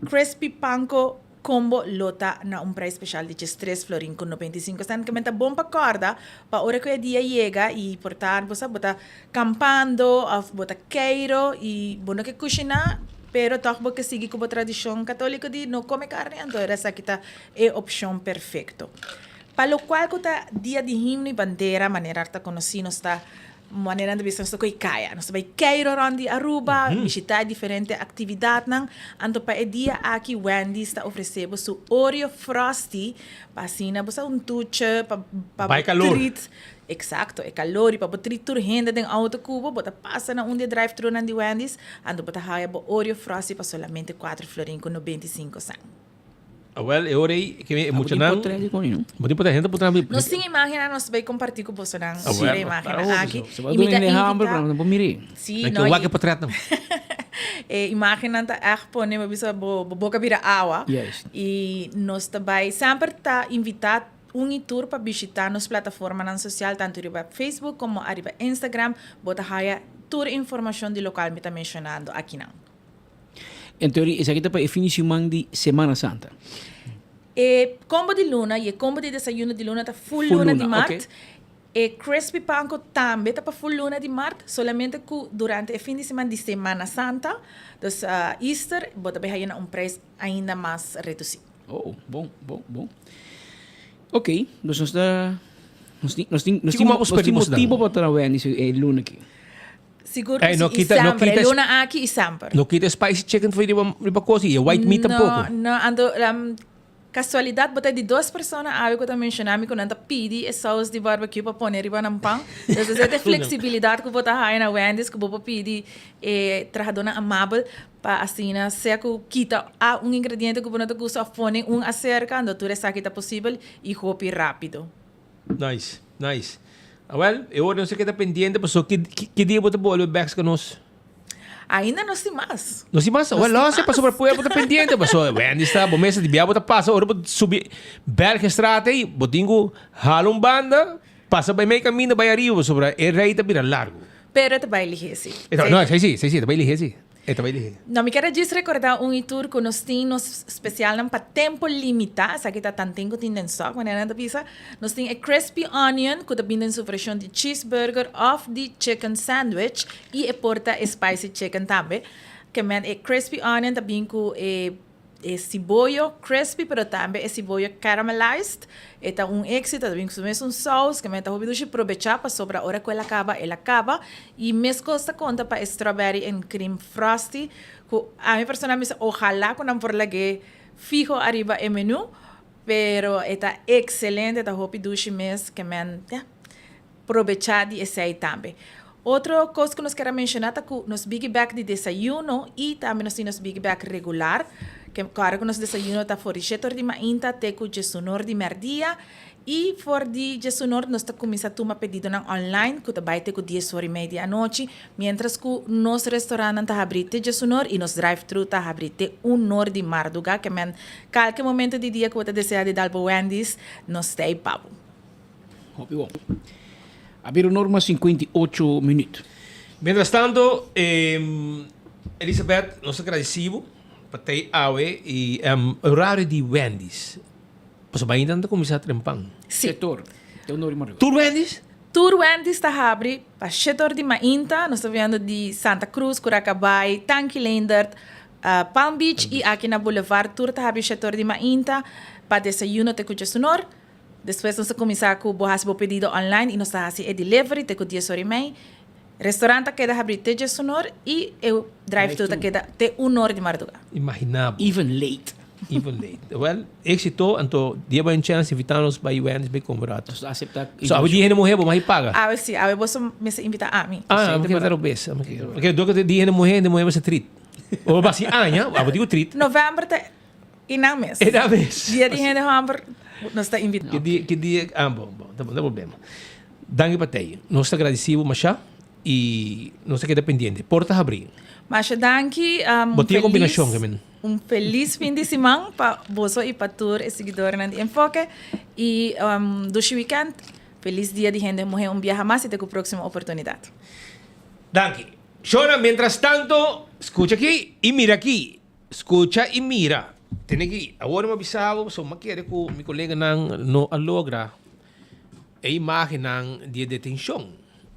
Crispy Panko combo lota na preço especial de $3.95. Que é bom para corda, para hora que o dia chega e portanto você bota campando, bota queiro e bom que cozinhar pero toch porque sigue como tradición católica de no come carne, entonces esa kita é opción perfecto. Para lo cual kuta dia de himno e bandeira, maneira arta conhecido está maneira de visão que caia, nós vai cair around Aruba, visitar diferente atividade nang, ando pa e dia aqui Wendy's está oferecendo su Oreo Frosty, pasina bosa tuche pa vai calor. Exacto, é calor, para botar tur renda dentro auto cubo, bota passa na onde drive-thru na de Wendy's, ando bota haya bo Oreo Frosty para solamente 4 florin com 95 centavos. Well, eu orei que é muito não. Muito importante, gente, puta. Nós sim imagina, nós vai compartilhar com você não. Sim, imagina aqui. Imita hamburger, não miri. Sim, não. Que para trás não. Imagina tá a pôr uma bisa boca vira água. E nós também sempre tá invitado tour para visitar nas plataformas sociais, tanto arriba Facebook como arriba Instagram, bota haya tour informação de local me tá mencionando aqui não. Em teoria, isso aqui está para o fim de semana de Semana Santa. Combo de luna e combo de desayuno de luna está full luna de Marte. Okay. E crispy panko também está para full luna de Marte, solamente que durante o fim de semana de Semana Santa, dus Easter, bota bem aí preço ainda mais reduzido. Oh, bom. Ok, dus nós temos motivo para trabalhar nesse luna aqui. Seguro que sempre, luna aqui e sempre. Não quita spicy chicken foi de uma coisa e white meat tampouco. Não, ando casualidade botar de 2 pessoas algo que eu mencionei quando anda pedi e sauce de barbecue para pôr riba no pão. Então essa flexibilidade que botar aí na Wendy's que vou pedir e trajadona amável para assim se que quita ingrediente que você gosta pôr acerca, então tudo isso aqui está possível e hopi rápido. Nice. Well, eu não sei o que está pendente, mas que dia você pode voltar com nós? Ainda não sei mais. Não sei mais? Well, não sei, passou para apoiar, você pendente, mas Wendy está, bom mês de viagem, você passa, agora você subir Bergstraat aí, você tem que jalar banda, passa bem meio caminho, vai arriba, sobre a rei está bem largo. Pero te vai ligeiro. Não, sim, te vai ligeiro. Não me quero recordar tour que nós temos especial para tempo limitado, essa aqui está tanto tempo que tem stock, mas não pisa. Nós temos a crispy onion, que está vindo em sua versão de cheeseburger of the chicken sandwich e a porta spicy chicken também. Que é crispy onion, está vindo com cebolla crispy, pero também é cebolla caramelized. Está éxito, está vindo com sauce, que está ouvindo se aproveitar para sobre a hora que ela acaba. E mesmo costa conta para strawberry and cream frosty. A minha pessoa me diz, ojalá que não por lá que fijo arriba o menu, pero está excelente, está ouvindo mesmo, que aproveitar de esse aí também. Outra coisa que nós queremos mencionar é que nos Big Bag de desayuno e também nós temos Big Bag regular, que claro que nos desayuno está for chetor de mainta, teco de sonor de merdia e for de sonor nós está começando a tomar pedido na online, que também teco 10h30 à noite, mientras que nos restaurante está abrindo de sonor e nos drive-thru está abrindo 1 de Marduga, que qualquer momento de dia que você deseja de dar para Wendy's, nós está aí pavo. Bom. Abriu norma 58 minutos. Mientras tanto, Elizabeth, nós agradecemos por ter awe e horário de Wendy's. Mas ainda não começar a trempar. Sim. Setor. Tour Wendy's? Tour Wendy's está abrindo para setor de Mainta. Nós estamos vendo de Santa Cruz, Curacabai, Tanquilander, Palm Beach e aqui na Boulevard. Tour está abrindo setor de Mainta para desayuno te cuja sonor. Depois nós começar com o pedido online e nós está assim delivery te com 10h30. Restaurante queda abrir te sonor e o drive-thru queda te 1 de Marduga. Imaginável. Even late. Well, éxito, então dia vai chance invitar-nos para Wendy's bem comprado. Nós aceitar. So, a dia não morrer, mas paga. Sim, você me invitar a mim. Vou invitar o bes. Porque do que dia não morrer vai ser treat. Ou assim, eu digo treat. Novembro e não mês. Dia de novembro nós está invitado. Que dia, bom, não tem problema. Danke para ti. Nós está agradecido, Masha, e nós está dependente. Porta abrir. Masha, danke. Botinha combinação, Gamin. Feliz fim de semana para você e para todos os seguidores do Enfoque. E do weekend, feliz dia de gente morrer viaje mais e até a próxima oportunidade. Danke. Shona, mientras tanto, escucha aqui e mira aqui. Escucha e mira. Tem aqui, agora me avisava, so maquere ko mi colega não logra a imagem de detenção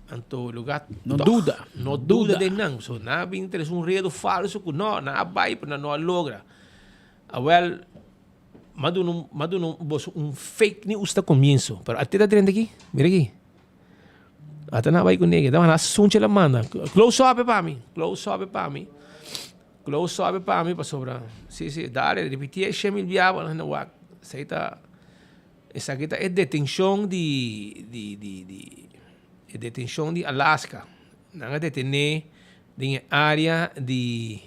Anto lugar No duda. No duda de nang. So na interesse un redo falso ku no na abai para no logra. Well, madun un fake news ta comienzo. Pero até da trend aqui. Mira aqui. Até na vai com nega. Dá uma sunche la manda. Close up para mim. Close up para mim para sobra. Sim, dale, repetir chama il diabo na wak. Seita essa aqui é detenção detenção de Alaska. Nanga detener em área de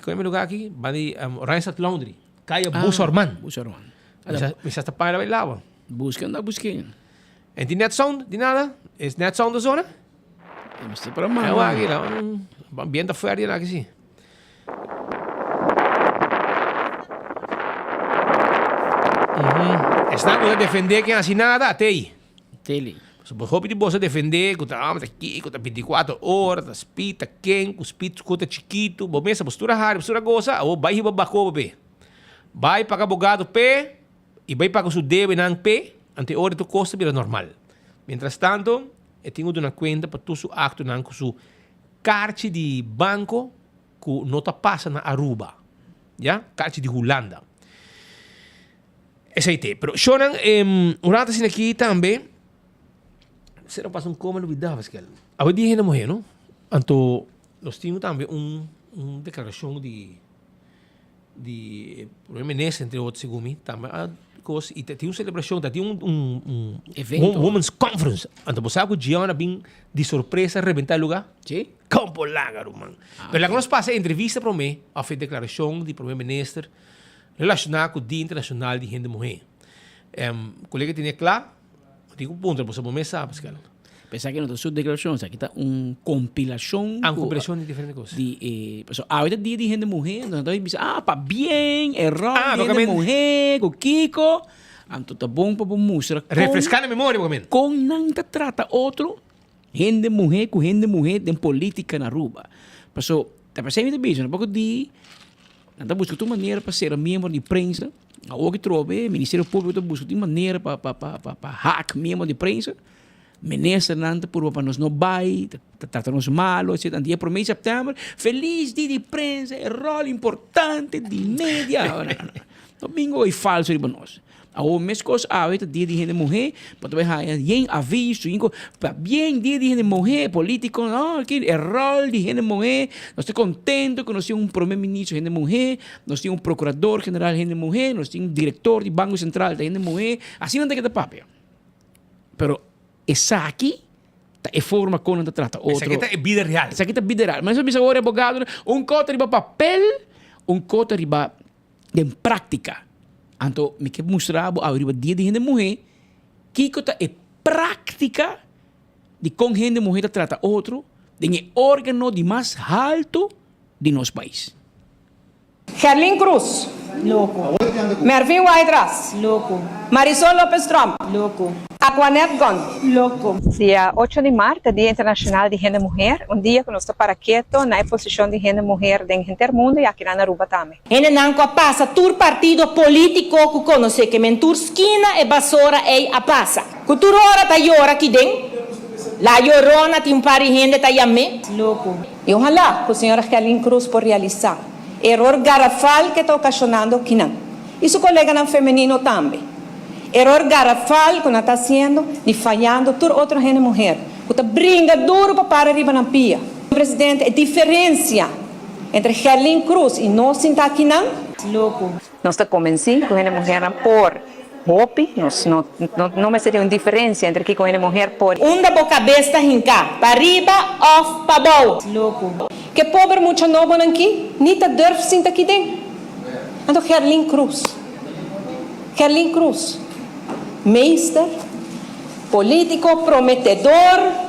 como é o lugar aqui? Bani Randstad Laundry. Kaya Busorman. Misa está para bailar. Buscan. En die net sound, die nada? Is net sound de zona? Mista para mal. É aqui lá, ambiente fértil aqui sim. Está com defender quem assim nada até aí. Tele. So, hoop die bossen defender, com a aqui, com a 24 horas, a spita quem, com spita com a chiquito, bom mesa postura rara, postura goza, ou vai riba bako be. Vai para abogado p e vai para o seu deve nang p, ante hora do custo vira normal. Mientras tanto, eu tenho uma conta para todo o acto nang com seu carte de banco que nota passa na Aruba, já? Carte de Holanda. Essa aí tem. Pero shonan um rato assim aqui também. Se não passa como não vida, Pascal. A dia na morrer, não? Então, nós tínhamos também uma declaração de primeiro-ministro, entre outros, segundo também. E tinha uma celebração, tinha evento, Women's Conference. Então, você sabe que o Gianna vem de surpresa rebentar o lugar? Sim. Como lágaro, man. Mas lá que nós passamos a entrevista para mim, a feita declaração de primeiro-ministro relacionada com o Dia Internacional de Gente Morrer. O colega tinha claro, digo um ponto, você não sabe, Pascal. Pensar que na sua declaração, aqui está uma compilação. Uma compilação de diferentes coisas. Ahorita dia de gente morrer, nós estamos para bem, error, gente morrer, com Kiko. Então está bom para mostrar. Refrescar a memória, momento. Com não te trata outro, gente morrer com gente morrer em política na Aruba. Então, está passando bem, um pouco de. Nós estamos buscando maneira para ser membro de prensa. O que trove, o Ministério Público está buscando maneira para hack membro de prensa. Ministro nanta por para nós não vai, tratar-nos mal, etc. Dia 1 de setembro, feliz dia de prensa, é rol importante de mídia. Domingo é falso de nós. O mesmo coisa, dia de gente morrer, para ver bem aviso, para bem dia de gente morrer, político, não, que é rol de gente morrer. Nós estamos contentos que nós temos um primeiro-ministro de gente morrer, nós temos um procurador-geral de gente morrer, nós temos um diretor do Banco Central de gente morrer. Assim não tem que ter papel. Pero essa aqui é forma como não trata outro. Essa aqui é vida real. Essa aqui é vida real. Mas eu agora, advogado, cota de papel, cota de prática. Então, me quer mostrar a dia de gente morrer, que é prática de como gente morrer trata outro, de órgão de mais alto de nosso país. Gerlin Cruz. Louco. Mervin Waidras. Louco. Marisol López Trump. Louco. Aquanet Gon. Louco. Dia 8 de março, Dia Internacional de Gente Mulher, dia que nós estamos para quieto na posição de gente mulher em intermundo e aqui na Aruba também. Ele não passa tur partido político que conhece que mentur esquina e basura é a passa. Cultura hora tá hora aqui dentro. La Llorona tem pari gente tá yame. Louco. E ojalá que a senhora Gerlin Cruz por realizar error garrafal que está ocasionando aqui não. E seu colega não feminino também. Error garrafal que está sendo de falhando toda outra gente mulher. Que está brinca duro para arriba na pia. Presidente, a diferença entre Gerlin Cruz e nós está aqui não? Louco. Nós estamos convencidos que a gente mulher por hopi, não me seria uma diferença entre que com a gente mulher por da boca cabeça hincar, para arriba, off, para baixo. Louco. Que pobre muito novo aqui, nem tá durf sinta aqui dentro. Então Gerlin Cruz, meester, político prometedor,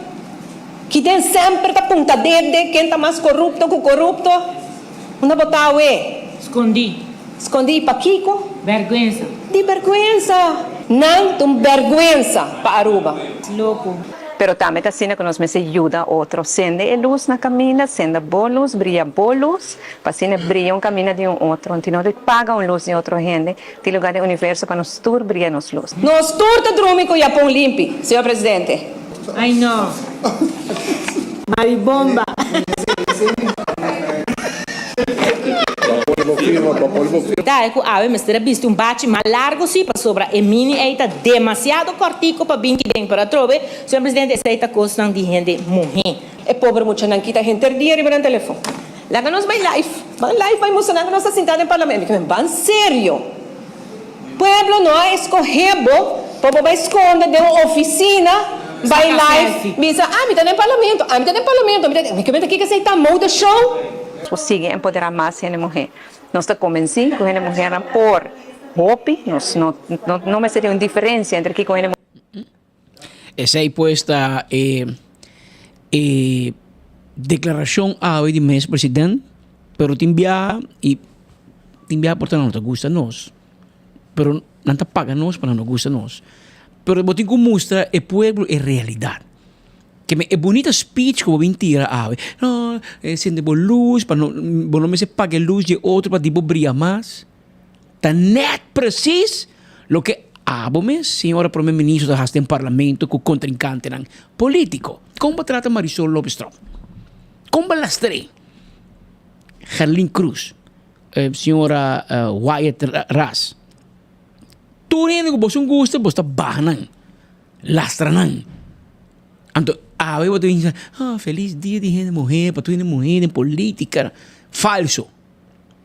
que tem sempre tá ponta dedo, quem tá mais corrupto que o corrupto, onde botar o escondi para Kiko. Vergüenza. De vergüenza. Não tem vergüenza para Aruba. Louco. Pero também está sendo que nos ajuda outro. Sende a luz na caminha, sende boa luz, brilha boa luz, para assim brilha um caminho de outro. Então não paga uma luz de outra gente, tem lugar do universo para nós tur brilhar nos luz. Nós tur te dormir com o Japão limpo, senhor presidente. Ay, no. Maribomba. Dai, que a mas ter visto bate mais largo sim para sobra e mini eita demasiado cortico para bem que bem para trove. Senhor presidente, esta coisa de gente morrer. É pobre mucha não quita gente dia riba no telefone. Lá que nós vai live vai mostrar que nós está sentado no parlamento. Van sério. Pueblo não é escorrebo, para vai esconder de uma oficina, vai live, diz, me tá no parlamento, me comenta aqui que você está muda show. Consigue empoderar mais a mulher. Nós estamos convencidos que a mulher por hope, não me seria uma diferença entre que com a mulher. Essa aí puesta declaração hoy de mes presidente, pero te envia porque não te gusta nós. Pero não te paga nós para não gusta nós. Pero botin que mostra o pueblo é realidade. Que é bonita speech que mentira não, sendo boa luz para não me se pague luz de outro para tipo brilhar mais. Tá net precis lo que abome senhora primeiro-ministro da em parlamento com contrincante político. Como trata Marisol Lopes Trump? Como lastre? Herlin Cruz, senhora Wyatt Ras. Tudo que você gosta, você está barnando, lastrando. Então, eu vou dizer, feliz dia de gente morrer, para tu gente morrer em política. Falso.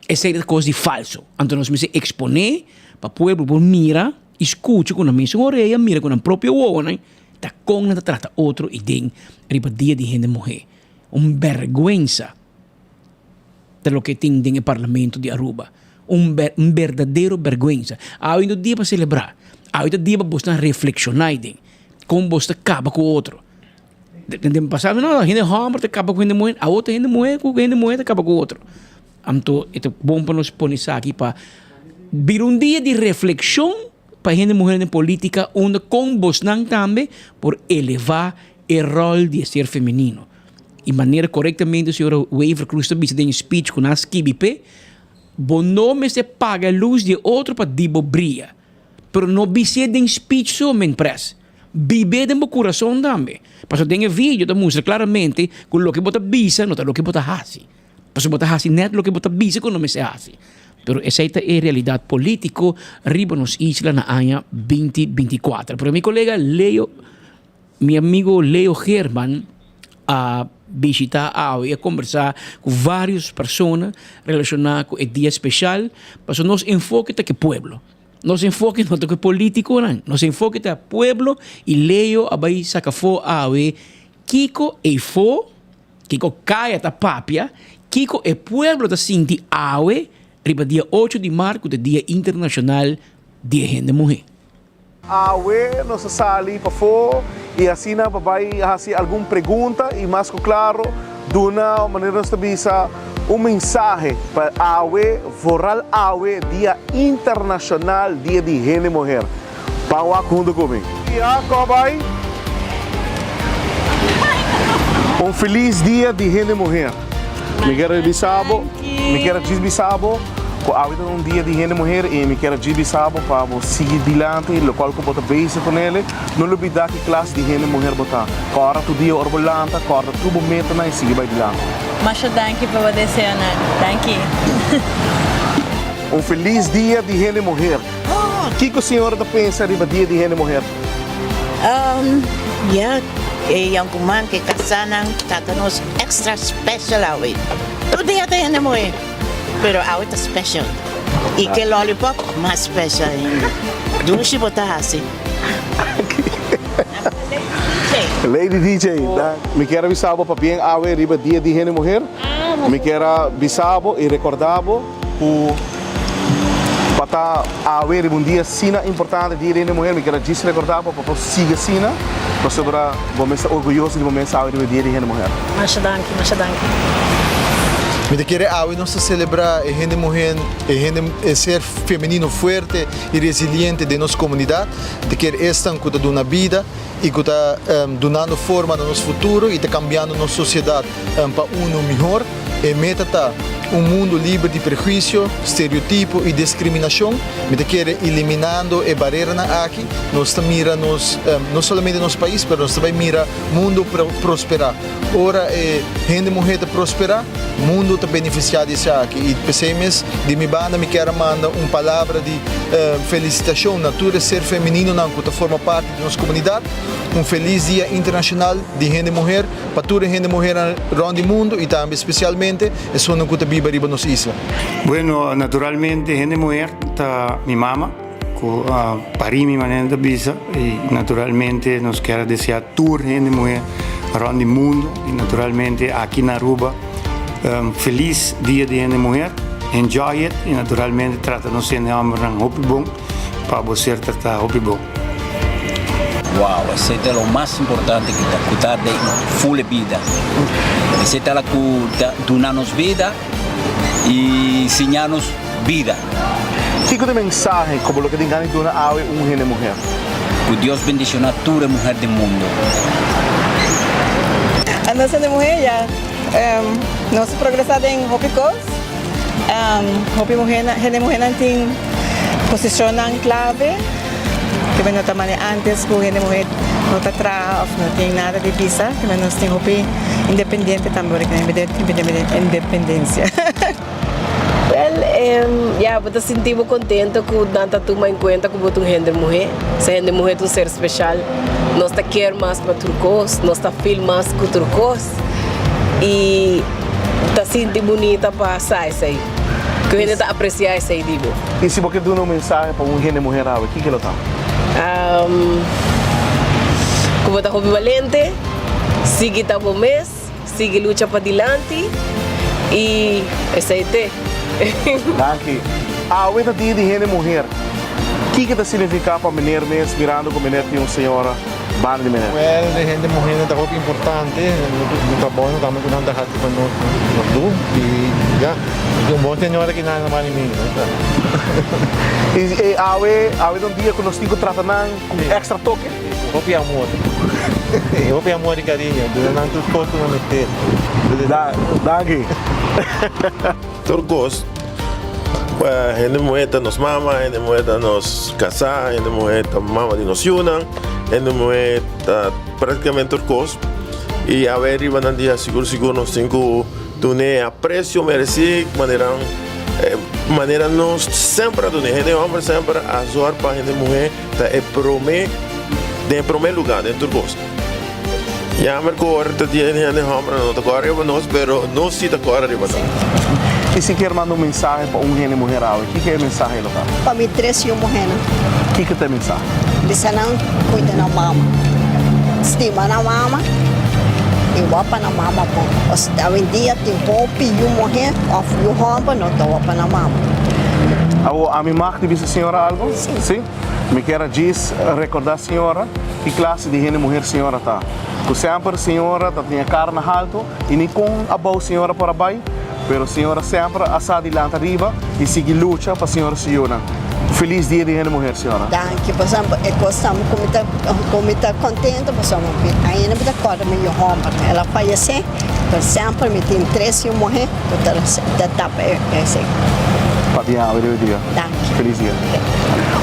Essa é a coisa de falso. Então, nós vamos exponer para o povo, mira, escute com a mesma orelha, mira com a própria olho, tá com a trata outro e tem riba dia de gente morrer. Vergüenza de lo que tem no parlamento de Aruba. Verdadeiro vergüenza. Há um dia para celebrar. Há um dia para você reflexionar como você acaba com o outro. No passado, não, a gente homem acaba com a gente mulher, a outra gente mulher acaba com o outro. Então, é bom para nós pôr isso aqui para vir um dia de reflexão para a gente mulher na política, onde com você também por elevar o rol de ser feminino. E maneira corretamente, a senhora Waver Cruz também tem speech com as KBP. Bom nome se paga a luz de outro para dibo brilha. Pero não bise de speech somente press. Bibe de meu coração também. Porque tem vídeo que mostra claramente que o que bota bisa não é o que bota hasi. Porque bota hasi net o que bota bisa que não me se hasi. Pero essa é a realidade política riba nos isla na ano 2024. Pero meu colega Leo, meu amigo Leo Herman, a visitar e a conversar com várias pessoas relacionadas com o dia especial, para nós enfoque que pueblo. Nós enfoque não que político, não. Nós enfoque que pueblo e Leo abai sacafo awe Kiko e fo, Kiko caia ta papia, Kiko e pueblo ta sinti awe, riba dia 8 de março, do Dia Internacional de Gente Mulher. Awe nos sali para fora e assim na vai fazer alguma pergunta e mais claro de uma maneira nós bisa mensagem para Awe Voral Awe Dia Internacional Dia de Gente Mulher. Para o acordo comigo. E vai feliz dia de Gente Mulher. Me quero bisabo, me quero bisabo. Hoje é dia de gente mulher e me quero bisabo para seguir adiante, o qual eu vou beijar com ele. Não olvidar que classe de gente mulher botar. Corta o dia orbolanta, corta tudo momento e seguir adiante. Mas danke para você, Ana. Danke. Feliz dia de gente mulher. O que a senhora pensa do dia de gente mulher? Yang kuman que kasanang tatanos extra special hoy. Todo dia de gente mulher. Pero hoy está special. Y que lollipop más special ainda. Dushi botar assim. Lady DJ, me quero bisabo para bem awe riba dia de gente mulher. Me quero bisabo e recordabo o para awe riba dia sina importante dia de gente mulher. Me quero dizer recordabo para seguir sina. Para sobra vamos estar orgulhoso de momento awe riba dia de gente mulher. Mas danke. Me quer hoy nos celebrar a gente mujer, ser femenino fuerte y resiliente de nuestra comunidad, de que están dando una vida y que está dando forma a nuestro futuro y está cambiando nuestra sociedad para uno mejor. E meta tá mundo livre de prejuízo, estereotipo e discriminação. Me quer eliminando a barreira aqui. Nós miramos não somente nosso país, mas nós também mira mundo prosperar. Ora gente mulher prosperar, mundo está beneficiado disso aqui. E pensemos de minha banda me quer mandar uma palavra de felicitação, natura ser feminino não que forma parte de nossa comunidade. Feliz Dia Internacional de Gente Mulher para toda gente mulher around the mundo e também especialmente é só no que vive riba nos isla. Bueno, naturalmente gente mulher tá minha mama com pari minha maneira de bisa e naturalmente nos quero desejar toda gente mulher around the mundo e naturalmente aqui na Aruba feliz Dia de Gente Mulher, enjoy it e naturalmente trata-nos de homem hopi bom para você tratar hopi bom. Wow, ese es lo más importante que cuidar de full vida. Ese es la que donarnos vida y enseñarnos vida. ¿Qué tipo de mensaje como lo que tengan de una ave un gente mujer? Que Dios bendiciona a toda mujer del mundo. A nossa mulher já nós progressamos em Hopicos. Hopi mulher, gente mulher não tem posição clave. Que nós também antes que a gente mulher não está atrás, não tem nada de visa, que nós temos hopi independente também, independência. Ya, eu sinto contente com tanta turma em conta com a gente mulher. Se a gente mulher é um ser especial, nós está quer mais para turcos, nós está feel mais com turcos e está sentindo bonita para sair isso aí. Que a gente está apreciando isso aí, digo. E se você dá uma mensagem para uma gente mulher, o que ela está? Como está hobby valente, sigue tá bom mês, sigue luta para adiante e esse aí te. Danke. Hoje é dia de gente mulher. O que está significa para menina mês mirando com menina e uma senhora banda de menina? Well, a gente mulher é muito importante. No trabalho também que não dá hati para nós e já. E bom senhora que não é mais ninguém. E hoje um dia que nós temos tratando com extra toque. Hopi amor. Hopi amor e carinho. Durante tudo posso não meter. Danke. Turcos, gente mulher nos mama, gente mulher nos casa, gente mulher mama de nos yunan, gente mulher praticamente turcos. E a ver, iban a dia seguro nós temos que aprecio merecido, maneira nós sempre donar, gente homem sempre azor para gente mulher, tá é primeiro lugar em turcos. Já me corre dia gente homem não tá corre para nós, pero nós sim tá corre para nós. E se quer mandar mensagem para uma gente mulher, o que é a mensagem local? Para mim, 3 mulheres. O que é a mensagem? Você não cuida da mama. Estima na mama. E wapa na mama. Hoje em dia tem hopi e uma mulher, e o homem não está wapa na mama. A minha mãe disse a senhora algo? Sim. Sim? Me quer recordar a senhora que classe de gente mulher a senhora está. Que sempre a senhora tinha carne alto e nem com a boa senhora por abaixo. Pero a senhora sempre assa adiante arriba e sigue luta para a senhora Siona. Feliz dia de gente mulher, senhora. Danke, por exemplo, gostamos como está contente, por exemplo, ainda me dá conta meu homem, ela faleceu, por exemplo, me tem 3 mulheres, da tapa esse. Patia, bom dia. Danke. Feliz dia.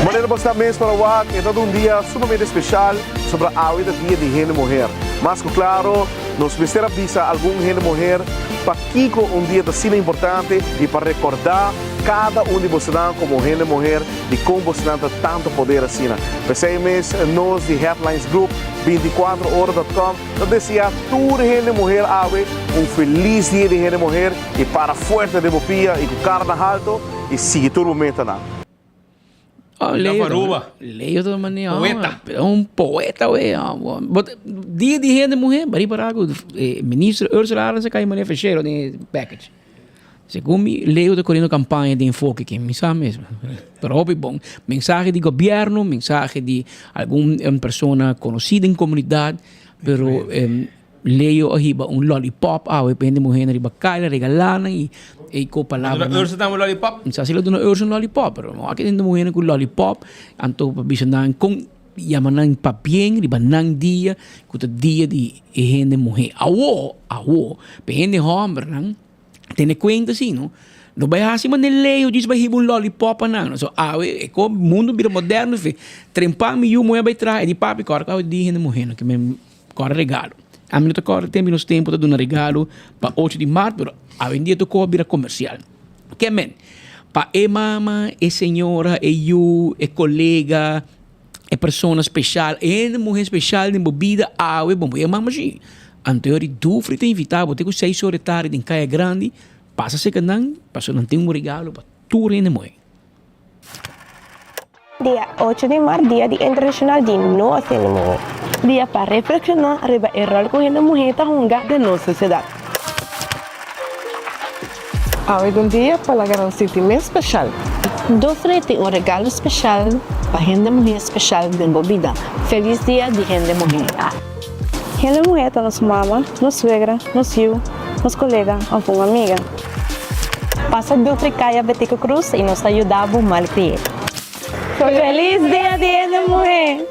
Maneira você também para o ar, é todo dia sumamente especial sobre a dia de gente mulher. Mas claro, nos precisa avisar algum gente mulher para que dia está sendo importante e para recordar cada de vocês como gente mulher de como você tem tanto poder assim. Pensemos nós de Headlines Group 24horas.com nos desejar toda gente mulher feliz dia de gente mulher e para forte de bopia e com carne alto e siga todo momento lá. Leio de maneira. Poeta. Poeta, dia de gente mulher, bari para algo. Ministro Ursula Aran se cai maneira fechado de package. Segundo me, leio de correndo campanha de enfoque que me sabe mesmo. Pero bom, mensagem de governo, mensagem de alguma pessoa conhecida em comunidade, pero leio arriba lollipop, depende mulher arriba cai, regalando e com palavra. Urso dá lollipop? Não sei se ele dá urso lollipop, pero aqui tem mulher com lollipop, anto para bisanan com yamanang papien, ribanang dia, kuta dia di gente mulher. Awo, pende homem, nang Tiene cuenta, sim, não? Não vai assim, mas nem leio, diz vai receber um lollipop, não. So, é como o mundo vira moderno, trempar me e vai trás, de papi, corre, que eu disse, morrendo, que me corre regalo. A mim não corre, tem menos tempo de dar um regalo para 8 de março, mas a dia tu corre vira comercial. Que men? Para mama, senhora, eu, colega, pessoa especial, mulher especial, de bebida, bom, mama, sim. Anterior, tu frita invitado, tem que 6 horas de tarde em Caia Grande, passa a que não, passa não tem um regalo para tu rende mulher. Dia 8 de março, Dia Internacional de Nós Mulher. Dia para reflexionar sobre o rol que a mulher está jogando na nossa sociedade. Hoje é um dia para ganhar um sentimento especial. Do frente um regalo especial para a mulher especial de vida. Feliz Dia de Gente Mulher. A mulher está nossa mama, nossa suegra, nosso tio, nosso colega ou uma amiga. Passa do Fricaia Betico Cruz e nos ajuda a mal criar. Feliz Dia de Gente Mulher!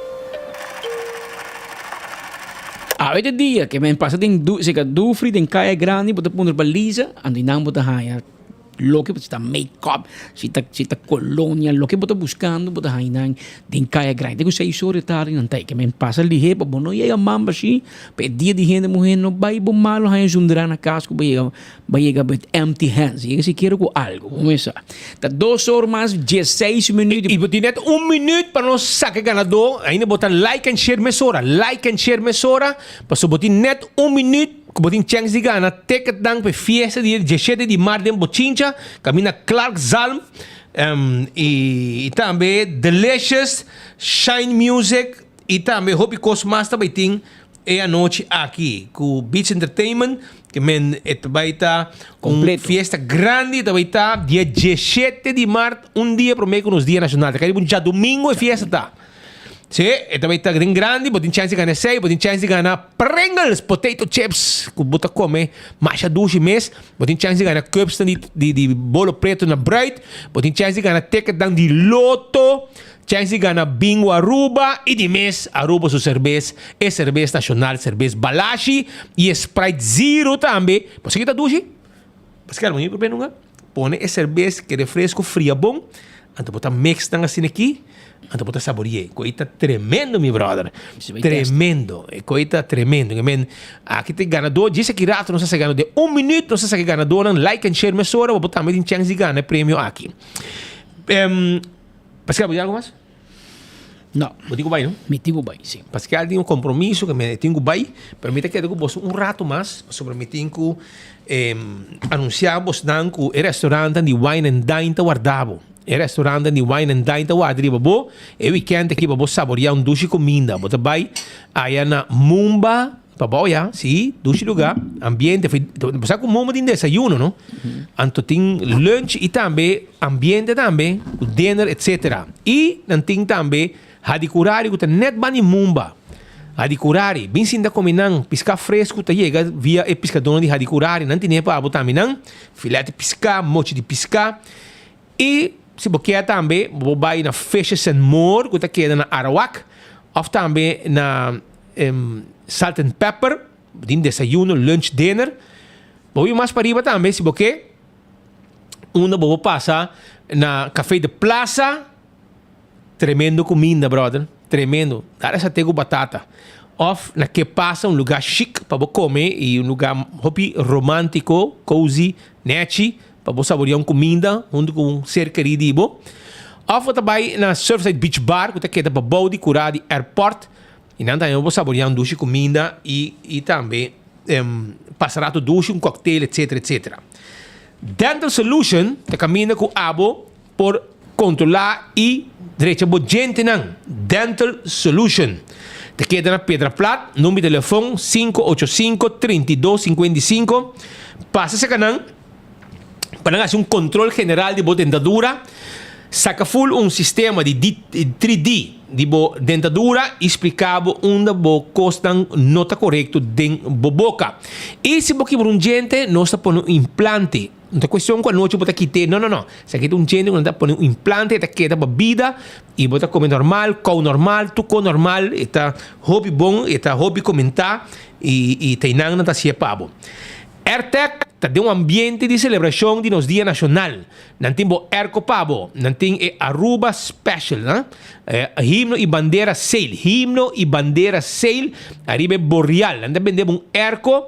Hoje é dia que me passa do frio em Caia Grande, bota pôr baliza, ando não bota raia. Lo que está make-up, se está colônia, lo que bota buscando, bota raia em Caia Grande. Tem que 6 horas de tarde, não tem que me passa ali, para bom, não ia mamba assim, para dia de gente mulher, não vai bom malo, raia jundrar na casco, vai chegar with empty hands. E se quero com algo, vamos começar. Tá 2 horas mais, 16 minutos. E botar net 1 minuto para nós sacar ganador, ainda botar like and share mesora, para botar net 1 minuto. Botin chance de ganhar ticket dan para fiesta dia 17 de março em Bochincha, caminha Clark Zalm e também Delicious, Shine Music e também Hobby Cosmaster vai ter a noite aqui com Beach Entertainment que vai estar uma fiesta grande, vai estar dia 17 de março, um dia para mim com os dias nacionais, já domingo é fiesta tá. Sim, vai estar bem grande, botin chance de ganhar 6, botin chance de ganhar Pringles, potato chips, que bota comer, macha duche mês, botin chance de ganhar cups de bolo preto na bread, botin chance de ganhar ticket de loto, chance de ganhar bingo Aruba e de mês Aruba sua cerveja, é cerveja nacional, cerveja Balashi e Sprite Zero também. Você que está duche? Você quer muito bem, não? Põe a cerveja que é refresco fria bom, então botar mix assim aqui. Então, pode saborear. Coisa tremendo, meu brother. Tremendo. Coisa tremendo. Aqui tem ganador. Diz aqui rato, não sei se ganador de 1 minuto. Não sei se ganador. Like and share, mas hora. Vou botar também chance de ganhar prêmio aqui. Pascal, tem algo mais? Não. Vou digo bem, não? Me digo bem, sim. Pascal tem um compromisso que me tenho bem. Permita que eu digo um rato mais. Sobre me tenho anunciar que o restaurante de Wine and Dine está guardado. O restaurante de Wine and Dine está guardado. E weekend aqui para saborear duche comida. Você vai aí na Mumba. Para já, sim, duche lugar. Ambiente. Você com Mumba tem desayuno, não? Então tem lunch e também ambiente também. Dinner, etc. E não tem também hadicurari que net bani Mumba. Hadicurari, bem sim da cominang, pisca fresco, tá chega via e pescador de hadicurari, não tem para botar minang, filé de pisca, mochi de pisca. E se você quer também, vou vai na Fishes and More, que tá queda na Arawak, ou também na Salt and Pepper, din desayuno, lunch, dinner. Vou ir mais para riba também, se você vou passar na Café de Plaza, tremendo comida, brother. Tremendo. Dá essa tego batata. Off na que passa lugar chique para comer e lugar hobby romântico, cozy, neti, para saborear comida junto com um ser querido. Off também na Surfside Beach Bar, que está para Body, Curadi Airport. E não também vou saborear duche comida e também passar a duche, cocktail, etc, etc. Dental Solution, que caminha com abo por controlar e direito a gente não. Dental Solution. Te queda na Pedra Plat, número de telefone 585-3255. Passa-se canal para fazer controle general de boa dentadura. Saca full sistema de 3D de boa dentadura explicado onde boa costa nota correto de boca. E se você por gente, nós está pondo implante. Não é questão com a noite você quitar. Não. Se aqui tem gente que está pondo implante, está queda bebida e você come normal, com normal, tu com normal, está hobby bom, está hobby comentar e tem nada está se papo. AirTag tem um ambiente de celebração de nos Dia Nacional. Não tem Erco Pabo, não tem Aruba Special, né? Himno e bandeira sail, himno e bandeira sail, arriba Boreal. Não vendemos Erco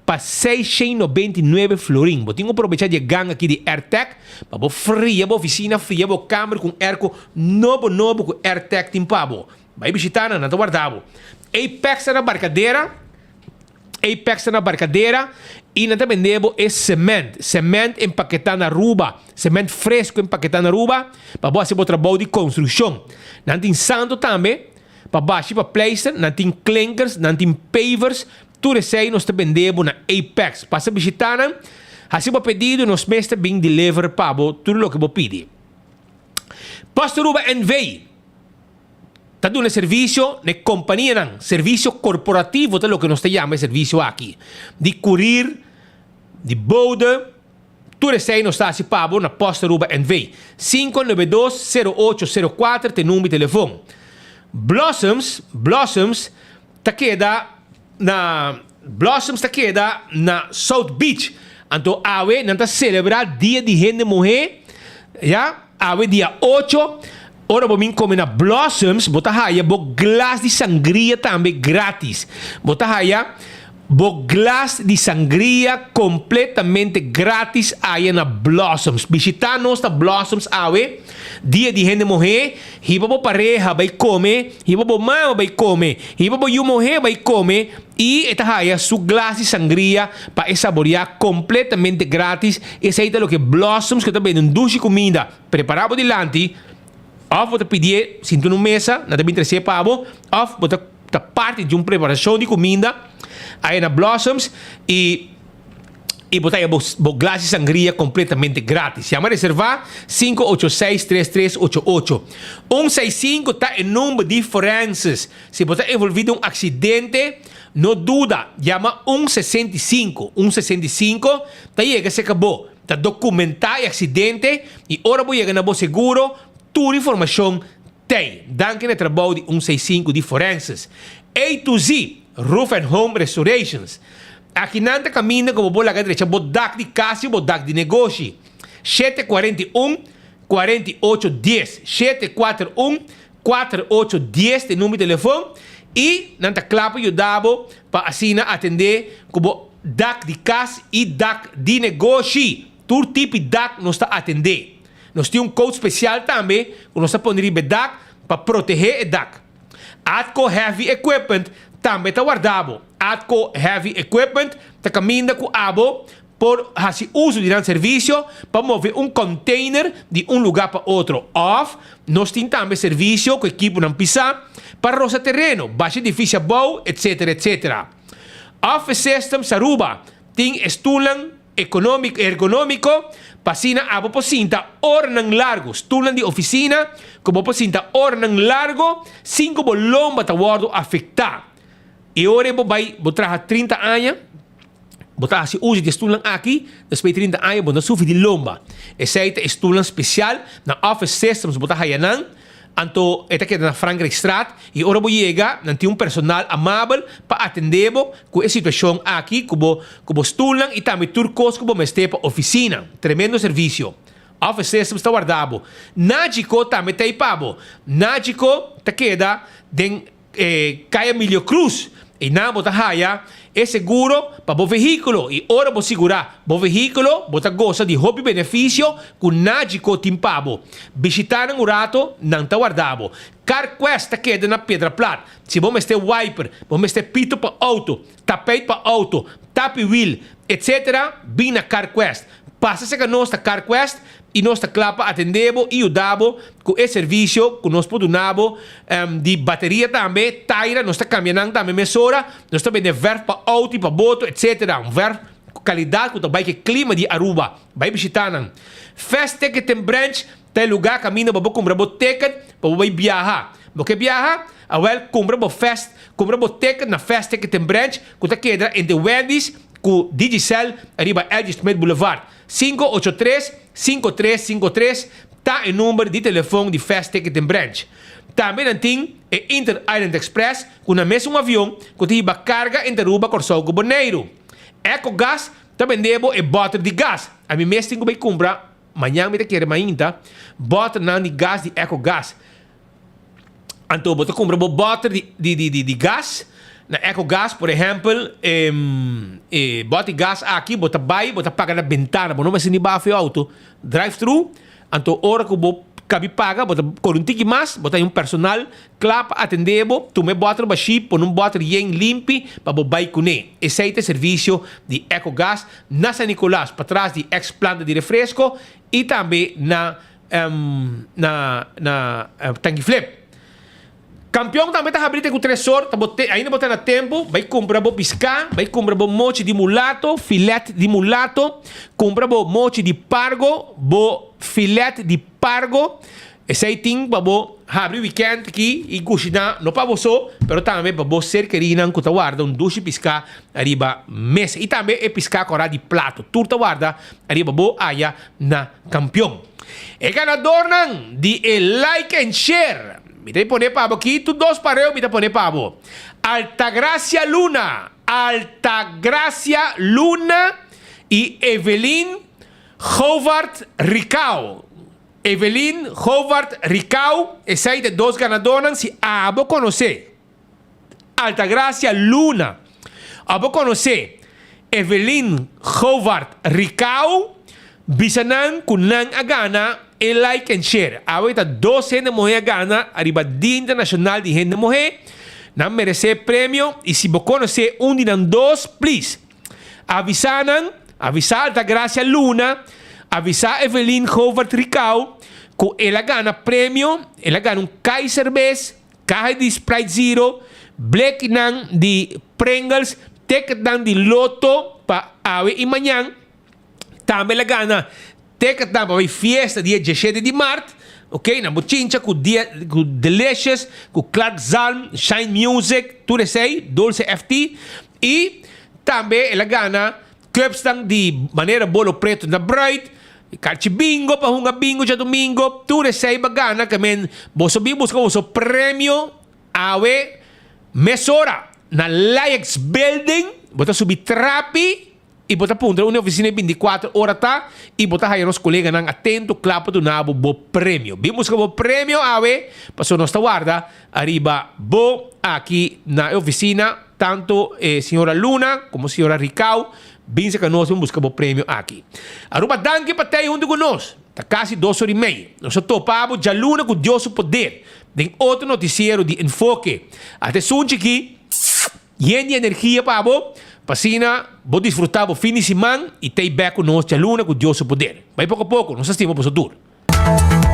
para 699 florim. Vou ter que aproveitar de gang aqui de AirTag para fria, oficina fria, câmera com Erco novo com AirTag tem Pabo. Vai visitar, não te guardavo. Apex na barcadeira. E nós vendemos cement empaquetado na Aruba, cement fresco empaquetado na Aruba, para você fazer trabalho de construção. Nós temos santo também, para baixo para placer, nós temos clinkers, nós temos pavers, tudo isso aí nós vendemos na Apex. Passa visitar, assim para pedido, nós mestre bem deliver para tudo o que você pede. Posto Aruba NV. Está dando serviço na companhia, serviço corporativo, é o que nós chamamos de serviço aqui. De courier, de bode, tudo isso aí nós está se pago na Posta Aruba NV. 592-0804, tem número de telefone. Blossoms, está queda na South Beach. Então, awe, não está celebrar dia de gente morrer, já? Awe dia 8. Ora, vamos comer na Blossoms, bota raia, bo glass de sangria também grátis. Bota raia, bo glass de sangria completamente grátis aí na Blossoms. Visitar nossa Blossoms, awe, dia de gente morrer, hiba bo pareja vai comer, hiba bo mãe vai comer, hiba bo you morrer vai comer, e esta raia, su glass de sangria para saborear completamente grátis. Esse aí é o que Blossoms, que também um duche comida, preparado de lante. Of você pedir, sinto numa mesa, não tem interesse para você, of você está parte de uma preparação de comida, aí na Blossoms, e botar o glass de sangria completamente grátis. Chama a reservar 586-3388. 165 está em número de forenses. Se você está envolvido em um acidente, não duda, chama 165. 165 está chegando, se acabou. Está documentar o acidente e agora vou chegar no seguro. Toda informação tem. Danke no trabalho de 165 de forenses. A to Z, Roof and Home Restorations. Aqui não tem caminho como vou lá direita. Bodak de casa e bodak de negócio. 741-4810. 741-4810 de número de telefone. E não tem claro para ajudar para assim atender como DAC de casa e DAC de negócio. Todo tipo de DAC nos está atendendo. Nós temos code especial também, que nós podemos ir DAC para proteger o DAC. Atco Heavy Equipment também está guardado. Atco Heavy Equipment está caminhando com abo por fazer uso de serviço para mover um container de um lugar para outro. Off, nós temos também serviço com equipe não pisar para roça terreno, baixa edifício bom, etc, etc. Office Systems Aruba tem estulan ergonômico, pasina a pocinta ornan largo, stulan de oficina, como pocinta ornan largo, 5 bolomba ta wardo afectar. E ora vai botar 30 anos, botar se usa de stulan aqui, depois 30 anos botar sufi de lomba. Esse é stulan especial na Office Systems botar hayanan. Anto esta queda na Frankrijkstraat e ora vou chegar, não tem um personal amável para atender com a situação aqui, como stulan e também turcos como mestre para oficina. Tremendo serviço. Office Systems está guardado. Nágico também está aí pabo. Nágico está queda den Caia Milho Cruz e na bota raia é seguro para o veículo e ora vou segurar o veículo, bota goza de hobby benefício com Nágico timpabo. Visitar um rato não está guardado. CarQuest queda na Pedra Plata. Se vamos ter wiper, vamos ter pito para auto, tapete para auto, tap wheel, etc. Vem na CarQuest. Passa-se com a nossa CarQuest e nós clapa atendemos e ajudamos com esse serviço que nós podemos de bateria também, taira, nós caminhando também mesura, nós também de verf para auto, para boto, etc. Um verf com qualidade, com também que clima de Aruba. Vai visitar. Fast Ticket and Branch, tem lugar, caminho para comprar o ticket, para viajar. Porque viajar, compra o ticket na Fast Ticket and Branch, que está queda entre Wendy's, com Digicel, arriba Edge Smith Boulevard. 583-5353 está o número de telefone de Fast Ticket and Branch. Também tem o Inter Island Express, com na mesma avião, que tem carga entre Aruba, Corsol e Bonaire. EcoGas também debo e butter de gás. A mim mesmo tenho que comprar, amanhã me quer mainta, butter não de gás de EcoGás. Então, você compra butter de gás, na EcoGás, por exemplo, bota gás aqui, bota vai, bota paga na ventana, não vai ser nem bafo auto, drive-thru, então, hora que você cabe paga, bota com um tique mais, bota um personal, clap, atender, tu me bota no chip, põe um bota bem limpo, para você vai com ele. Esse é o serviço de EcoGás na San Nicolás, para trás de ex-planta de refresco, e também na Tanque Flip. Campeão também está abrindo com o tresor, ainda botar a tempo, vai comprar piscar, vai comprar mochi de mulato, filete de mulato, comprar mochi de pargo, filete de pargo, esse aí tem para abrir o weekend aqui e cozinhar, não para você, mas também para você ser querida, que guarda duche piscar arriba mesa, e também é piscar com de prato, tudo guarda arriba aya na campeão. E ganador de like and share. Me te pone pavo aqui, tu dos pareu, me te pone pavo. Altagracia Luna e Evelyn Howard Ricau. Evelyn Howard Ricau, essa aí de dos ganadoras, se abo conhecer. Altagracia Luna. Abo conhecer. Evelyn Howard Ricau, bisanan kunang agana, e like and share. Ahorita 2 gente mujer gana arriba Dia Internacional de Gente Mujer. Não merece prêmio. E se você conhecer de dos, please. Avisa Altagracia Luna, avisa Evelyn Howard Ricau, que ela gana prêmio, ela gana Kaiser Best, caja de Sprite Zero, Black de Pringles, ticket de Loto, para hoje e amanhã. Também ela gana ticket para a fiesta dia 17 de março, ok? Na Bochincha, com Delicious, com Clark Zalm, Shine Music, tudo isso aí, Dulce FT. E também ela gana clubs de maneira bolo preto na Bright, Carchi Bingo, para hunga bingo já domingo, tudo isso aí bagana, que você busca o seu prêmio, awe, mesora, na Layex Building, você subir trapi, e bota punta uma oficina 24 horas tá e bota aí nos colegas nang atento clapo do nabo bo prêmio. Vimos que bo prêmio awe passou nossa guarda arriba bo aqui na oficina tanto senhora Luna como senhora Ricau vinse que nós vamos buscar bo prêmio aqui. Aruba danke para ter junto conosco. Tá quase 2 horas e meia. Nós topamos já Luna com Deus o poder. Tem outro noticiero de enfoque. Até sunte aqui. Yen energia para bo. Pasina, vou desfrutar o fim de semana e ter back com nós, a Luna, com Deus o poder. Vai pouco a pouco, nós estimamos para o futuro.